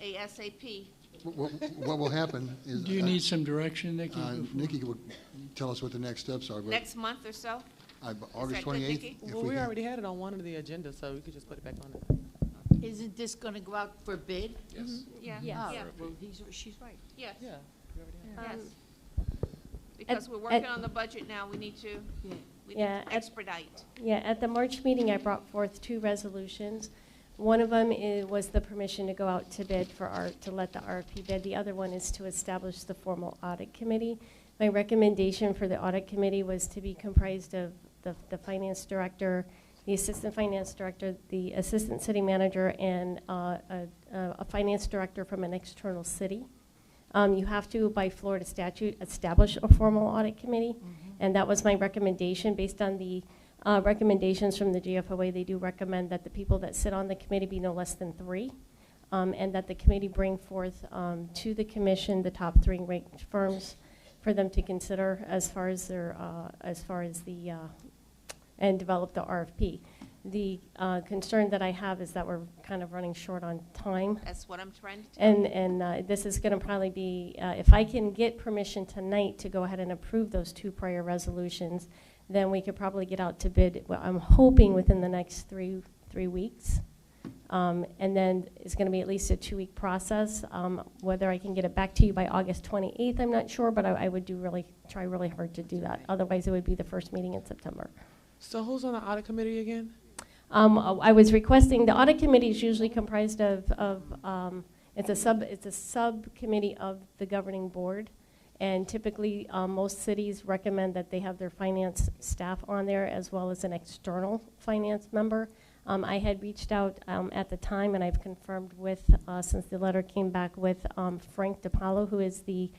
ASAP. What will happen is. Do you need some direction, Nikki? Nikki will tell us what the next steps are, but Next month or so? August 28th. if Well, we can. already had it on one of the agendas, so we could just put it back on there. Isn't this gonna go out for bid? Yes. Yeah, Yes. yeah, Well, she's right. yes, Yeah. yes. Because we're working on the budget now, we need to Yeah, expedite. At the March meeting, I brought forth 2 resolutions. One of them was the permission to go out to bid to let the RFP bid. The other one is to establish the formal audit committee. My recommendation for the audit committee was to be comprised of the finance director, the assistant finance director, the assistant city manager, and a finance director from an external city. You have to, by Florida statute, establish a formal audit committee, and that was my recommendation. Based on the recommendations from the GFOA, they do recommend that the people that sit on the committee be no less than 3, and that the committee bring forth to the commission the top 3 ranked firms for them to consider as far as and develop the RFP. The concern that I have is that we're kind of running short on time. That's what I'm trying to tell you. And this is going to probably be, if I can get permission tonight to go ahead and approve those 2 prior resolutions, then we could probably get out to bid, well, I'm hoping within the next 3 weeks. And then it's going to be at least a 2-week process. Whether I can get it back to you by August 28th, I'm not sure, but I would try really hard to do that. Otherwise, it would be the first meeting in September. So who's on the audit committee again? I was requesting, the audit committee is usually comprised of it's a subcommittee of the governing board, and typically most cities recommend that they have their finance staff on there as well as an external finance member. I had reached out at the time, and I've confirmed with, since the letter came back, with Frank DiPaolo, who is the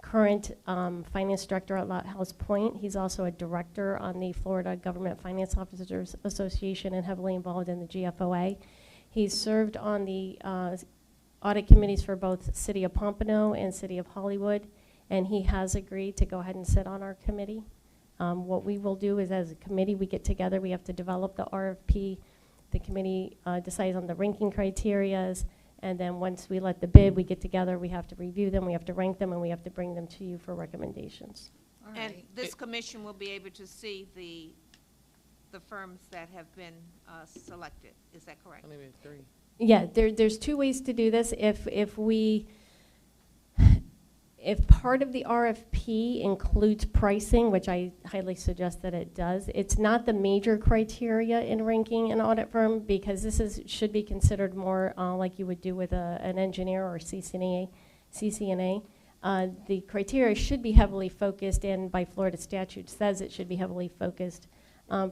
current finance director at Lighthouse Point. He's also a director on the Florida Government Finance Officers Association and heavily involved in the GFOA. He's served on the audit committees for both City of Pompano and City of Hollywood, and he has agreed to go ahead and sit on our committee. What we will do is, as a committee, we get together, we have to develop the RFP. The committee decides on the ranking criterias, and then once we let the bid, we get together, we have to review them, we have to rank them, and we have to bring them to you for recommendations. And this commission will be able to see the firms that have been selected. Is that correct? Maybe 3. Yeah, there's 2 ways to do this. If part of the RFP includes pricing, which I highly suggest that it does, it's not the major criteria in ranking an audit firm, because this should be considered more like you would do with an engineer or CCNA. The criteria should be heavily focused, and by Florida statute says it should be heavily focused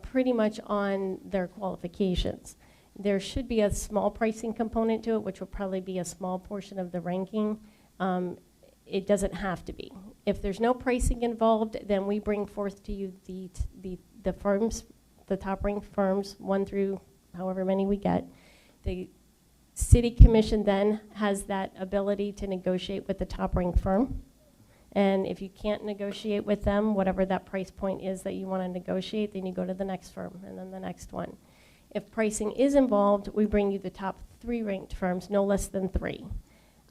pretty much on their qualifications. There should be a small pricing component to it, which will probably be a small portion of the ranking. It doesn't have to be. If there's no pricing involved, then we bring forth to you the firms, the top ranked firms, 1 through however many we get. The city commission then has that ability to negotiate with the top ranked firm. And if you can't negotiate with them, whatever that price point is that you want to negotiate, then you go to the next firm and then the next one. If pricing is involved, we bring you the top 3 ranked firms, no less than 3.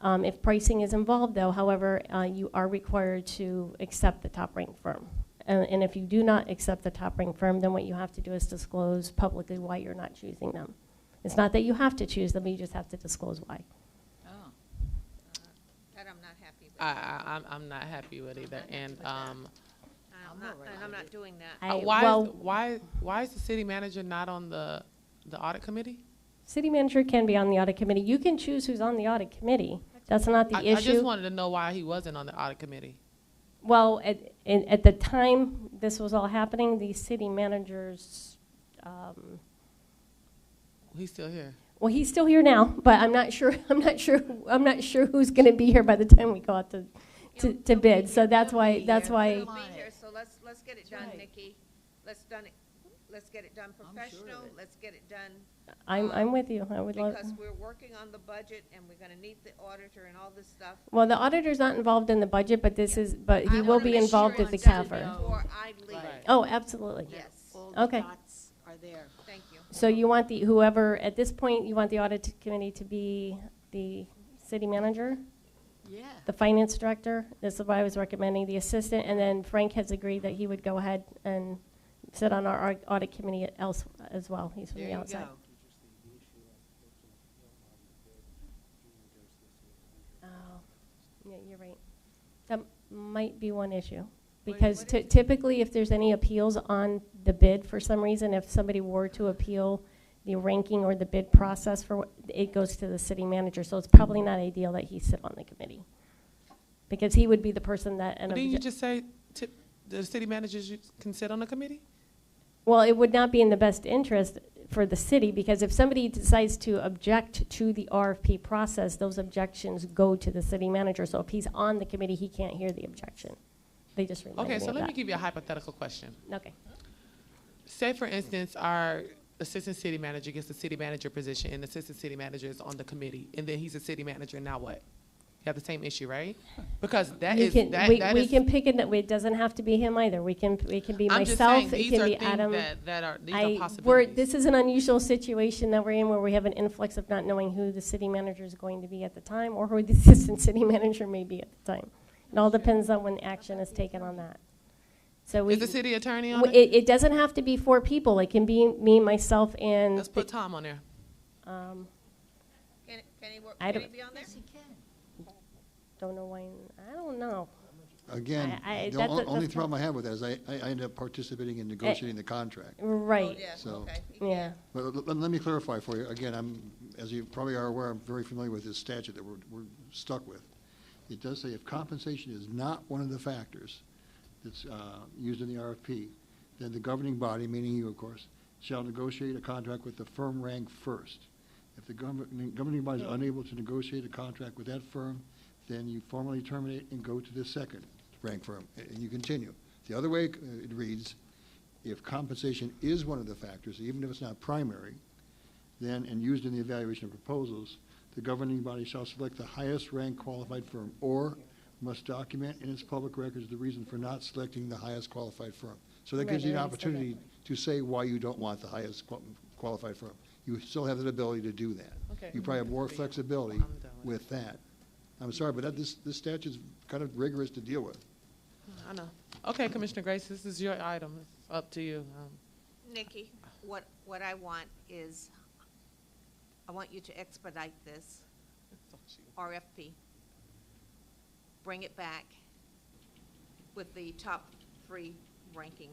If pricing is involved, though, however, you are required to accept the top-ranked firm. And if you do not accept the top-ranked firm, then what you have to do is disclose publicly why you're not choosing them. It's not that you have to choose them, you just have to disclose why. Oh. That I'm not happy with. I'm not happy with either. And I'm not doing that. why is the city manager not on the audit committee? City manager can be on the audit committee. You can choose who's on the audit committee. That's not the issue. I just wanted to know why he wasn't on the audit committee. Well, at the time this was all happening, the city managers. He's still here. Well, he's still here now, but I'm not sure. I'm not sure who's going to be here by the time we go out to bid. So that's why. He'll be here, so let's get it done, Nikki. Let's get it done professional. Let's get it done. I'm with you. I would love. Because we're working on the budget, and we're going to need the auditor and all this stuff. Well, the auditor's not involved in the budget, but he will be involved with the CAFR. Before I leave. Oh, absolutely. Yes. Okay. Dots are there. Thank you. So you want whoever at this point you want the audit committee to be the city manager? Yeah. The finance director. This is what I was recommending. The assistant, and then Frank has agreed that he would go ahead and sit on our audit committee else as well. He's from There the you outside. go. Oh, yeah, you're right. That might be one issue. Because typically, if there's any appeals on the bid, for some reason, if somebody were to appeal the ranking or the bid process, it goes to the city manager. So it's probably not ideal that he sit on the committee. Because he would be the person that. Didn't you just say the city managers can sit on the committee? Well, it would not be in the best interest for the city, because if somebody decides to object to the RFP process, those objections go to the city manager. So if he's on the committee, he can't hear the objection. They just reminded Okay, me so of let me that. give you a hypothetical question. Okay. Say, for instance, our assistant city manager gets the city manager position, and the assistant city manager is on the committee, and then he's a city manager. Now what? You have the same issue, right? Because that You is can- that we, that we is. can pick it. It doesn't have to be him either. We can be I'm just myself. saying, It these can are be things Adam. that are these are We're, possibilities. this is an unusual situation that we're in, where we have an influx of not knowing who the city manager is going to be at the time, or who the assistant city manager may be at the time. It all depends on when action is taken on that. So we, Is the city attorney on it? it doesn't have to be 4 people. It can be me, myself, and. Let's put Tom on there. Can he work, I can don't- he be on there? Don't know why. I don't know. Again, the that's only tough. problem I have with that is I end up participating in negotiating the contract. Right. Oh, yeah, So, okay. Yeah. but let me clarify for you. Again, as you probably are aware, I'm very familiar with this statute that we're stuck with. It does say if compensation is not one of the factors that's used in the RFP, then the governing body, meaning you, of course, shall negotiate a contract with the firm ranked first. If the governing body is unable to negotiate a contract with that firm, then you formally terminate and go to the second ranked firm, and you continue. The other way it reads, if compensation is one of the factors, even if it's not primary, then, and used in the evaluation of proposals, the governing body shall select the highest ranked qualified firm, or must document in its public records the reason for not selecting the highest qualified firm. So that gives you an Right, I already said that. opportunity to say why you don't want the highest qualified firm. You still have the ability to do that. Okay. You probably have more flexibility with that. I'm sorry, but this statute's kind of rigorous to deal with. I know. Okay, Commissioner Grace, this is your item. It's up to you. Nikki, what I want is, I want you to expedite this RFP. Bring it back with the top 3 ranking.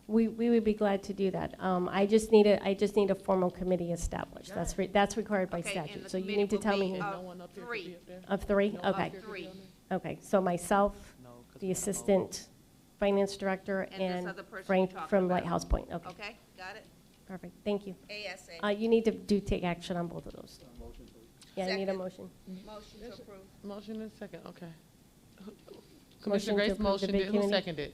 We would be glad to do that. I just need a formal committee established. That's required by Okay, and statute. the So you committee need to will tell be me who. of 3. Of 3? No, Okay. of 3. Okay, so myself, the assistant finance director, And this and other person Frank you're talking from about. Lighthouse Point. Okay, Okay, got it? perfect. Thank you. ASA. You need to take action on both of those. Yeah, I need a Second. motion. Motion to approve. Motion and second, okay. Motion Commissioner to Grace approve the motioned bid it. Who committee? seconded?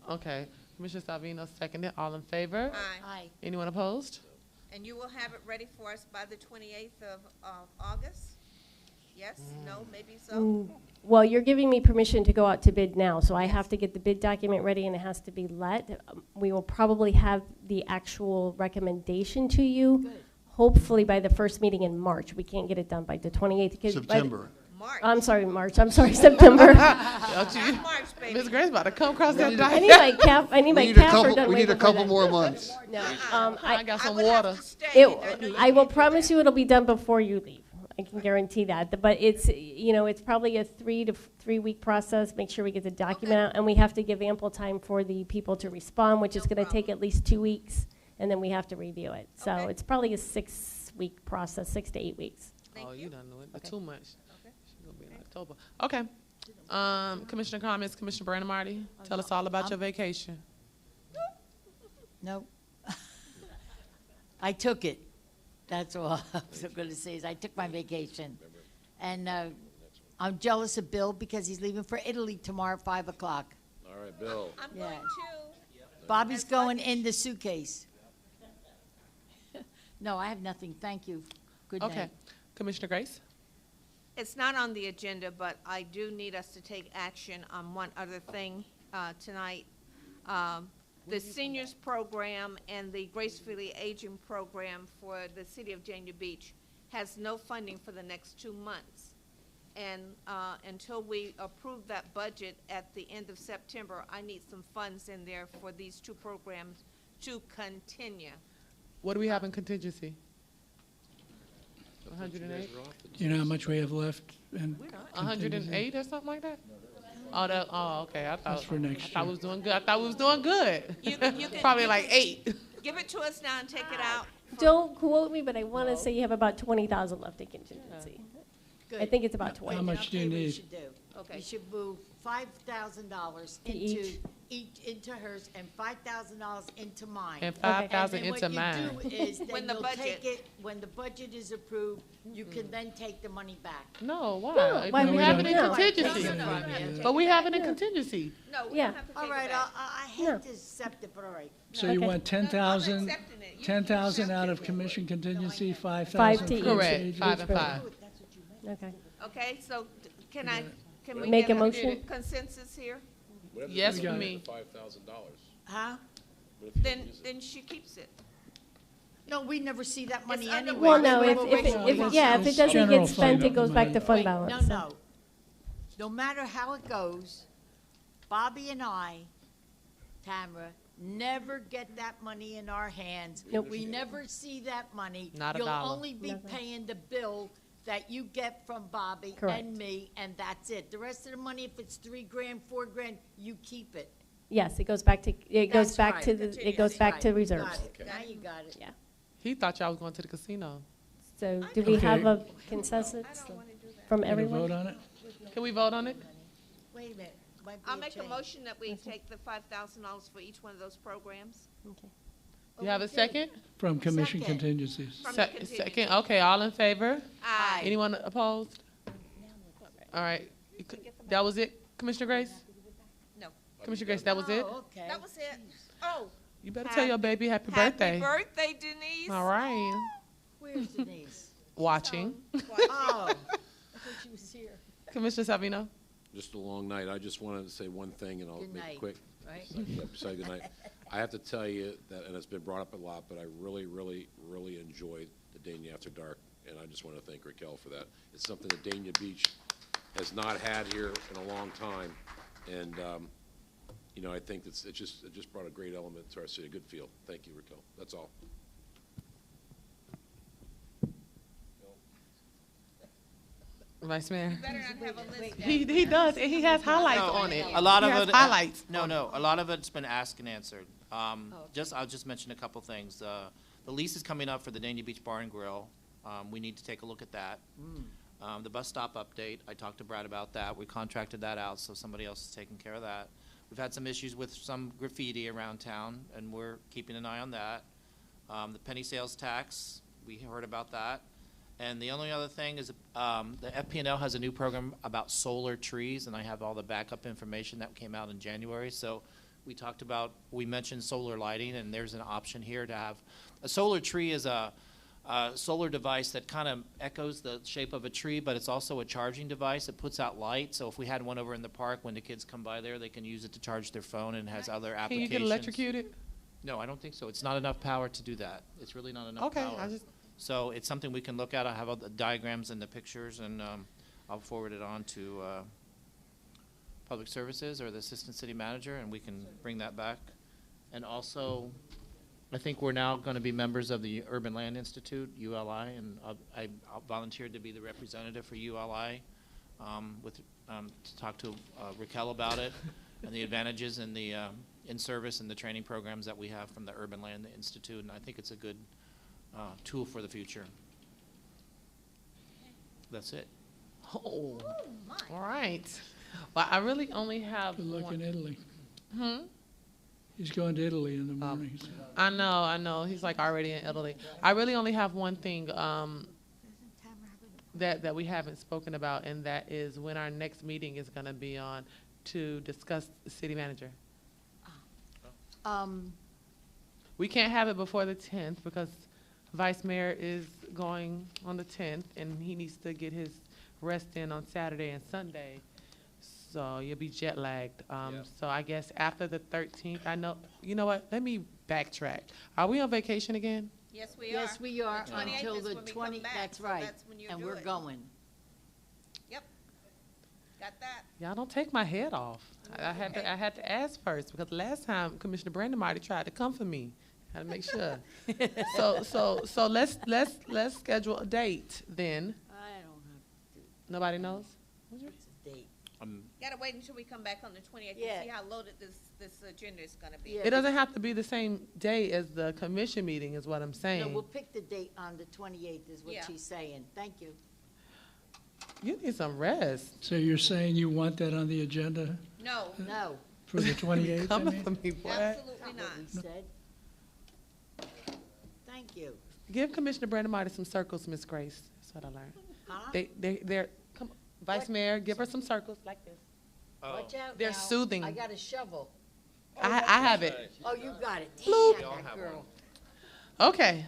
Okay. Commissioner Salvino seconded. All in favor? Aye. Anyone opposed? And you will have it ready for us by the 28th of August? Yes, no, maybe so? Well, you're giving me permission to go out to bid now, so I have to get the bid document ready and it has to be let. We will probably have the actual recommendation to you, hopefully by the first meeting in March. We can't get it done by the 28th. 'cause by the- September. March. I'm sorry, March. I'm sorry, September. Don't you- March, baby. Ms. Grace about to come across that I dike. need my cap, I need my capper done We way need a before couple that. more months. No, I got some would have water. to stay. I will promise you it'll be done before you leave. I can guarantee that. But it's, it's probably a 3 week process. Make sure we get the document out, and we have to give ample time for the people to respond, which is going to take at least 2 weeks, and then we have to review it. So Okay. it's probably a 6-week process, 6 to 8 weeks. Oh, you done knew it. Okay. Too much. She's gonna be in October. Okay. Commissioner comments, Commissioner Brandon Marty, tell us all about your vacation. No. I took it. That's all I was going to say is I took my vacation. And I'm jealous of Bill because he's leaving for Italy tomorrow at 5 o'clock. All right, Bill. I'm Yeah. going to. Bobby's going in the suitcase. No, I have nothing. Thank you. Good night. Okay. Commissioner Grace? It's not on the agenda, but I do need us to take action on one other thing tonight. The seniors program and the gracefully aging program for the city of Dania Beach has no funding for the next 2 months. And until we approve that budget at the end of September, I need some funds in there for these two programs to continue. What do we have in contingency? 108? Do you know how much we have left in 108 or something like that? Oh, okay. I thought, That's for next I thought year. we was doing good. I thought we was doing good. You can- Probably you like can- 8. Give it to us now and take it out. Don't quote me, but I want to say you have about 20,000 left in contingency. I Good. think it's about 20. How much do you I'll tell what need? should do. Okay. You should move $5,000 To into into hers and $5,000 into mine. And 5,000 And then into mine. what you do is then When the you'll budget- take it, when the budget is approved, you can then take the money back. No, why? No, why we would have you it in not? contingency. No, no, no. But we have it in contingency. No, we Yeah. don't have to take All it right, back. I hate No. to accept it, but all right. So you Okay. want 10,000, accepting it. You 10,000 out of commission contingency, 5,000 to for each. Correct, each 5 and program? 5. Okay. Okay, so can we Make get a motion? consensus here? Yes, We for got me. $5,000. Huh? Then she keeps it. No, we never see that money It's under- anyway. Well, no, Wait, if, wait, if, wait, it- wait, if, wait. yeah, if it It's doesn't general get spent, fund it goes back to fund Wait, balance. No, no. No matter how it goes, Bobby and I, Tamara, never get that money in our hands. Nope. We never see that money. Not a You'll dollar. only be Nothing. paying the bill that you get from Bobby Correct. and me, and that's it. The rest of the money, if it's $3,000, $4,000, you keep it. Yes, it goes back to, it goes That's back right. to the, it goes back to Right. reserves. Got it. Now you got it. Yeah. He thought y'all was going to the casino. So do we have Okay. a consensus from Gonna everyone? vote on it? Can we vote on it? Wait a minute. Might be I'll make a change. motion that we take the $5,000 for each one of those programs. Okay. You have a second? From commission Second. contingencies. From the Se- contingency. Second, okay, all in favor? Aye. Anyone opposed? All right, that was it, Commissioner Grace? No. Commissioner Grace, that was it? Oh, okay. That was it. Oh. You better tell your baby happy birthday. Happy birthday, Denise. All right, Where's Denise? watching. Oh, I thought she was here. Commissioner Savino? Just a long night. I just wanted to say one thing, and I'll Good make night, it quick. right? Say good night. I have to tell you that, and it's been brought up a lot, but I really, really, really enjoyed the Dania After Dark, and I just want to thank Raquel for that. It's something that Dania Beach has not had here in a long time, and, you know, I think it just brought a great element to our city, a good feel. Thank you, Raquel. That's all. Vice Mayor? Better not have a list. He does, and he has highlights No, on it. A lot He of has it. highlights. No, no, a lot of it's been asked and answered. I'll just mention a couple things. The lease is coming up for the Dania Beach Bar and Grill. We need to take a look at that. The bus stop update, I talked to Brad about that. We contracted that out, so somebody else is taking care of that. We've had some issues with some graffiti around town, and we're keeping an eye on that. The penny sales tax, we heard about that. And the only other thing is, the FP&L has a new program about solar trees, and I have all the backup information that came out in January. So we mentioned solar lighting, and there's an option here to have, a solar tree is a solar device that kind of echoes the shape of a tree, but it's also a charging device. It puts out light, so if we had one over in the park, when the kids come by there, they can use it to charge their phone, and has other Can you applications. get electrocuted? No, I don't think so. It's not enough power to do that. It's really not enough Okay, power. I just, So it's something we can look at. I have all the diagrams and the pictures, and I'll forward it on to Public Services or the Assistant City Manager, and we can bring that back. And also, I think we're now going to be members of the Urban Land Institute, ULI, and I volunteered to be the representative for ULI to talk to Raquel about it and the advantages and the in-service and the training programs that we have from the Urban Land Institute, and I think it's a good tool for the future. That's it. oh, all right. Well, I really only have Good luck one. in Italy. Hmm? He's going to Italy in the morning. so. I know. He's like already in Italy. I really only have one thing that we haven't spoken about, and that is when our next meeting is going to be on to discuss the city manager. We can't have it before the 10th because Vice Mayor is going on the 10th, and he needs to get his rest in on Saturday and Sunday. So you'll be jet lagged. So I guess after the 13th, I know, you know what? Let me backtrack. Are we on vacation again? Yes, we are. Yes, we are The 28th until is the when we come 20, back, that's so right. that's when you And do we're it. going. Yep. Got that? Y'all don't take my head off. I had to ask first because last time Commissioner Brandon Marty tried to come for me. Had to make sure. So let's schedule a date then. I don't have to. Nobody knows? What's the date? Gotta wait until we come back on the 28th Yeah. to see how loaded this agenda is gonna be. It doesn't have to be the same day as the commission meeting, is what I'm No, saying. we'll pick the date on the 28th is what Yeah. she's saying. Thank you. You need some rest. So you're saying you want that on the agenda No, No, for the 28th? I Coming mean? for me, boy. absolutely not not. what we said. Thank you. Give Commissioner Brandon Marty some circles, Miss Grace. That's what I learned. Huh? They're, come, Vice What? Mayor, give her some circles like this. Watch out They're now. soothing. I got a shovel. I have it. Oh, you got it. Bloop. Damn, that girl. Okay.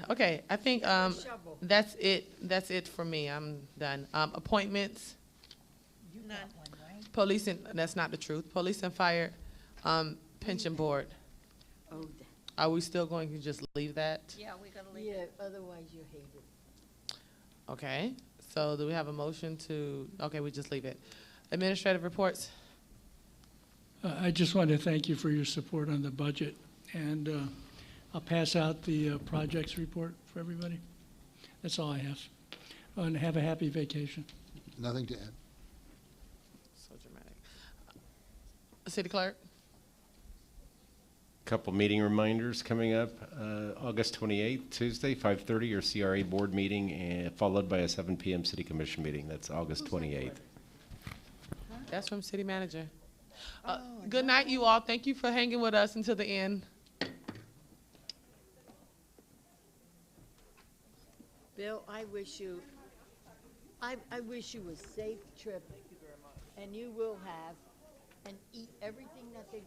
I think shovel. that's it for me. I'm done. Appointments, You got one, right? police and that's not the truth. Police and fire, pension board. Oh, Are we still going to just leave that? Yeah, we're gonna leave yeah, it. otherwise you hate it. Okay. So do we have a motion to? Okay, we just leave it. Administrative reports. I just want to thank you for your support on the budget, and I'll pass out the projects report for everybody. That's all I have. And have a happy vacation. Nothing to add. So dramatic. City clerk. Couple meeting reminders coming up. August 28th, Tuesday, 5:30, your CRA board meeting, and followed by a 7 p.m. city commission meeting. That's August 28th. That's from city manager. Good night, you all. Thank you for hanging with us until the end. Bill, I wish you a safe trip. And you will have, and eat everything that they